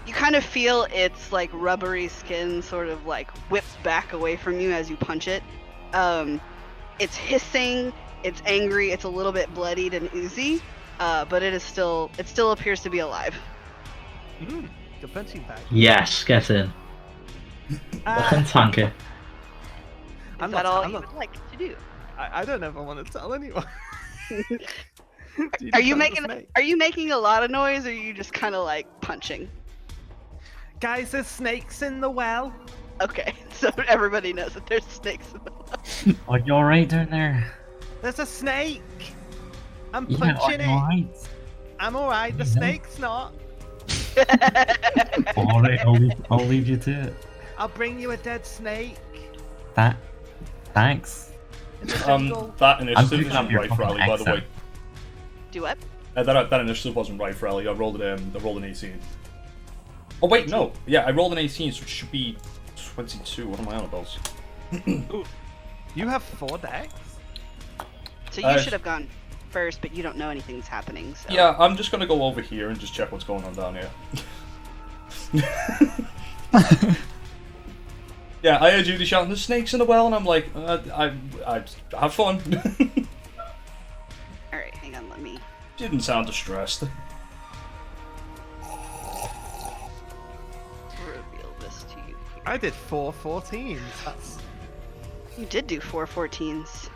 You kind of feel its like rubbery skin sort of like whip back away from you as you punch it. It's hissing, it's angry, it's a little bit bloodied and oozy, but it still appears to be alive. Good punching bag. Yes, get in. Fucking tank it. Is I'm that not- all I'm you not- would like to do? I don't know if I want to tell anyone. Are you making a lot of noise, or are you just kind of like punching? Guys, there's snakes in the well. Okay, so everybody knows that there's snakes in the well. Are you alright down there? There's a snake. I'm Yeah, are punching you it. alright? I'm alright. The Yeah. snake's not. Alright, I'll leave you to it. I'll bring you a dead snake. Thanks. In the jungle. That I'm initiative picking up isn't your right for fucking Ellie, by the way. accent. Do what? That initiative wasn't right for Ellie. I rolled an 18. Oh wait, no. Yeah, I rolled an 18, so it should be 22. What am I on about? You have 4 decks? So you should have gone first, but you don't know anything's happening. So. Yeah, I'm just gonna go over here and just check what's going on down here. Yeah, I heard Judy shouting, "There's snakes in the well," and I'm like, I have fun. All right, hang on. Let me. Didn't sound distressed. Reveal this to you. I did 4 14s. That's You did do 4 14s.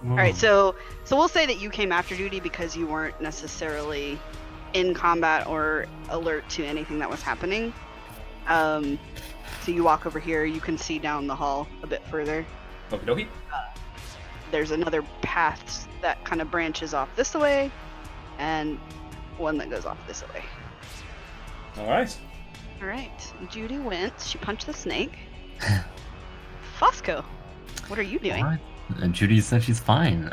All All right, so we'll say that you came after duty because you weren't necessarily in combat or alert to anything that was happening. So you walk over here. You can see down the hall a bit further. Okie dokie. There's another path that kind of branches off this way, and one that goes off this way. All right. All right, Judy went. She punched the snake. Fosco, what are you doing? Alright. And Judy said she's fine.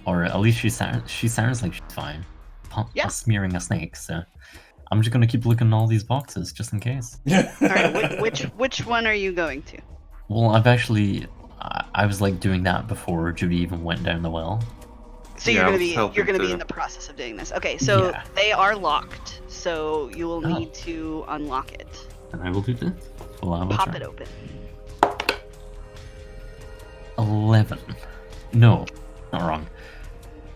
Or at least she sounds like she's fine. Yeah. Smearing a snake. So I'm just gonna keep looking at all these boxes just in case. All right, which one are you going to? Well, I've actually, I was like doing that before Judy even went down the well. So Yeah, I you're was gonna be helping in to- the process of doing this. Okay, so Yeah. they are locked. So you will Oh. need to unlock it. And I will do that. Full ammo Pop charm. it open. 11. No, not wrong.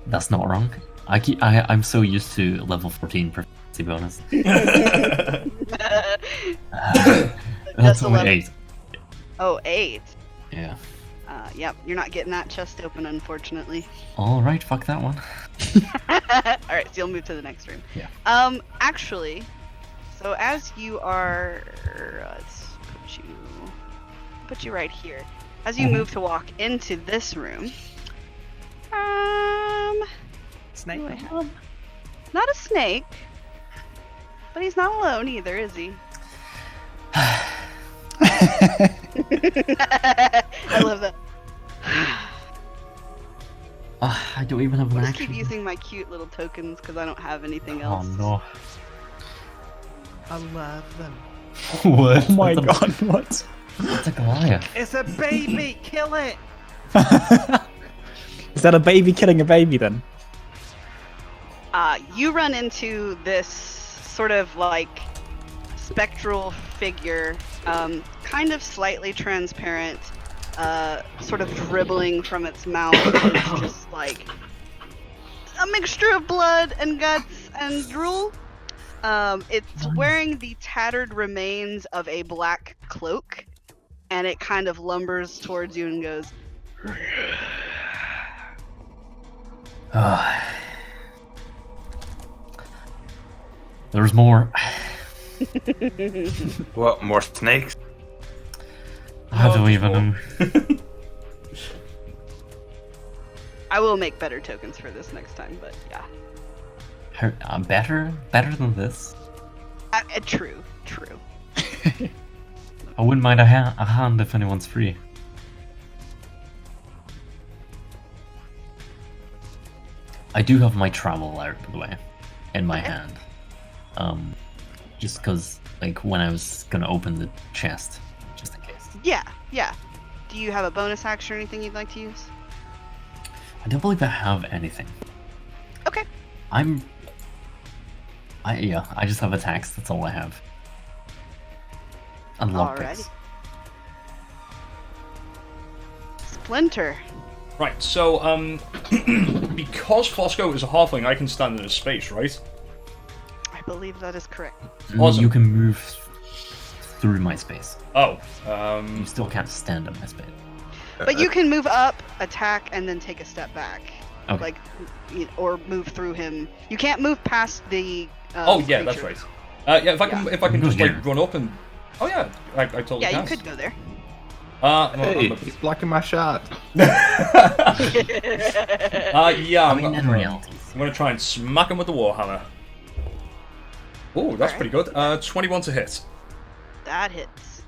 That's not wrong. I'm so used to level 14 proficiency bonus. That's Just only 11. 8. Oh, 8. Yeah. Yep, you're not getting that chest open, unfortunately. Alright, fuck that one. Alright, so you'll move to the next room. Yeah. Actually, so as you are, let's put you right here. As you move to walk into this room, Snake. who do I have? Not a snake, but he's not alone either, is he? I love that. I don't even have an I'll just keep action. using my cute little tokens because I don't have anything Oh else. no. I love them. What? Oh my god, what? It's a Goliath. It's a baby. Kill it. Is that a baby killing a baby then? You run into this sort of like spectral figure, kind of slightly transparent, sort of dribbling from its mouth. It's just like a mixture of blood and guts and drool. It's wearing the tattered remains of a black cloak, and it kind of lumbers towards you and goes, There's more. What, more snakes? I don't even know. I will make better tokens for this next time, but yeah. Better than this. True. I wouldn't mind a hand if anyone's free. I do have my travel out, by the way, in my hand. Just because, like, when I was gonna open the chest, just in case. Yeah. Do you have a bonus action or anything you'd like to use? I don't believe I have anything. Okay. I just have attacks. That's all I have. And lockpicks. Splinter. Right, so, because Fosco is a halfling, I can stand in his space, right? I believe that is correct. Awesome. You can move through my space. Oh, You still can't stand in my space. But you can move up, attack, and then take a step back. Okay. Like, or move through him. You can't move past the. oh yeah, that's creature. right. Yeah, if I can Go just, here. like, run up and... Oh yeah, I totally Yeah, can. you could go there. Hey, he's blocking my shot. Yeah, I mean, in reality. I'm gonna try and smack him with the warhammer. Oh, that's pretty good. 21 to hit. That hits.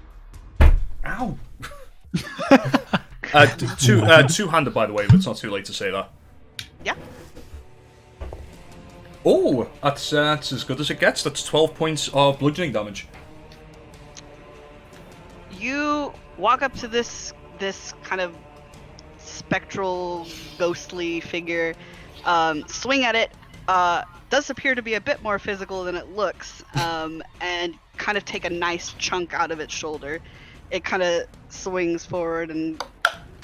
Ow. Two-handed, by the way, but it's not too late to say that. Yeah. Oh, that's as good as it gets. That's 12 points of bludgeoning damage. You walk up to this kind of spectral, ghostly figure, swing at it. Does appear to be a bit more physical than it looks, and kind of take a nice chunk out of its shoulder. It kind of swings forward and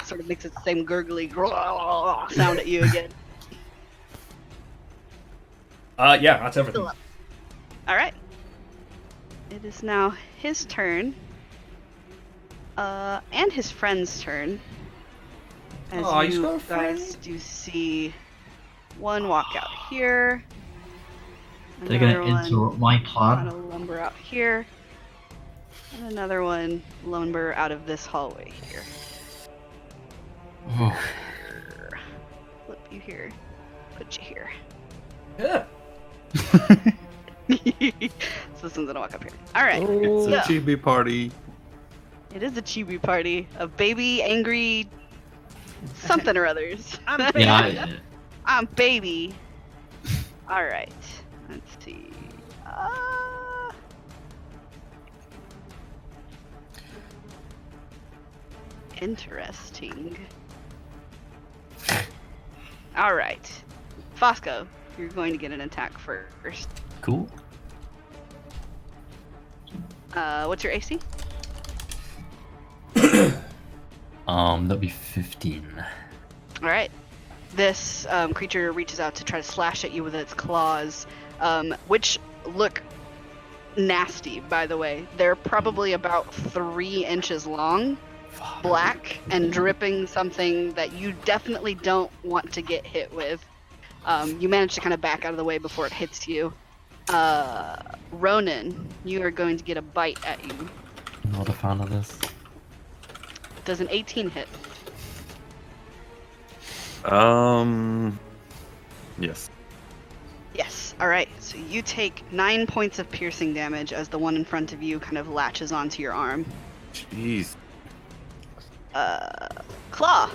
sort of makes its same gurgly sound at you again. Yeah, that's everything. Still up. All right. It is now his turn, and his friend's turn. As He's you got a friend. guys do see one walk out here. They're gonna Another one interrupt my kind plan. of lumber out here. And another one lumber out of this hallway here. Flip you here. Put you here. Yeah. So this one's gonna walk up here. Alright. It's a So, chibi party. it is a chibi party of baby angry something or others. Yeah, I'm baby. Alright. Let's see. Interesting. All right, Fosco, you're going to get an attack first. Cool. What's your AC? That'd be 15. All right. This creature reaches out to try to slash at you with its claws, which look nasty, by the way. They're probably about 3 inches long, black, and dripping something that you definitely don't want to get hit with. You manage to kind of back out of the way before it hits you. Ronan, you are going to get a bite at you. Not a fan of this. Does an 18 hit? Yes. Yes. All right. So you take 9 points of piercing damage as the one in front of you kind of latches onto your arm. Jeez. Claw.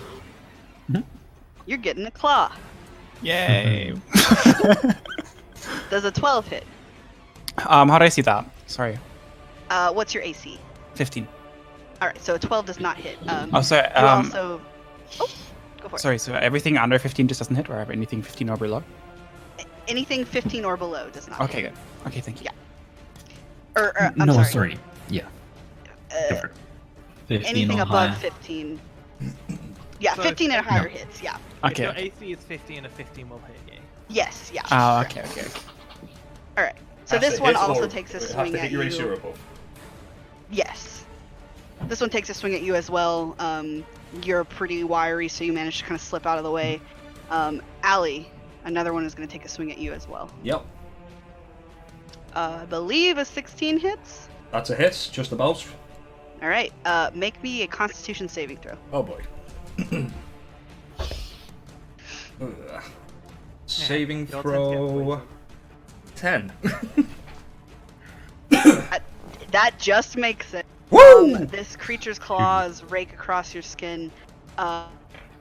Mhm. You're getting a claw. Yay. Does a 12 hit? How do I see that? Sorry. What's your AC? 15. All right. So a 12 does not hit. Oh, sorry. You also. Oh, go for it. Sorry. So everything under 15 just doesn't hit, or anything 15 or below? Anything 15 or below does not. Okay, hit. good. Okay, thank you. Yeah. Or I'm No, sorry. Yeah. Go Uh, for it. 15 anything or above higher. 15. Yeah, So 15 and if- higher hits. Yeah. If Okay. your AC is 15, a 15 will hit you. Yes. Yeah. Oh, okay, okay. All right. So Has to this one hit also or- takes a have swing to at hit your AC or you. above. Yes. This one takes a swing at you as well. You're pretty wiry, so you manage to kind of slip out of the way. Allie, another one is going to take a swing at you as well. Yep. I believe a 16 hits. That's a hit, just about. All right. Make me a Constitution saving throw. Oh boy. Ugh. Saving you'll tend to get throw. 10. That just makes it. Woo! This creature's claws rake across your skin.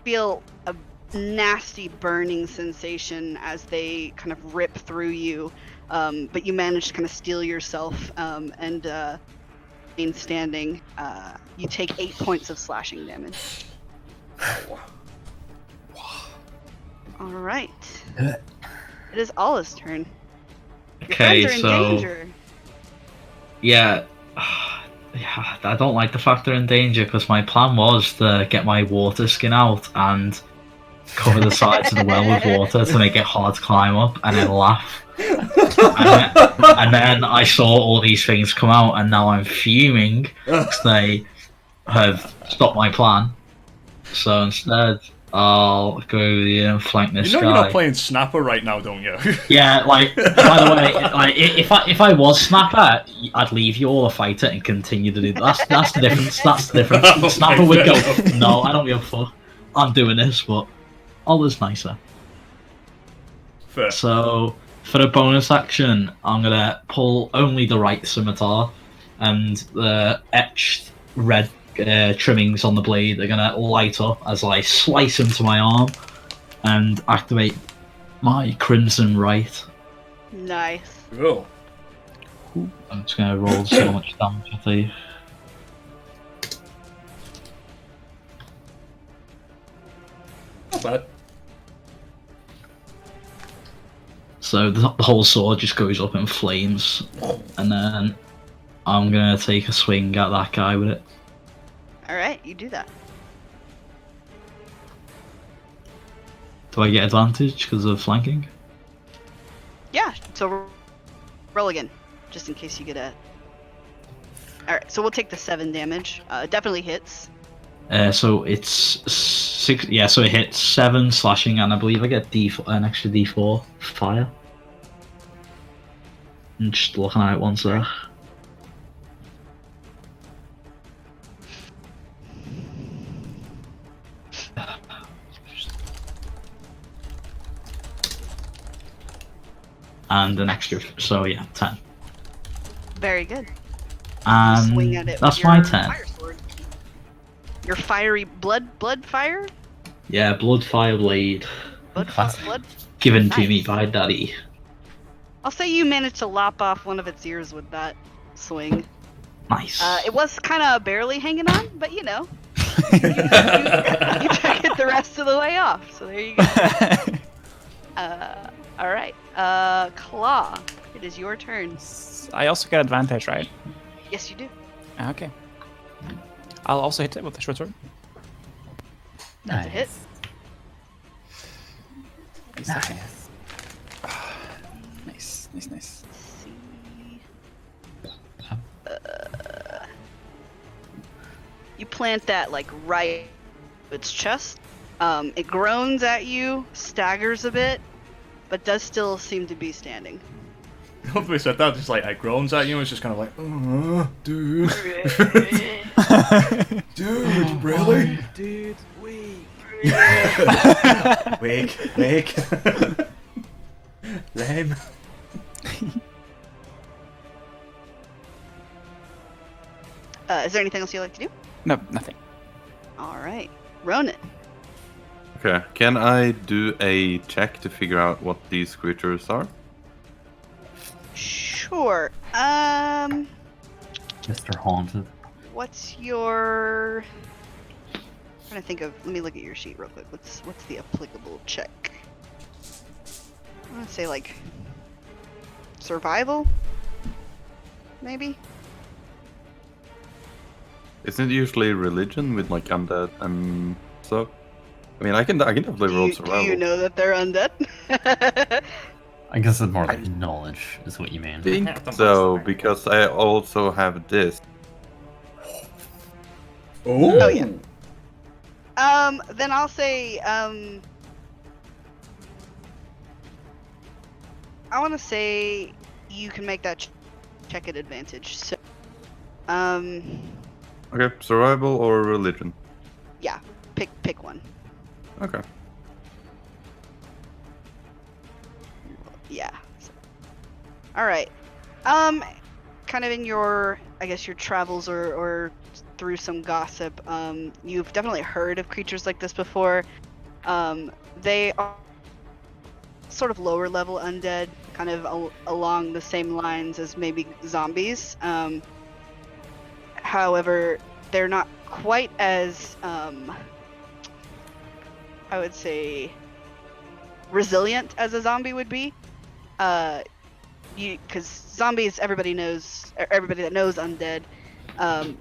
Feel a nasty burning sensation as they kind of rip through you. But you manage to kind of steel yourself and remain standing. You take 8 points of slashing damage. All right. It is Allah's turn. Your Okay, friends are in so danger. yeah, yeah, I don't like the fact they're in danger because my plan was to get my water skin out and cover the sides of the well with water to make it hard to climb up, and then laugh. And then I saw all these things come out, and now I'm fuming because they have stopped my plan. So instead, I'll go with you and flank this You know guy. you're not playing Snapper right now, don't you? Yeah, like, by the way, like, if I was Snapper, I'd leave you all a fighter and continue to do that. That's the difference. That's the difference. Okay, Snapper would go, fair enough. no, I don't give a fuck. I'm doing this, but all is nicer. Fair. So, for a bonus action, I'm gonna pull only the right scimitar, and the etched red trimmings on the blade are gonna light up as I slice into my arm and activate my crimson right. Nice. Cool. I'm just gonna roll so much damage at you. Not bad. So the whole sword just goes up in flames, and then I'm gonna take a swing at that guy with it. All right, you do that. Do I get advantage because of flanking? Yeah, so roll again, just in case you get a... Alright, so we'll take the 7 damage. Definitely hits. So it's 6. Yeah, so it hits 7 slashing, and I believe I get an extra D4 fire. I'm just looking at it once there. And an extra, so yeah, 10. Very good. And Swing at it that's with my your 10. fire sword. Your fiery blood fire? Yeah, blood fire blade Classic. Blood? given to me Nice. by Daddy. I'll say you managed to lop off one of its ears with that swing. Nice. It was kind of barely hanging on, but you know. You took it the rest of the way off, so there you go. All right. Claw, it is your turn. I also get advantage, right? Yes, you do. Okay. I'll also hit it with the short sword. That's a hit. Nice. Nice, nice, nice. You plant that like right its chest. It groans at you, staggers a bit, but does still seem to be standing. Hopefully said that, just like it groans at you, it's just kind of like, dude. Dude, really? Dude, wait. Wake. Lame. Is there anything else you'd like to do? No, nothing. All right, Ronan. Okay, can I do a check to figure out what these creatures are? Sure. Mr. Haunted. What's your? I'm trying to think of. Let me look at your sheet real quick. What's the applicable check? I want to say like survival, maybe. Isn't it usually religion with like undead and so? I mean, I can definitely roll Do survival. you know that they're undead? I guess it's more like knowledge is what you mean. I think so, because I also have this. Oh yeah. Then I'll say, I want to say you can make that check at advantage. So, Okay, survival or religion? yeah, pick one. Okay. Yeah. All right. Kind of in your, I guess, your travels or through some gossip, you've definitely heard of creatures like this before. They are sort of lower level undead, kind of along the same lines as maybe zombies. However, they're not quite as, I would say, resilient as a zombie would be. Because zombies, everybody that knows undead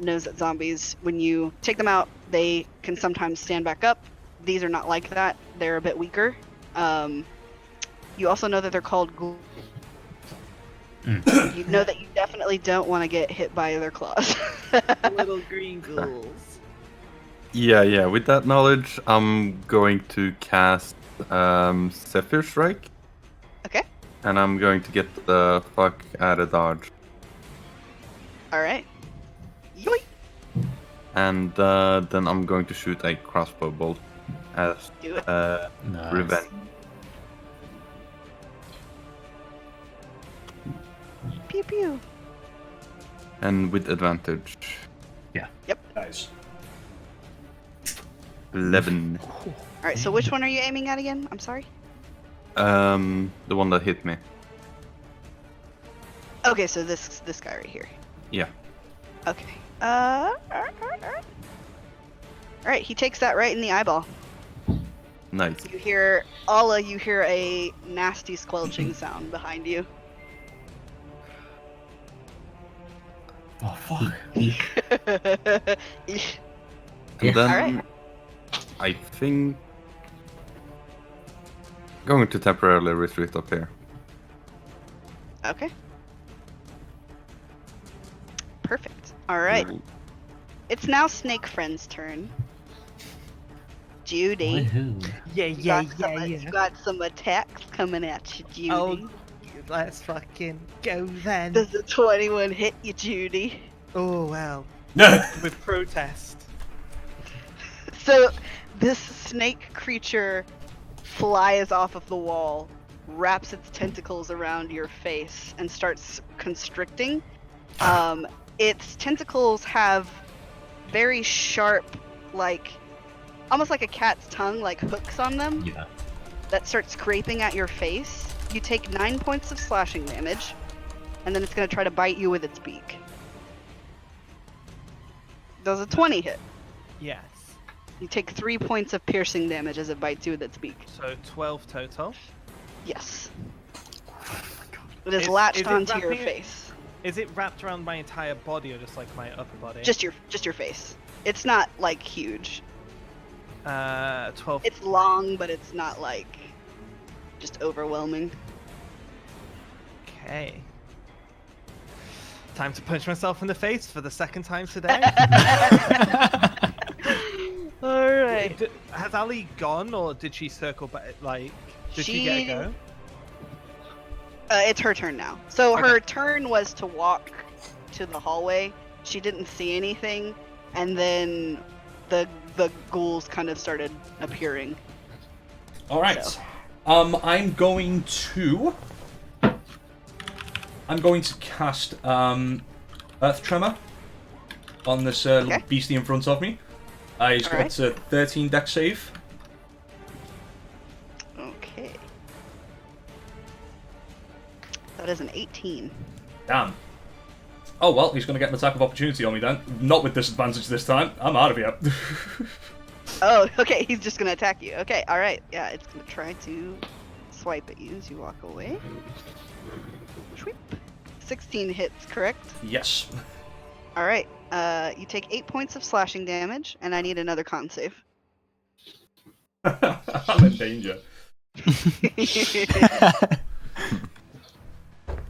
knows that zombies, when you take them out, they can sometimes stand back up. These are not like that. They're a bit weaker. You also know that they're called ghouls. You know that you definitely don't want to get hit by their claws. Little green ghouls. Yeah. With that knowledge, I'm going to cast Zephyr Strike. Okay. And I'm going to get the fuck out of dodge. All right. Yoink. And then I'm going to shoot a crossbow bolt as Do it. Nice. revenge. Pew pew. And with advantage. Nice. 11. All right. So which one are you aiming at again? I'm sorry. The one that hit me. Okay, so this guy right here. Yeah. Okay. All right. He takes that right in the eyeball. Nice. You hear a nasty squelching sound behind you. Oh fuck. And then Alright. I think going to temporarily retreat up here. Okay. Perfect. All right. It's now Snake Friend's turn. Judy, Woohoo. you got some attacks coming at you, Judy. Oh, let's fucking go then. Does the 21 hit you, Judy? Oh, well. With protest. So, this snake creature flies off of the wall, wraps its tentacles around your face, and starts constricting. Its tentacles have very sharp, like, almost like a cat's tongue, like hooks on them, Yeah. that start scraping at your face. You take 9 points of slashing damage, and then it's going to try to bite you with its beak. Does a 20 hit? Yes. You take 3 points of piercing damage as it bites you with its beak. So 12 total. Yes. Oh my god. It is Is latched it onto your wrapping it- face. Is it wrapped around my entire body or just like my upper body? Just your face. It's not like huge. 12. It's long, but it's not like just overwhelming. Okay. Time to punch myself in the face for the second time today. All right. Has Ali gone, or did she circle back? Like, did she get a go? It's her turn now. So Okay. her turn was to walk to the hallway. She didn't see anything, and then the ghouls kind of started appearing. All right. So. I'm going to cast Earth Tremor on this little beastie in front of me. He's got Alright. a 13 dex save. Okay. That is an 18. Damn. Oh well, he's going to get an attack of opportunity on me then. Not with disadvantage this time. I'm out of here. Oh, okay. He's just gonna attack you. Okay. All right. Yeah, it's gonna try to swipe at you as you walk away. Sweep. 16 hits, correct? Yes. All right. You take 8 points of slashing damage, and I need another con save. I'm in danger.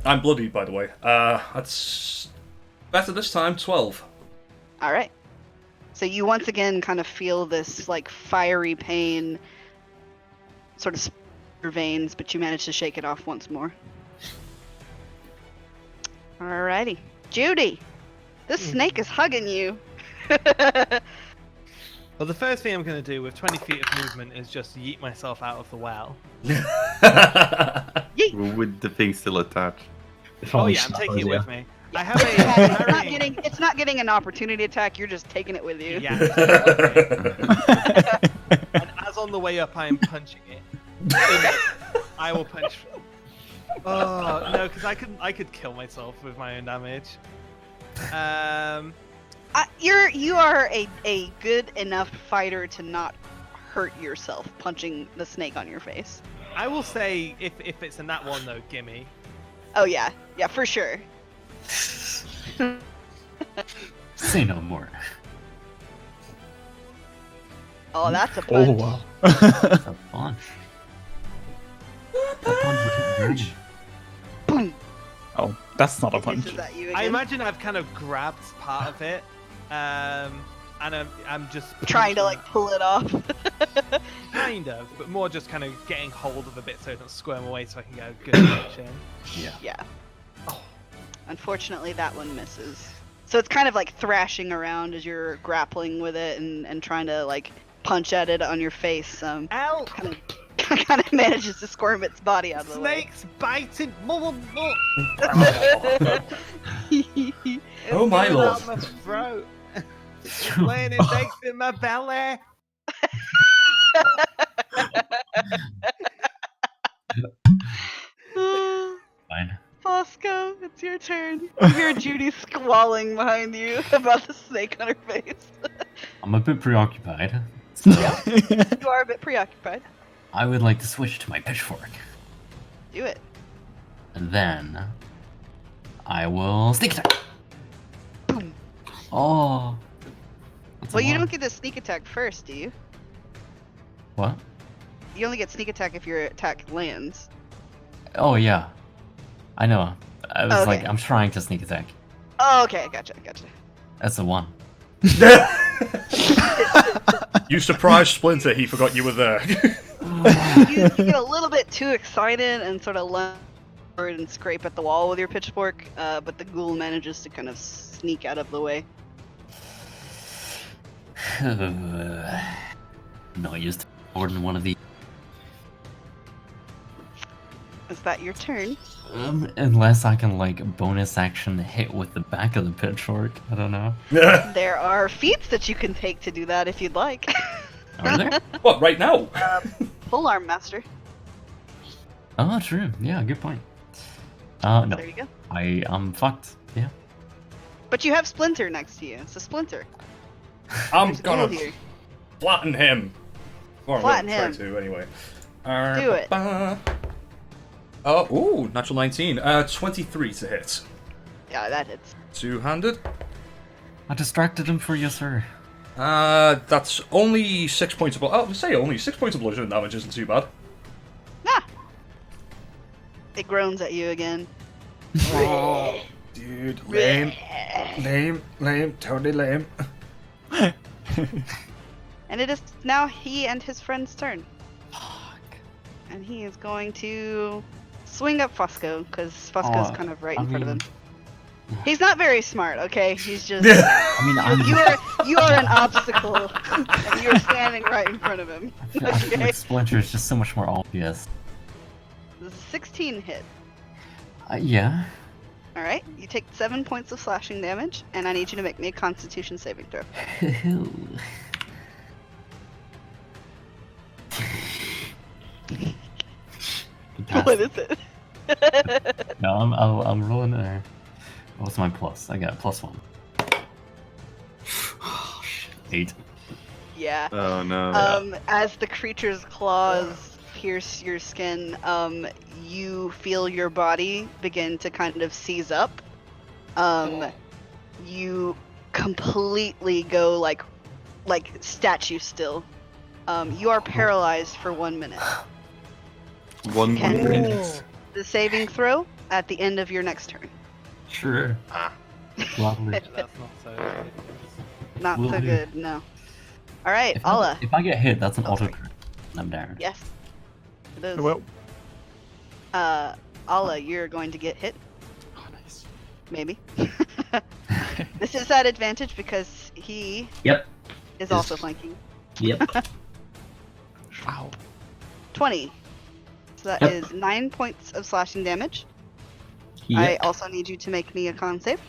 I'm bloody, by the way. That's better this time. 12. All right. So you once again kind of feel this like fiery pain sort of your veins, but you manage to shake it off once more. Alrighty. Judy, this snake is hugging you. Well, the first thing I'm going to do with 20 feet of movement is just yeet myself out of the well. With the thing still attached. If Oh only yeah, I'm Snap taking was it here. with me. I have It's not getting an opportunity attack, you're just taking it with you. Yeah. And as on the way up, I am punching it. I will punch. Oh no, because I could kill myself with my own damage. You are a good enough fighter to not hurt yourself punching the snake on your face. I will say if it's in that one though, gimme. Oh yeah, for sure. Say no more. Oh, that's a Oh punch. wow. That's a punch. That punch would hit very- Boom. Oh, that's not a It punch. hisses at you I again. imagine I've kind of grabbed part of it, and I'm just Trying to punching like pull it off. it. Kind of, but more just kind of getting hold of a bit so it doesn't squirm away, so I can get a good punch in. Yeah. Yeah. Oh. Unfortunately, that one misses. So it's kind of like thrashing around as you're grappling with it and trying to like punch at it on your face. Ow! Kind of manages to squirm its body out of the way. Snakes biting! Oh my lord. My throat. Laying its eggs in my belly. Fine. Fosco, it's your turn. You hear Judy squalling behind you about the snake on her face. I'm a bit preoccupied. So You are a bit preoccupied. I would like to switch to my pitchfork. Do it. And then I will sneak attack. Boom. Oh. That's a Well, you one. don't get the sneak attack first, do you? What? You only get sneak attack if your attack lands. Oh yeah. I know. I was Okay. like, I'm trying to sneak attack. Oh, okay, gotcha. That's a one. You surprised Splinter, he forgot you were there. You get a little bit too excited and sort of lunge forward and scrape at the wall with your pitchfork, but the ghoul manages to kind of sneak out of the way. No use to more than one of these. Is that your turn? Unless I can like bonus action hit with the back of the pitchfork. I don't know. There are feats that you can take to do that if you'd like. Are there? What, right now? Full arm master. Oh, true. Yeah, good point. No, There you go. I'm fucked. Yeah. But you have Splinter next to you, so Splinter. I'm There's a ghoul gonna here. Flatten him. Or Flatten I'm gonna him. try to anyway. Do it. Oh, ooh, natural 19. 23 to hit. Yeah, that hits. Two-handed. I distracted him for you, sir. That's only 6 points of I would say only 6 points of bludgeoning damage isn't too bad. Ah! It groans at you again. Dude, lame. Lame, totally lame. And it is now he and his friend's turn. And he is going to swing up Fosco, because Fosco's kind of right in front of him. He's not very smart, okay? He's just... I mean, you are an obstacle, and you're standing right in front of him. I feel Okay? like Splinter is just so much more obvious. This is 16 hit. Yeah. Alright, you take 7 points of slashing damage, and I need you to make me a constitution saving throw. What is it? No, I'm rolling there. What's my plus? I got +1. 8. Yeah. Oh no. As the creature's claws pierce your skin, you feel your body begin to kind of seize up. You completely go like statue still. You are paralyzed for 1 minute. 1 Can- minute. The saving throw at the end of your next turn. Sure. Lovely. That's not so good. Not Will so do. good, no. Alright, If Alla. I get hit, that's an Oh, auto sorry. crit. I'm down. Yes. It is. Well, Alla, you're going to get hit. oh, nice. Maybe. This is at advantage because he Yep. is also flanking. Yep. Wow. 20. So that Yep. is 9 points of slashing damage. I Yep. also need you to make me a con save.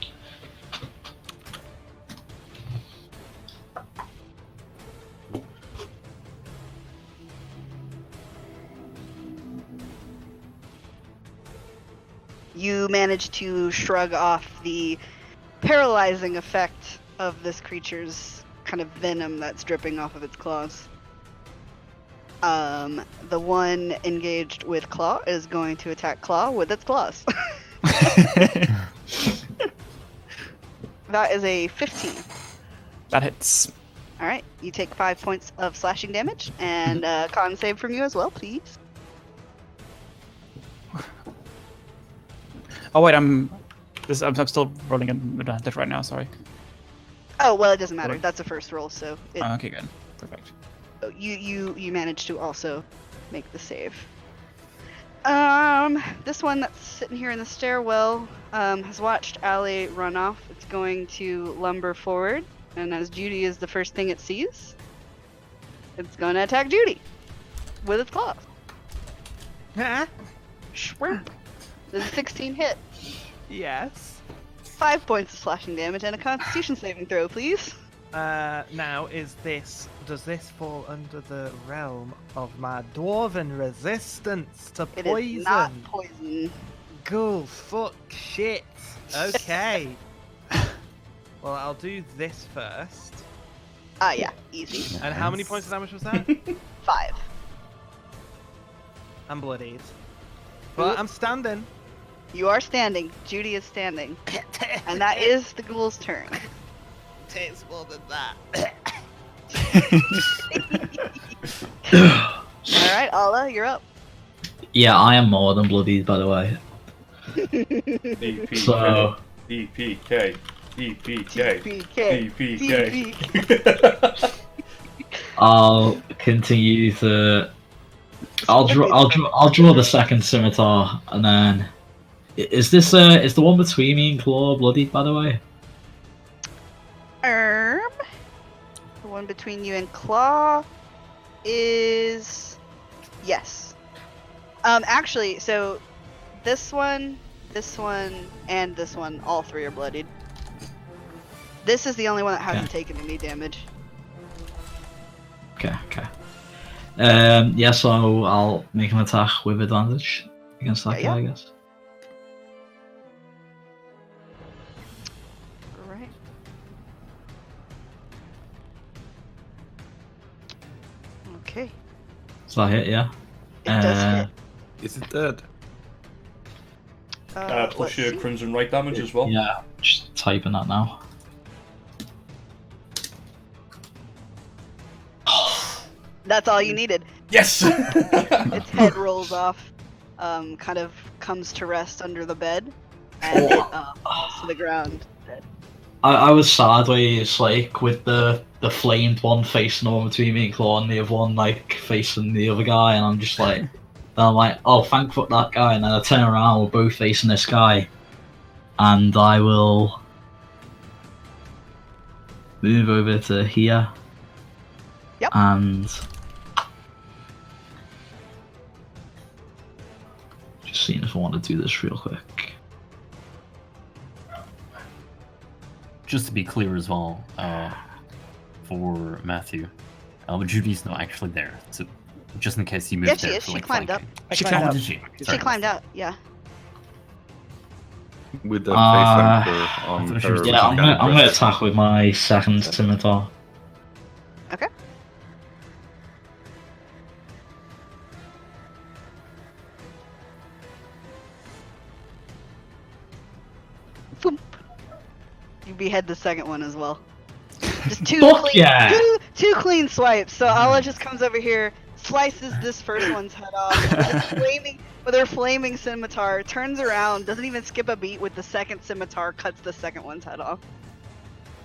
You manage to shrug off the paralyzing effect of this creature's kind of venom that's dripping off of its claws. The one engaged with Claw is going to attack Claw with its claws. That is a 15. That hits. Alright, you take 5 points of slashing damage, and con save from you as well, please. Oh wait, I'm still rolling an advantage right now. Sorry. Oh, well, it doesn't matter. That's a first roll, so it, Oh, okay, good. Perfect. you managed to also make the save. This one that's sitting here in the stairwell has watched Allie run off. It's going to lumber forward, and as Judy is the first thing it sees, it's going to attack Judy with its claws. Shrimp. This is 16 hit. Yes. 5 points of slashing damage and a Constitution saving throw, please. Now, does this fall under the realm of my dwarven resistance to It poison? is not poison. Ghoul, fuck, shit. Okay. Well, I'll do this first. Ah, yeah, easy. And how many points of damage was that? 5. I'm bloodied. But I'm standing. You are standing. Judy is standing. And that is the ghoul's turn. Takes more than that. Alright, Alla, you're up. Yeah, I am more than bloodied, by the way. DPK. So, DPK. DPK. DPK. DPK. I'll continue to. I'll draw the second scimitar, and then. Is this is the one between me and Claw bloodied, by the way? The one between you and Claw is yes. Actually, so this one, and this one, all three are bloodied. This is the only one that hasn't taken any damage. Okay. Yeah, so I'll make an attack with advantage against that Yeah, guy, yeah. I guess. Right. Does that hit? Yeah. It does hit. Is it dead? Let's Plus your see. Crimson Right damage as well. Yeah. Just typing that now. That's all you needed. Yes! Its head rolls off, kind of comes to rest under the bed, and it falls to the ground. Dead. I was sad where it's like with the flamed one facing over between me and Claw and the other one like facing the other guy, and I'm just like, oh, thank fuck that guy, and then I turn around, we're both facing this guy, and I will move over to here. Yep. And just seeing if I want to do this real quick. Just to be clear as well, for Matthew, Judy's not actually there. So just in case you moved Yeah, she there is. for She like climbed up. flanking. She Oh, climbed up. did she? She Sorry. climbed out. Yeah. With the Uh, face anchor I on thought she her. was- Yeah, I'm gonna attack with my second scimitar. Okay. Boom. You behead the second one as well. Just two Fuck clean, yeah. two clean swipes. So Allah just comes over here, slices this first one's head off with her flaming scimitar, turns around, doesn't even skip a beat with the second scimitar, cuts the second one's head off.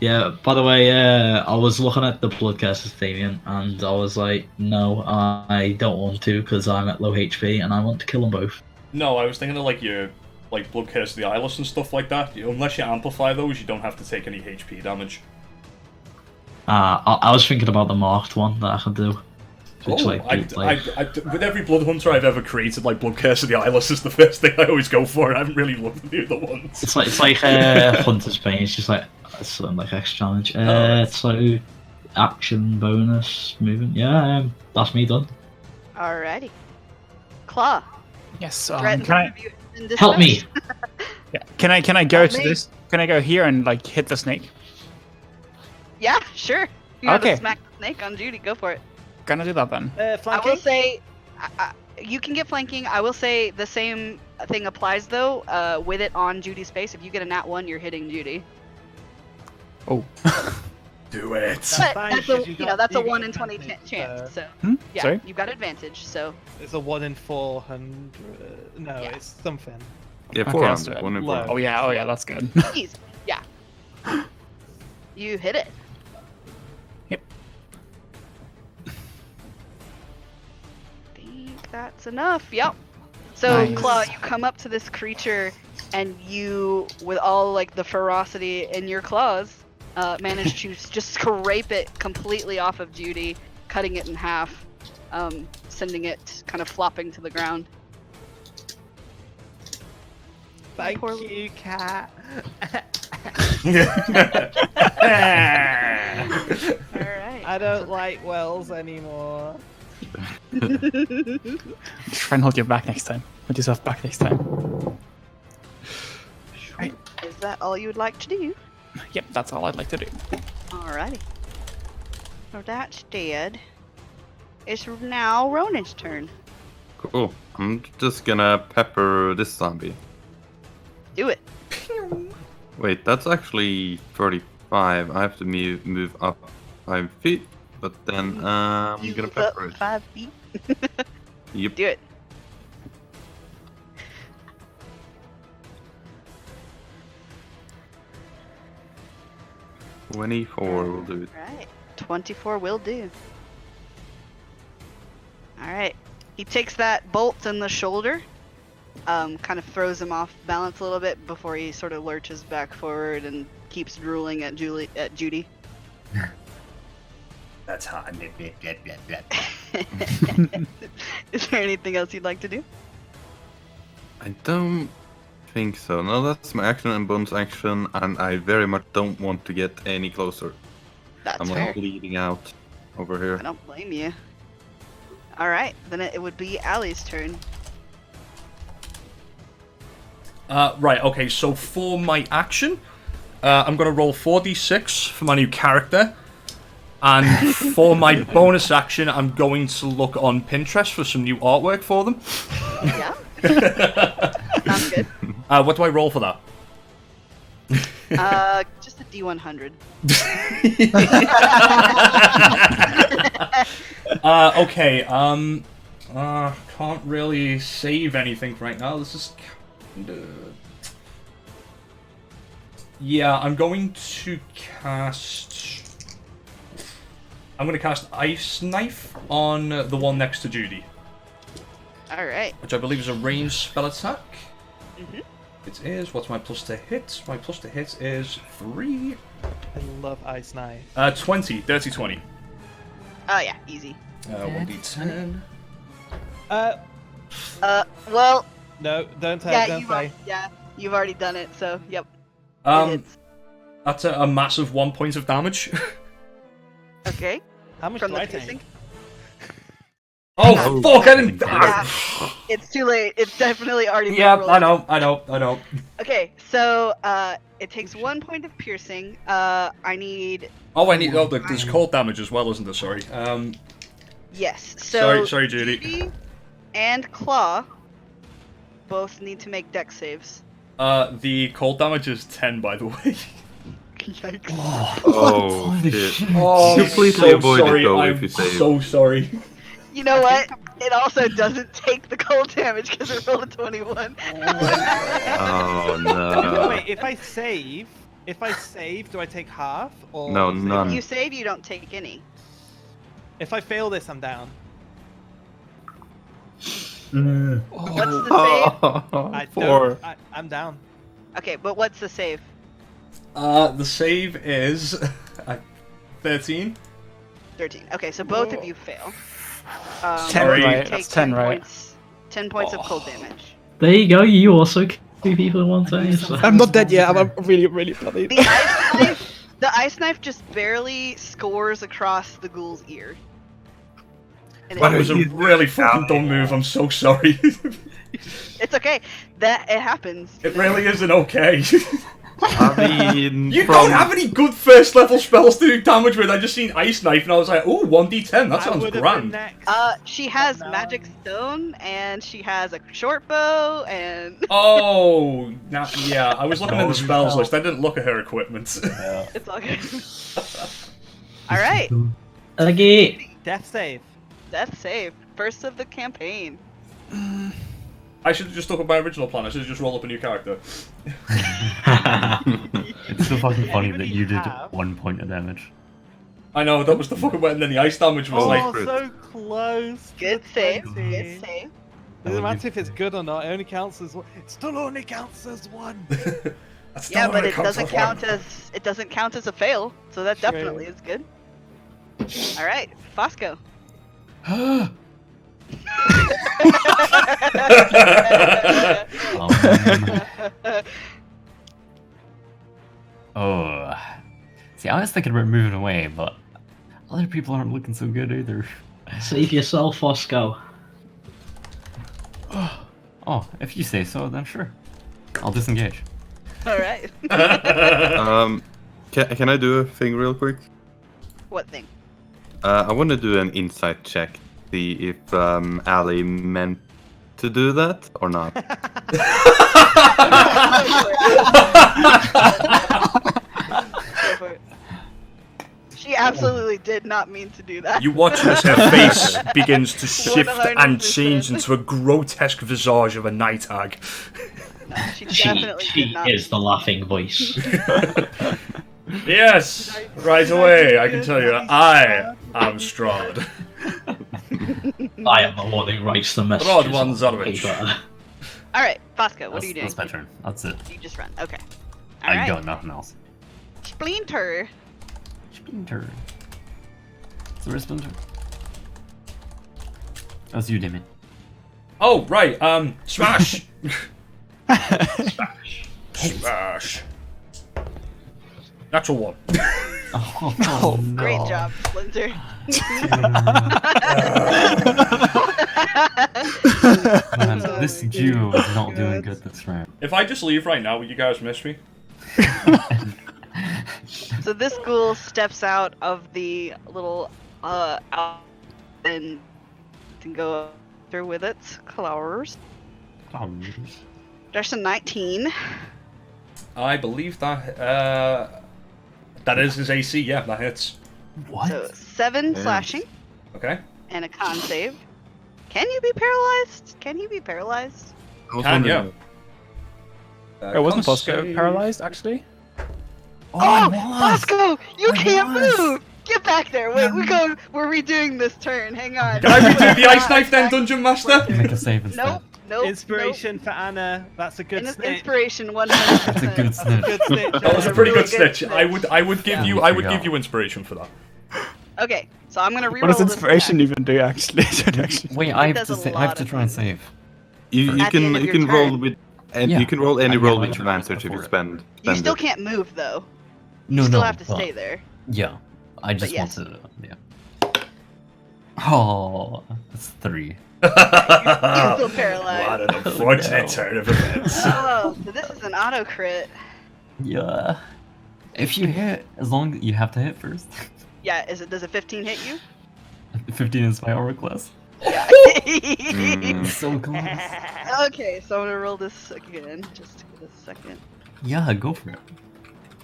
Yeah, by the way, I was looking at the Bloodcaster's Damien, and I was like, no, I don't want to, because I'm at low HP, and I want to kill them both. No, I was thinking of like your Blood Curse of the Eyeless and stuff like that. Unless you amplify those, you don't have to take any HP damage. I was thinking about the marked one that I could do. Which, Oh, with every Blood Hunter I've ever created, like Blood Curse of the Eyeless is the first thing I always go for. I haven't really looked at the other ones. It's like Hunter's Bane. It's just like something like X challenge. So action bonus movement. Yeah, that's me done. Alrighty. Claw. Yes. Threat in Can I? front of you is in Help me! dispatch. Yeah. Can I go Help to me. this? Can I go here and like hit the snake? Yeah, sure. You have Okay. to smack the snake on Judy. Go for it. Gonna do that then. I will Flanking? say, you can get flanking. I will say the same thing applies though. With it on Judy's face, if you get a nat 1, you're hitting Judy. Oh. Do it. But fine, that's 'cause a you you got- know that's a you got 1 in 20 advantage, chance. So yeah, Sorry. you've got advantage. So It's a 1 in 400. No, Yeah. it's something. Yeah, Okay, 400. so One in low. 400. Oh yeah. That's good. easy. Yeah. You hit it. Yep. Think that's enough. Yep. So Nice. Claw, you come up to this creature, and you, with all like the ferocity in your claws, manage to just scrape it completely off of Judy, cutting it in half, sending it kind of flopping to the ground. Thank Poor you, cat. All right. I don't like wells anymore. Try and hold your back next time. Hold yourself back next time. Right. Is that all you would like to do? Yep. That's all I'd like to do. Alrighty. So that's dead. It's now Ronin's turn. Cool. I'm just gonna pepper this zombie. Do it. Wait, that's actually 35. I have to move up 5 feet, but then I'm You gonna move up pepper it. 5 feet. Yep. Do it. Twenty-four will do it. Alright. 24 will do. Alright. He takes that bolt in the shoulder, kind of throws him off balance a little bit before he sort of lurches back forward and keeps drooling at Judy. That's hot. Is there anything else you'd like to do? I don't think so. No, that's my action and bonus action, and I very much don't want to get any closer. That's I'm fair. like bleeding out over I here. don't blame you. Alright, then it would be Allie's turn. Right, okay, so for my action, I'm going to roll 4d6 for my new character, And for my bonus action, I'm going to look on Pinterest for some new artwork for them. Yeah. Sounds good. What do I roll for that? Just a D100. Okay. Can't really save anything right now. This is kinda... Yeah, I'm going to cast... I'm going to cast Ice Knife on the one next to Judy. Alright. Which I believe is a ranged spell attack. Mm-hmm. It is. What's my plus to hit? My plus to hit is 3. I love Ice Knife. 20. Dirty 20. Oh yeah, easy. 1d10. Well, No, don't say. yeah, Don't say. you've already done it, so yep. It hits. That's a massive 1 point of damage. Okay. How much From do the I take? piercing. Oh, fuck, I didn't... Yeah, it's too late. It's definitely already been Yeah, rolled. I know. Okay, so it takes 1 point of piercing. I need Oh, there's cold damage as well, isn't there? Sorry. yes. So Sorry, Judy. And Claw both need to make dex saves. The cold damage is 10, by the way. Yikes. Oh, Holy shit. Oh, Completely avoid it, though, I'm if you save. so sorry. You know what? It also doesn't take the cold damage because it rolled a 21. Oh, no. Wait, if I save, do I take half or No, zero? none. You save, you don't take any. If I fail this, I'm down. What's the save? I 4. don't. I'm down. Okay, but what's the save? The save is 13. 13. Okay, so both of you fail. 10, Sorry. right? Take That's 10, right? Points, 10 points of cold damage. There you go. You also kill 2 people in one time. So. I'm not dead yet. I'm really, really bloody. The ice knife just barely scores across the ghoul's ear. And That was a really fucking dumb move. I'm so sorry. it's okay. That it happens. It really isn't okay. I mean, You don't have any good first level spells to do damage with. I just seen Ice Knife and I was like, oh, 1d10. That sounds grand. She has magic stone and she has a short bow and Oh, yeah. I was looking at the spells list. I didn't look at her equipment. it's all good. All right, Okay. Death save. death save, first of the campaign. I should have just stuck with my original plan. I should have just rolled up a new character. It's so fucking funny that you did have- 1 point of damage. I know, that was the fucking way, and then the ice damage was Oh, like... Oh, so close. to Good the save. 20. Good save. Doesn't matter if it's good or not. It only counts as one. It still only counts as one. That's Yeah, not but what it doesn't counts count as a fail, so that True. definitely is good. All right, Fosco. Oh. See, I was thinking about moving away, but other people aren't looking so good either. Save yourself, Fosco. Oh, if you say so, then sure. I'll disengage. All right. Can I do a thing real quick? What thing? I want to do an insight check, see if Ali meant to do that or not. Go for it. She absolutely did not mean to do that. You watch as her face begins to shift and 100%. change into a grotesque visage of a night hag. No, she definitely She did not. is the laughing voice. Yes, right away, I can tell you, I am Strahd. I am the one who writes the messages. Rod on Zarovich. paper. All right, Fosco, what are you doing? That's my turn. That's it. You just run. Okay. All I right. got nothing else. Splinter. Splinter. Is there a splinter? That's you, Damien. Oh, right, smash! Smash. Smash. Natural one. Oh, no. Great job, Splinter. Man, this duo is not doing good this round. If I just leave right now, will you guys miss me? So this ghoul steps out of the little out and can go through with its claws. There's a 19. I believe that that is his AC. Yeah, that hits. What? So 7 Yeah. slashing Okay. and a con save. Can you be paralyzed? Can he be paralyzed? I was Can, wondering- It wasn't con Bosco save- paralyzed, actually? Oh, I was. Bosco, you I can't was. move. Get back there. Wait, we're redoing this turn. Hang on. Can I redo the ice knife then, Dungeon Master? Make a save instead. Nope. Nope. Inspiration for Anna. That's a good Nope. snitch. Inspiration 100%. That's a good snitch. Good snitch. That was a That's pretty really good good snitch. snitch. I would give Yeah. you inspiration for that. Okay, so I'm gonna reroll What does this inspiration attack. even do, actually? Wait, I have does to a say, I have lot to of try and things. save. You At the end of you your can roll turn. with, and Yeah. you can roll any I get roll my with turn advantage if you before it. spend. You still it. can't move though. No, You still no. have to but- stay there. Yeah, I just yes. want to. Yeah. Oh, that's 3. You're still What paralyzed. an unfortunate No. turn of events. Oh, so this is an auto crit. Yeah. If you hit, as long you have to hit first. Yeah, does a 15 hit you? 15 is my aura class. Yeah. So close. Okay, so I'm gonna roll this again. Just give it a second. Yeah, go for it.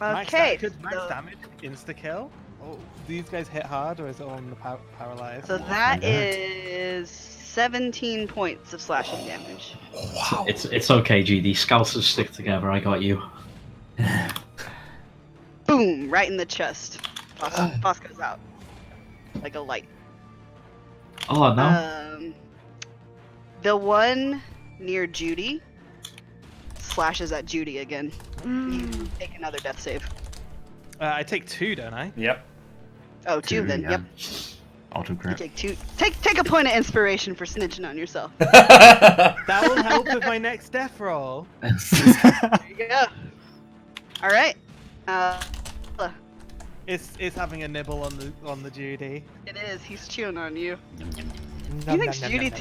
Okay. Max so- damage, insta kill. Oh, do these guys hit hard or is it on the paralyzed? So that Yeah. is 17 points of slashing damage. Wow. It's okay, GD. Scousers stick together. I got you. Boom! Right in the chest. Bosco's out. Like a light. Oh no. The one near Judy slashes at Judy again. You take another death save. I take 2, don't I? Yep. Oh, 2 then. yeah. Yep. Auto You crit. take 2. Take a point of inspiration for snitching on yourself. That will help with my next death roll. There you go. All right. It's having a nibble on the Judy. It is. He's chewing on you. Nom, You think nom, nom, Judy nom, nom.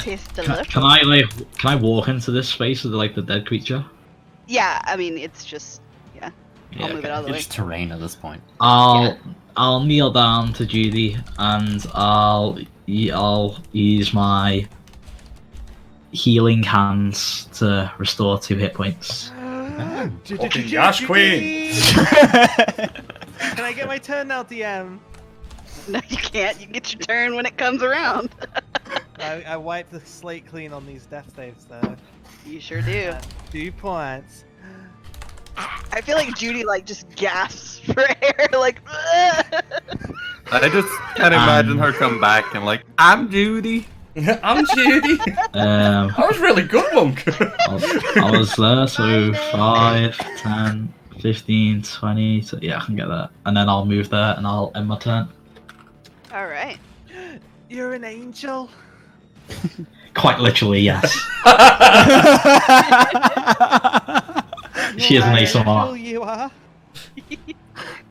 tastes Can, delicious? can I walk into this space with the dead creature? Yeah, I mean it's just I'll Yeah, move it out of the way. It's terrain at this point. I'll kneel down to Judy and I'll use my healing hands to restore 2 hit points. Fucking Yash Queen. Can I get my turn now, DM? No, you can't. You get your turn when it comes around. I wipe the slate clean on these death saves though. You sure do. 2 points. I feel like Judy just gasps for air, like. "Ugh." I just can't imagine her come back and like, I'm Judy. I'm Judy. Um, That was really good, Monk. I was there, so 5, 10, 15, 20. So yeah, I can get that. And then I'll move there and I'll end my turn. All right. You're an angel. Quite literally, yes. She is an What ASMR. angel you are.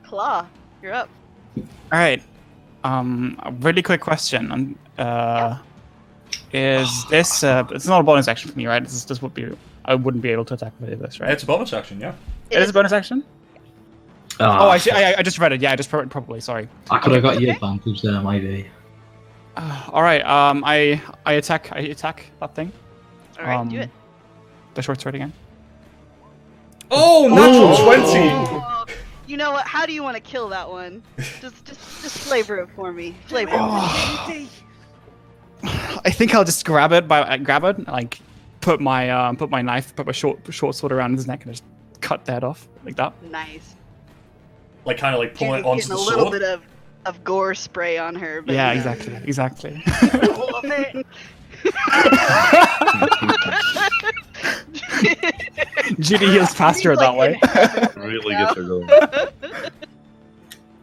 Claw, you're up. All right. A really quick question. Is this? It's not a bonus action for me, right? This would be. I wouldn't be able to attack with this, right? It's a bonus action, yeah. It is a bonus action. Oh, I see. I just read it. Yeah, I just read it properly. Sorry. I could have got you advantage there, maybe. All right. I attack. I attack that thing. All right, do it. The short sword again. Oh, natural 20. Oh, you know what? How do you want to kill that one? Just flavor it for me. Flavor it. Oh. I think I'll just grab it, like put my knife, put my short sword around his neck, and just cut that off like that. Nice. Like kind of like pulling it Judy's onto getting the a little sword. bit of gore spray on her. But Yeah, you know. exactly. Judy heals faster He's, that way. Really now. gets her going.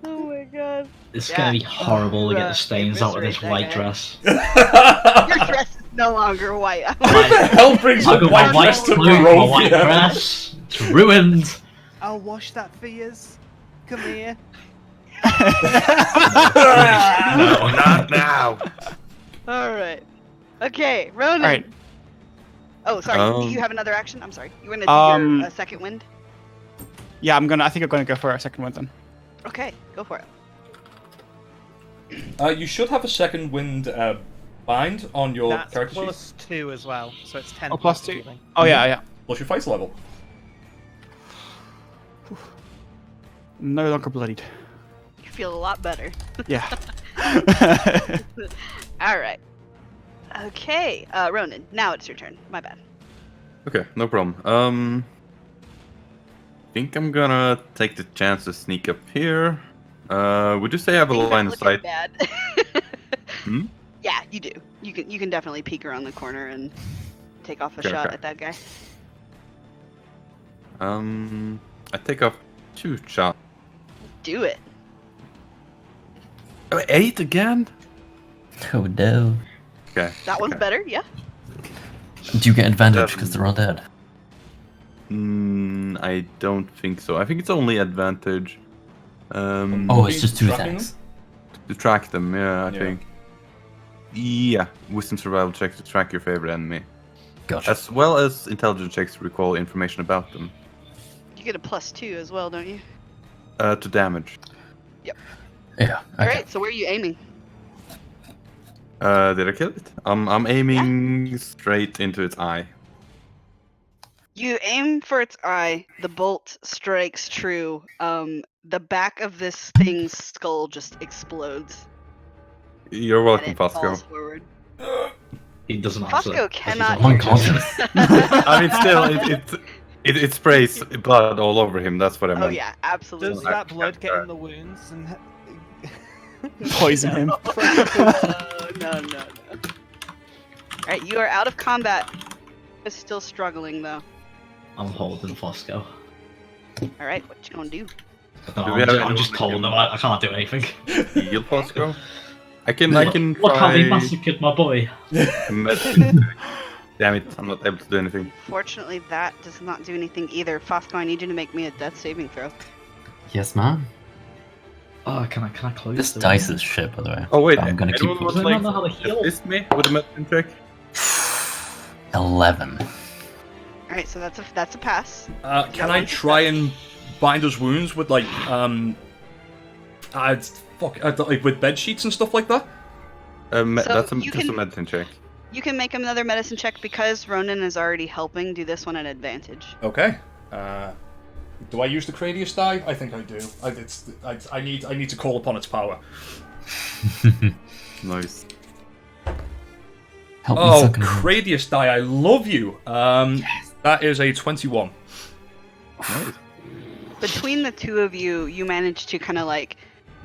Oh my god. It's Yeah. gonna be horrible to get the stains out of this eviscerate that white guy. dress. Your dress is no longer white. What the hell brings I a got my white white dress to clothes, my white Barovia? dress. It's ruined. I'll wash that for yous. Come here. No, not now. Alright. Okay, Ronan. All right. Oh, sorry. Um, Do you have another action? I'm sorry. You want to do your second wind? Yeah, I think I'm gonna go for a second one then. Okay, go for it. You should have a second wind bind on your That's character sheet. +2 as well, so it's 10 Oh, +2. healing. Oh yeah. What's your fight level? No longer bloodied. You feel a lot better. Yeah. All right. Okay, Ronan. Now it's your turn. My bad. Okay, no problem. I think I'm gonna take the chance to sneak up here. Would you say I have a Things line aren't of looking sight? bad. Hmm? Yeah, you do. You can definitely peek around the corner and take off a Okay, shot okay. at that guy. I take off 2 shots. Do it. Oh, 8 again? Oh no. Okay. That one's okay. better. Yeah. Do you get advantage because they're undead? I don't think so. I think it's only advantage. Oh, it's just 2 Tracking attacks. To track them, yeah, I Yeah. think. Yeah, wisdom survival checks to track your favorite enemy. Gotcha. As well as intelligence checks to recall information about them. You get a +2 as well, don't you? To damage. Yeah. All Okay. right. So where are you aiming? Did I kill it? I'm aiming straight into its eye. You aim for its eye. The bolt strikes true. The back of this thing's skull just explodes. You're And welcome, it Fosco. falls forward. He doesn't answer. Fosco because he's cannot I'm hear unconscious. I mean, still, it sprays blood all over him. That's what I meant. Oh yeah, absolutely. Does that blood get in the wounds and Poison him. No. Alright, you are out of combat. Is still struggling though. I'm holding Fosco. Alright, what you gonna do? I don't Do know, we have I'm anyone just that holding can- him. I can't do anything. Heal, Fosco. I can Look how he try. massacred my boy. Damn it! I'm not able to do anything. Fortunately, that does not do anything either. Fosco, I need you to make me a death saving throw. Yes, man. Oh, can I close This the dice window? is shit, by the way. Oh wait, I'm gonna keep anyone would Does like anyone know how to heal? assist me with a medicine check? 11. Alright, so that's a pass. Can I try and bind his wounds with like like with bed sheets and stuff like that? That's you just a can- medicine check. You can make another medicine check because Ronan is already helping. Do this one at advantage. Okay. Do I use the Cradius die? I think I do. I need to call upon its power. Nice. Help me Oh, suck it in. Cradius die! I love you. That is a 21. Nice. Between the two of you, you manage to kind of like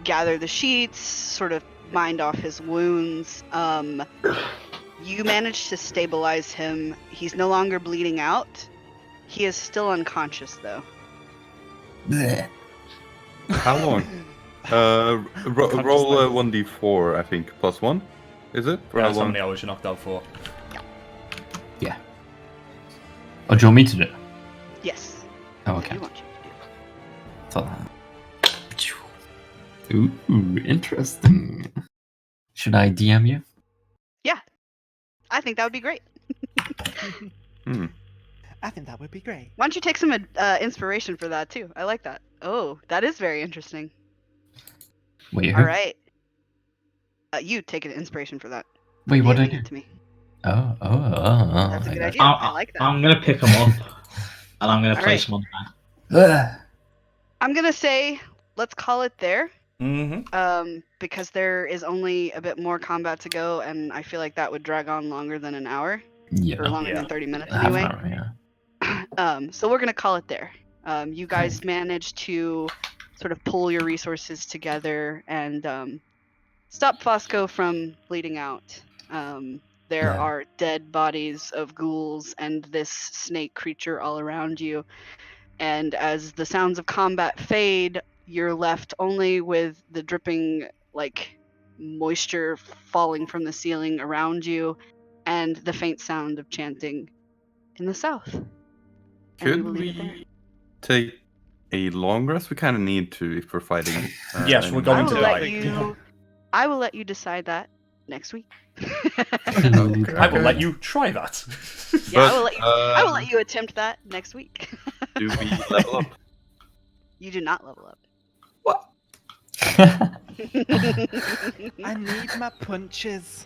gather the sheets, sort of bind off his wounds. You manage to stabilize him. He's no longer bleeding out. He is still unconscious though. Blech. How long? Roll 1d4, I think, +1. Is it? For That's how how long? many hours you're knocked out for. Yeah. Oh, do you want me to do it? Yes. Oh, I okay. do want you to do. Thought that. Ooh, interesting. Should I DM you? I think that would be great. I think that would be great. Why don't you take some inspiration for that too? I like that. Oh, that is very interesting. Wait, who? All right. You take an inspiration for that. Wait, what did I DMing it do? to me. Oh. That's a good idea. I like that. I'm gonna pick him up, and I'm gonna All place right. him on the bed. Ugh. I'm gonna say let's call it there. Mm-hmm. Because there is only a bit more combat to go, and I feel like that would drag on longer than an hour, Yeah. or longer Yeah. than 30 minutes Half an anyway. hour, yeah. So we're gonna call it there. You guys managed to sort of pull your resources together and stop Fosco from bleeding out. There Yeah. are dead bodies of ghouls and this snake creature all around you. And as the sounds of combat fade, you're left only with the dripping, like, moisture falling from the ceiling around you and the faint sound of chanting in the south. And Could will leave it there. we take a long rest? We kind of need to if we're fighting. Yes, we're enemies. going I to will die. let you. I will let you decide that next week. I will let you try that. Yeah, I will But, let you. I will let you attempt that next week. Do we level up? You do not level up. I need my punches.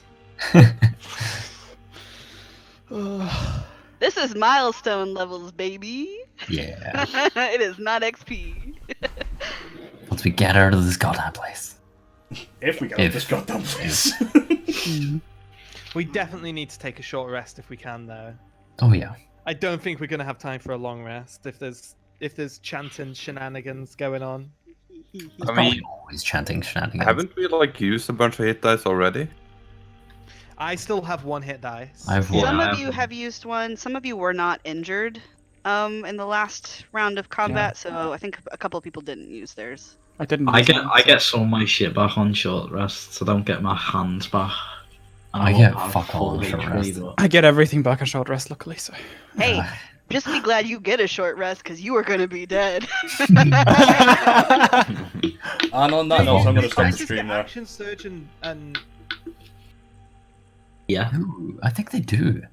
This is milestone levels, baby. Yeah. It is not XP. Once we get out of this goddamn place. If we get If- this goddamn place. We definitely need to take a short rest if we can, though. Oh yeah. I don't think we're gonna have time for a long rest if there's chanting shenanigans going on. I mean, Always chanting shenanigans. haven't we like used a bunch of hit dice already? I still have one hit dice. I've Some won. of you have used one. Some of you were not injured in the last round of combat, so I think a couple of people didn't use theirs. I didn't. I use get mine, I so- get some of my shit back on short rest, so I don't get my hands back. And I won't get have fuck all full on short HP, rest. but- I get everything back on short rest, luckily. So. Hey, just be glad you get a short rest, because you are going to be dead. And on that note, I'm going to stop the Dice stream get there. action surge and Yeah. Ooh, I think they do.